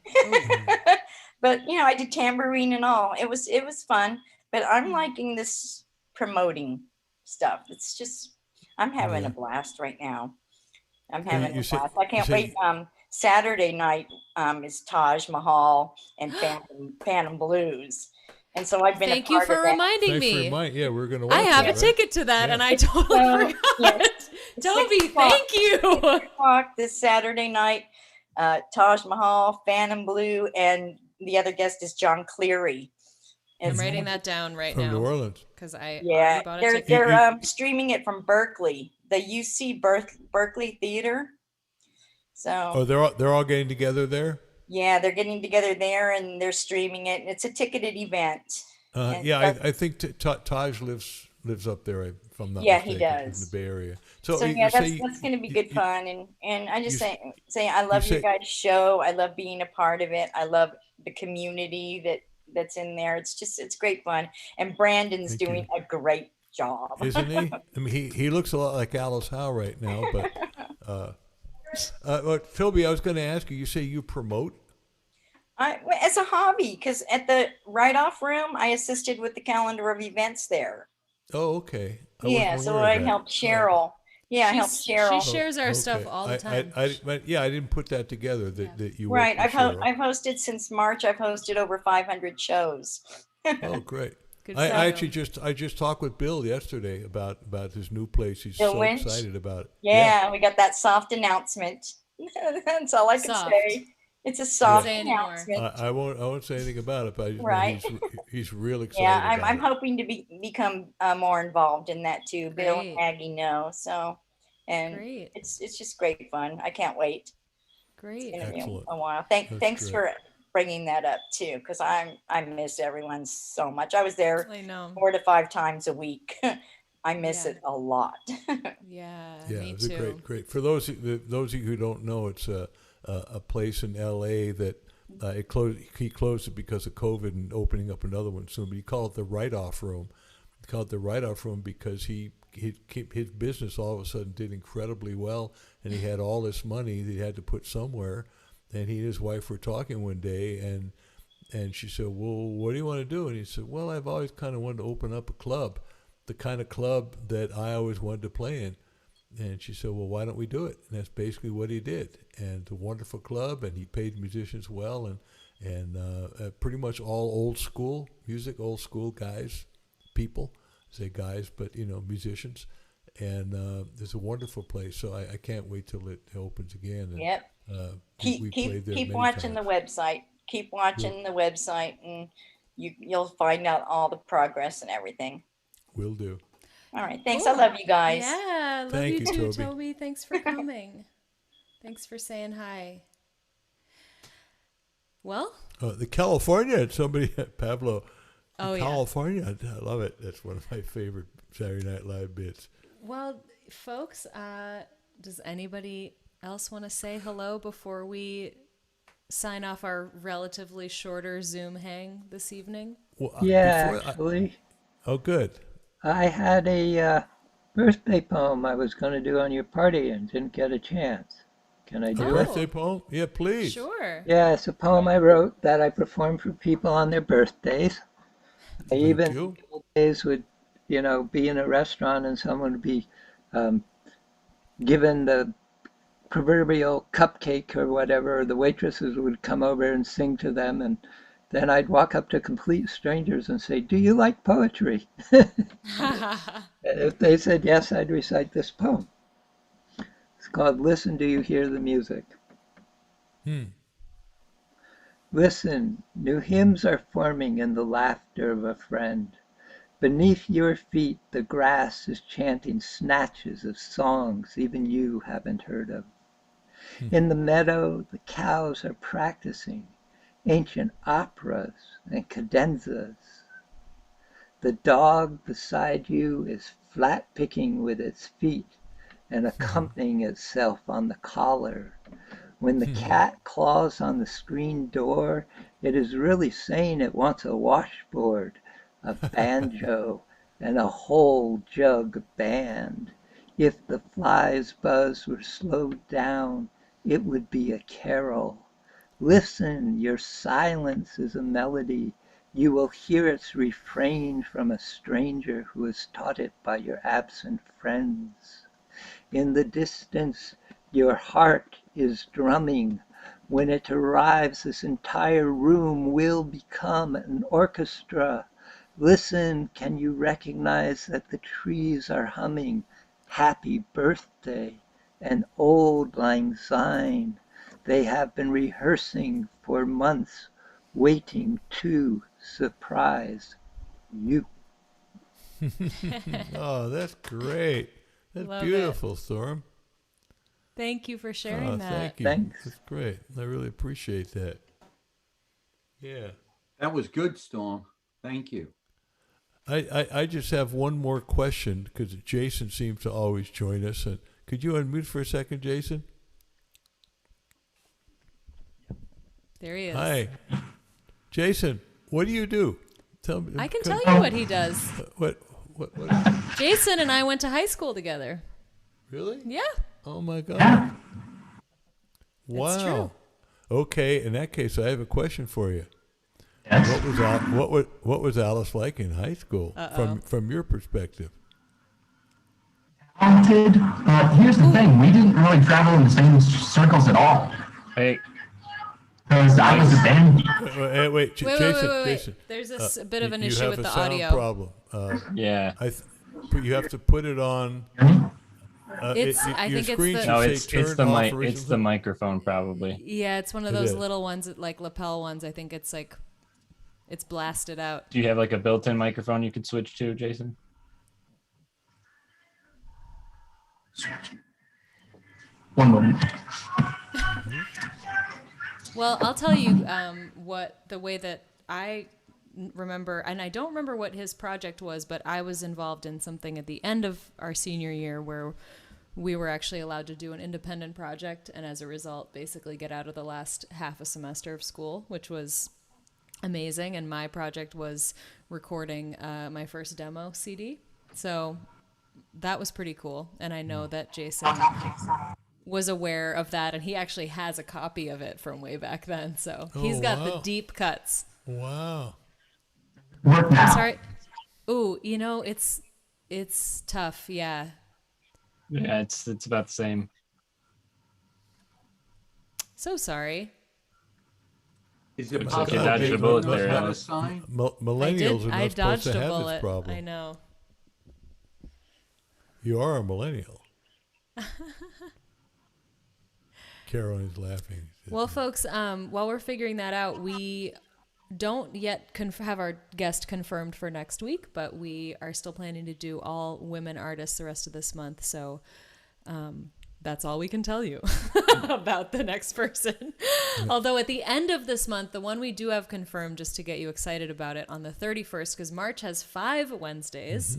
But I did tambourine and all. It was fun. But I'm liking this promoting stuff. It's just I'm having a blast right now. I'm having a blast. I can't wait. Saturday night is Taj Mahal and Phantom Blues. And so I've been Thank a you part for of that. reminding Thanks for me. reminding. Yeah, we're going to watch I have that, a ticket to that, Yeah. and I totally So, forgot. yes. Toby, 6 o'clock. thank you. 6 o'clock this Saturday night. Taj Mahal, Phantom Blue, and the other guest is John Cleary. I'm It's- writing that down right From now. New Orleans. Because I Yeah, already bought a they're ticket. streaming it from Berkeley, the UC Berkeley Theater. So Oh, they're all getting together there. yeah, they're getting together there and they're streaming it. And it's a ticketed event. And Yeah, so- I think Taj lives up there. If I'm not Yeah, he mistaken, in does. the Bay Area. So you yeah, say that's going to be good fun. And I just you say I love your say- guys' show. I love being a part of it. I love the community that's in there. It's great fun. And Brandon's Thank doing a great job. isn't he? I mean, he looks a lot like Alice Howe right now. But well, Toby, I was going to ask you. You say you promote? As a hobby, because at the write-off room, I assisted with the calendar of events there. Oh, okay. Yeah, so I helped Cheryl. Yeah, I helped Cheryl. She shares our stuff all the time. I didn't put that together that you Right, worked I've with Cheryl. hosted since March. I've hosted over 500 shows. Oh, great. Good I for actually you. I just talked with Bill yesterday about his new place. He's Bill so Lynch? excited about it. Yeah, we got that soft announcement. That's all I can Soft. say. It's a soft Say anymore. announcement. I won't say anything about it, but I just know Right. he's real excited. Yeah, about I'm it. hoping to become more involved in that too. Bill and Great. Maggie know. So, and Great. it's just great fun. I can't wait. Great. It's gonna be Excellent. a while. That's Thanks great. for bringing that up too, because I miss everyone so much. I was there I know. 4 to 5 times a week. I miss Yeah. it a lot. Yeah, Yeah, me it's a too. great. For those of you who don't know, it's a place in L.A. that it closed. He closed it because of COVID and opening up another one soon. But he called it the write-off room. He called it the write-off room because his business all of a sudden did incredibly well, and he had all this money that he had to put somewhere. And he and his wife were talking one day, and she said, "Well, what do you want to do?" And he said, "Well, I've always kind of wanted to open up a club, the kind of club that I always wanted to play in." And she said, "Well, why don't we do it?" And that's basically what he did. And it's a wonderful club, and he paid musicians well, and pretty much all old school music, old school guys, people, say guys, but musicians. And it's a wonderful place. So I can't wait till it opens again. And, Yep. we played there Keep many watching times. the website. Keep watching the website, and you'll find out all the progress and everything. Will do. All right. Thanks. I love you guys. Yeah, love Thank you you, too, Toby. Toby. Thanks for coming. Thanks for saying hi. Well, The California, somebody, Pablo. Oh, yeah. California, I love it. That's one of my favorite Saturday Night Live bits. well, folks, does anybody else want to say hello before we sign off our relatively shorter Zoom hang this evening? Well, Yeah, before I- actually, oh, good. I had a birthday poem I was going to do on your party and didn't get a chance. Can I A do Oh. it? birthday poem? Yeah, please. Sure. Yeah, it's a poem I wrote that I performed for people on their birthdays. I Thank even you. in the old days would be in a restaurant and someone would be given the proverbial cupcake or whatever, the waitresses would come over and sing to them, and then I'd walk up to complete strangers and say, "Do you like poetry?" If they said yes, I'd recite this poem. It's called Listen, Do You Hear the Music? Listen, new hymns are forming in the laughter of a friend. Beneath your feet, the grass is chanting snatches of songs even you haven't heard of. In the meadow, the cows are practicing ancient operas and cadenzas. The dog beside you is flat picking with its feet and accompanying itself on the collar. When the cat claws on the screen door, it is really saying it wants a washboard, a banjo, and a whole jug of band. If the fly's buzz were slowed down, it would be a carol. Listen, your silence is a melody. You will hear its refrain from a stranger who has taught it by your absent friends. In the distance, your heart is drumming. When it arrives, this entire room will become an orchestra. Listen, can you recognize that the trees are humming Happy Birthday and Auld Lang Syne? They have been rehearsing for months, waiting to surprise you. Oh, that's great. That's Love beautiful, Storm. Thank you for sharing that. Thank you. Thanks. That's great. I really appreciate that. Yeah. That was good, Storm. Thank you. I just have one more question because Jason seems to always join us. And could you unmute for a second, Jason? There he is. Hi. Jason, what do you do? Tell me. I can tell you what he does. What? Jason and I went to high school together. Really? Yeah. Oh my God. Wow. It's true. Okay, in that case, I have a question for you. Yes. What was Alice like in high school from your perspective? Talented, but here's the thing: we didn't really travel in the same circles at all. Hey, Because I was a band. Wait, Jason. Wait. There's a bit of an you issue have with a the sound audio. problem. yeah. You have to put it on. I your think it's screen the- should No, say it's turn the off mic. or It's the something. microphone probably. Yeah, it's one of It those is. little ones, like lapel ones. I think it's like it's blasted out. Do you have like a built-in microphone you could switch to, Jason? One moment. Well, I'll tell you what the way that I remember, and I don't remember what his project was, but I was involved in something at the end of our senior year where we were actually allowed to do an independent project, and as a result, basically get out of the last half a semester of school, which was amazing. And my project was recording my first demo CD. So that was pretty cool. And I know that Jason was aware of that, and he actually has a copy of it from way back then. So he's got the deep cuts. Wow. Work now. Sorry. Ooh, it's tough. Yeah. Yeah, it's about the same. So sorry. Is it Looks like you possible dodged a Jason bullet knows there, how to Alice. sign? Millennials are I not supposed dodged to a have bullet. this problem. I know. You are a millennial. Caroline's laughing. Well, folks, while we're figuring that out, we don't yet have our guest confirmed for next week, but we are still planning to do all women artists the rest of this month. So that's all we can tell you about the next person. Although at the end of this month, the one we do have confirmed, just to get you excited about it, on the 31st, because March has 5 Wednesdays,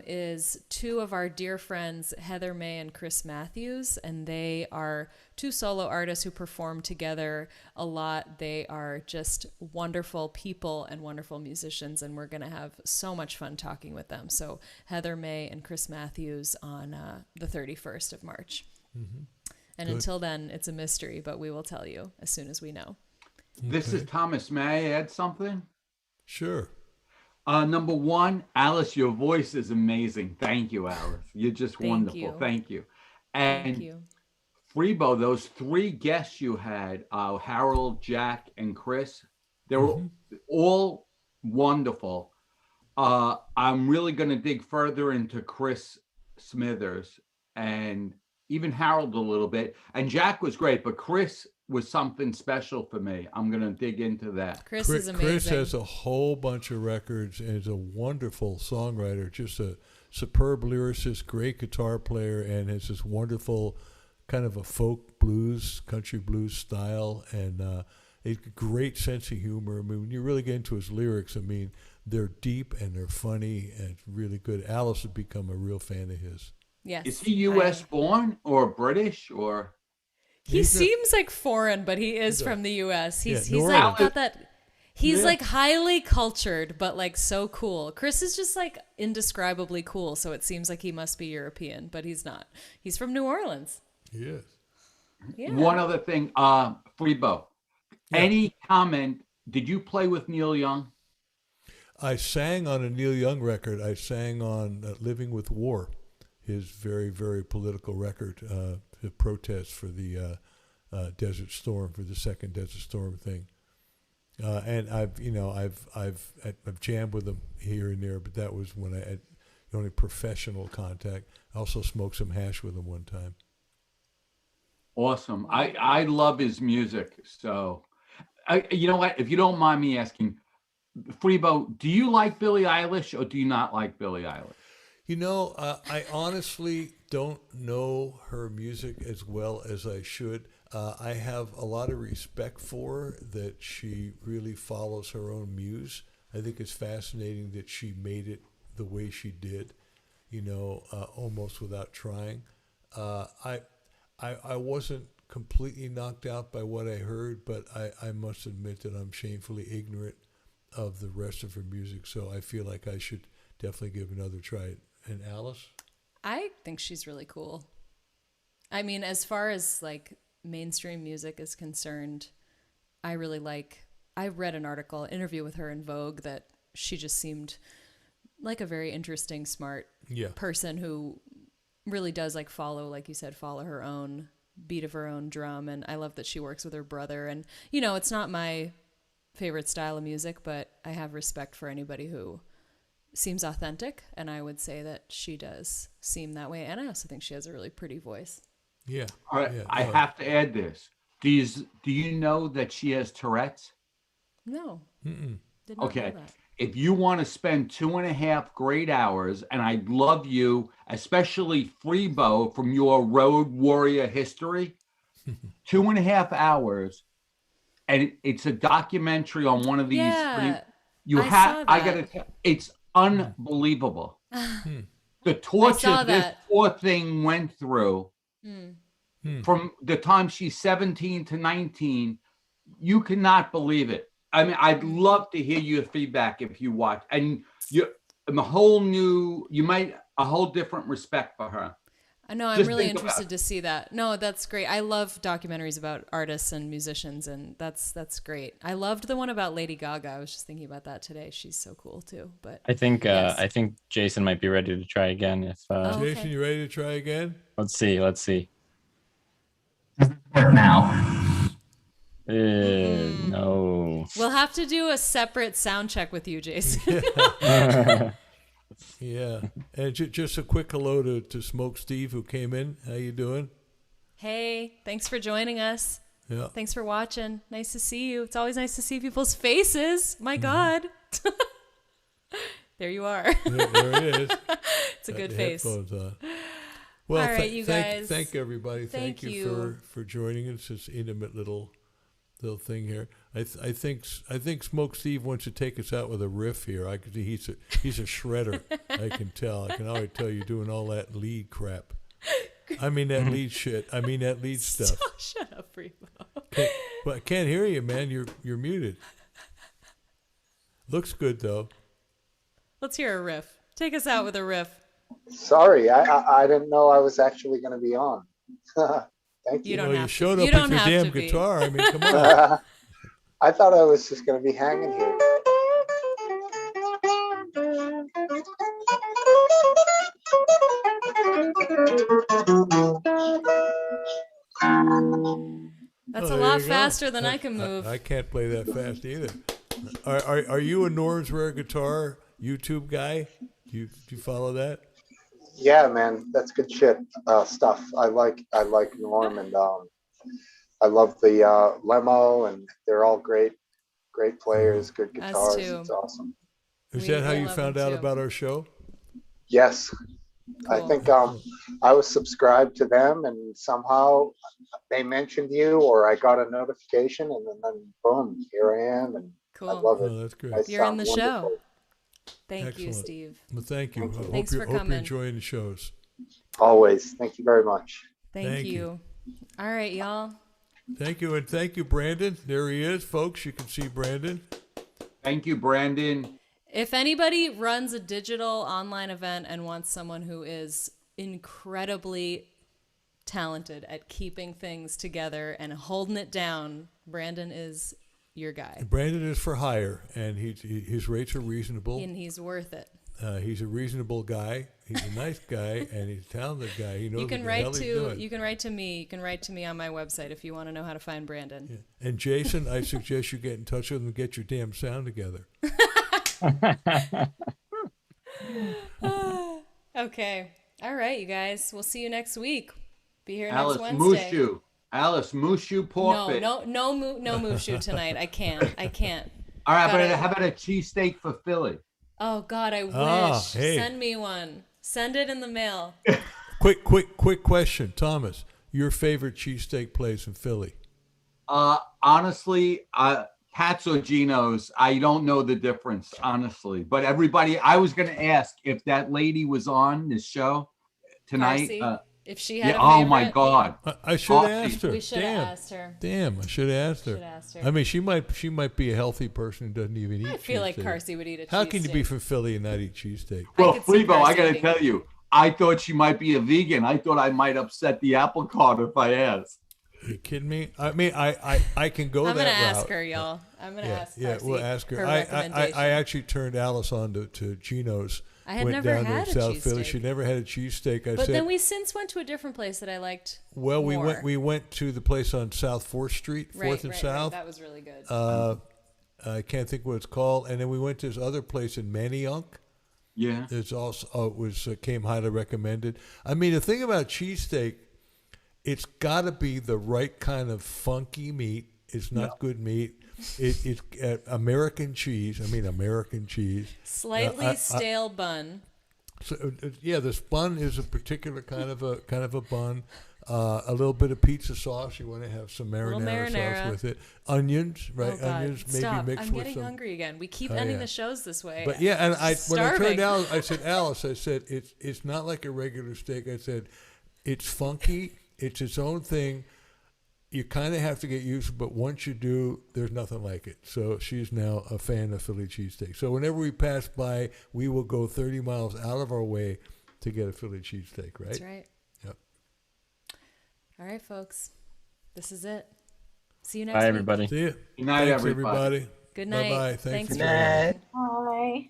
is 2 of our dear friends, Heather May and Chris Matthews, and they are 2 solo artists who perform together a lot. They are just wonderful people and wonderful musicians, and we're going to have so much fun talking with them. So Heather May and Chris Matthews on the 31st of March. And Good. until then, it's a mystery, but we will tell you as soon as we know. This is Thomas. May I add something? Sure. Number one, Alice, your voice is amazing. Thank you, Alice. You're just wonderful. you. Thank you. Thank And you. Freebo, those three guests you had, Harold, Jack, and Chris, they were all wonderful. I'm really going to dig further into Chris Smithers and even Harold a little bit. And Jack was great, but Chris was something special for me. I'm going to dig into that. Chris is amazing. Chris has a whole bunch of records and is a wonderful songwriter, just a superb lyricist, great guitar player, and has this wonderful kind of a folk blues, country blues style, and a great sense of humor. I mean, when you really get into his lyrics, I mean, they're deep and they're funny and really good. Alice has become a real fan of his. Yes. Is he U.S. born or British or? He seems like foreign, but he is from the U.S. He's New like Orleans. got that. He's Yeah. like highly cultured, but like so cool. Chris is just like indescribably cool, so it seems like he must be European, but he's not. He's from New Orleans. Yes. Yeah. One other thing, Freebo, any comment? Did you play with Neil Young? I sang on a Neil Young record. I sang on Living with War, his very, very political record, the protest for the Desert Storm, for the second Desert Storm thing. And I've jammed with him here and there, but that was when I had the only professional contact. I also smoked some hash with him one time. Awesome. I love his music. So, you know what? If you don't mind me asking, Freebo, do you like Billie Eilish or do you not like Billie Eilish? You know, I honestly don't know her music as well as I should. I have a lot of respect for her, that she really follows her own muse. I think it's fascinating that she made it the way she did, almost without trying. I wasn't completely knocked out by what I heard, but I must admit that I'm shamefully ignorant of the rest of her music, so I feel like I should definitely give another try. And Alice? I think she's really cool. I mean, as far as like mainstream music is concerned, I read an interview with her in Vogue, that she just seemed like a very interesting, smart person who really does like follow her own beat of her own drum. And I love that she works with her brother. And, it's not my favorite style of music, but I have respect for anybody who seems authentic, and I would say that she does seem that way. And I also think she has a really pretty voice. Yeah. All right. Yeah, I have to add this. Do you know that she has Tourette's? No. Mm-mm. Did not Okay. know that. If you want to spend 2.5 great hours, and I'd love you, especially Freebo, from your road warrior history, 2.5 hours, and it's a documentary on one of these. Yeah, I gotta tell, it's unbelievable. The torture this poor thing went through from the time she's 17 to 19, you cannot believe it. I mean, I'd love to hear your feedback if you watch, and a whole different respect for her. I know, I'm Just really think about interested to see that. No, that's great. I love documentaries about artists and musicians, and that's great. I loved the one about Lady Gaga. I was just thinking about that today. She's so cool too. But I think yes. I think Jason might be ready to try again. If Jason, okay. you ready to try again? Let's see. Work now. No. We'll have to do a separate sound check with you, Jason. Yeah. And just a quick hello to Smoke Steve, who came in. How you doing? Hey, thanks for joining us. Yeah. Thanks for watching. Nice to see you. It's always nice to see people's faces. My God. There you are. There it is. It's a Got good the face. headphones on. Well, All right, you guys. Thank everybody. Thank Thank you you. for joining us. This intimate little thing here. I think Smoke Steve wants to take us out with a riff here. I could see he's a shredder. I can tell. I can already tell you're doing all that lead crap. I mean that lead shit. I mean that lead stuff. Shut up, Freebo. But I can't hear you, man. You're muted. Looks good though. Let's hear a riff. Take us out with a riff. Sorry, I didn't know I was actually going to be on. Thank you. You don't have you showed to. up You don't with your have damn to be. guitar. I mean, come on. I thought I was just going to be hanging here. lot you go. faster than I can move. I can't play that fast either. Are you a Norm's Rare Guitar YouTube guy? Do you follow that? Yeah, man, that's good shit stuff. I like Norm, and I love the Lemo, and they're all great players, good Us guitars. too. It's awesome. Is that how you love found them out too. about our show? Yes, I Cool. think I was subscribed to them, and somehow they mentioned you, or I got a notification, and then boom, here I am, and Cool. I love it. Oh, that's great. Guys You're in sound the show. wonderful. Thank you, Excellent. Steve. Well, thank you. I Thanks for hope coming. you're enjoying the shows. Always. Thank you very much. Thank Thank you. you. All right, y'all. Thank you, and thank you, Brandon. There he is, folks. You can see Brandon. Thank you, Brandon. If anybody runs a digital online event and wants someone who is incredibly talented at keeping things together and holding it down, Brandon is your guy. Brandon is for hire, and his rates are reasonable. And he's worth it. He's a reasonable guy. He's a nice guy, and he's a talented guy. He knows You can what the write hell he's to doing. you can write to me. You can write to me on my website if you want to know how to find Brandon. Yeah. And Jason, I suggest you get in touch with him and get your damn sound together. Okay. All right, you guys. We'll see you next week. Be here Alice next Wednesday. Mushu. Alice Mushu pork. No Mushu tonight. I can't. All right, Gotta- but how about a cheesesteak for Philly? Oh God, I wish. Hey. Send me one. Send it in the mail. Quick question, Thomas. Your favorite cheesesteak place in Philly? Honestly, Pat's or Gino's, I don't know the difference, honestly. But everybody, I was going to ask if that lady was on this show tonight. Carsie, if she had Yeah, a oh my favorite, God. I should have asked her. We should have asked her. Damn, I should have asked her. Should asked her. I mean, she might be a healthy person who doesn't even eat. I feel like cheesesteak. Carsie would eat a How can you be cheesesteak. from Philly and not eat cheesesteak? Well, could see Freebo, I Carsie got to eating. tell you, I thought she might be a vegan. I thought I might upset the apple cart if I asked. Are you kidding me? I mean, I can go I'm that gonna route. ask her, y'all. I'm gonna ask Yeah, Carsie we'll ask her. her I recommendation. actually turned Alice on to Gino's. I had went never down had to a South Philly. cheesesteak. She never had a cheesesteak. I But said, then we since went to a different place that I liked. well, more. we went to the place on South 4th Street, 4th Right, and right, South. That was really good. I can't think what it's called. And then we went to this other place in Manayunk. Yeah. It's also came highly recommended. I mean, the thing about cheesesteak, it's got to be the right kind of funky meat. It's not good meat. It's American cheese. I mean, American cheese. Slightly stale bun. So yeah, this bun is a particular kind of a bun. A little bit of pizza sauce. You want to have some marinara sauce with it. Onions, right? Oh God. Onions, maybe Stop. mixed I'm with getting some. hungry again. We keep Oh, ending yeah. the shows this way. But yeah, and when I turned Starving. out, I said, Alice, I said it's not like a regular steak. I said it's funky. It's its own thing. You kind of have to get used to it, but once you do, there's nothing like it. So she's now a fan of Philly cheesesteak. So whenever we pass by, we will go 30 miles out of our way to get a Philly cheesesteak, right? That's right. Yep. All right, folks. This is it. See you next Bye, week. everybody. See you. Good night, Thanks, everybody. Good night. Bye-bye. Thanks for for joining. coming. Hi.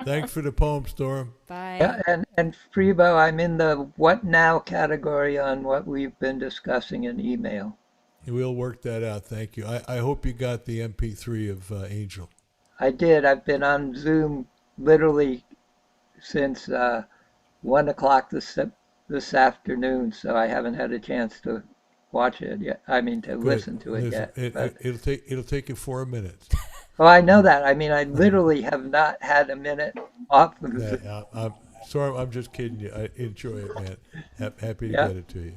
Thanks for the poem, Storm. Bye. Yeah, and Freebo, I'm in the what now category on what we've been discussing in email. We'll work that out. Thank you. I hope you got the MP3 of Angel. I did. I've been on Zoom literally since 1 o'clock this afternoon, so I haven't had a chance to watch it yet. I mean, to listen to it yet. But- It'll take you 4 minutes. Oh, I know that. I mean, I literally have not had a minute off of Zoom. I'm sorry, I'm just kidding you. I enjoy it, man. Happy to Yeah. get it to you.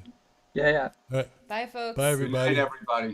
Yeah, yeah. All right. Bye, folks. Bye, Good everybody. night, everybody.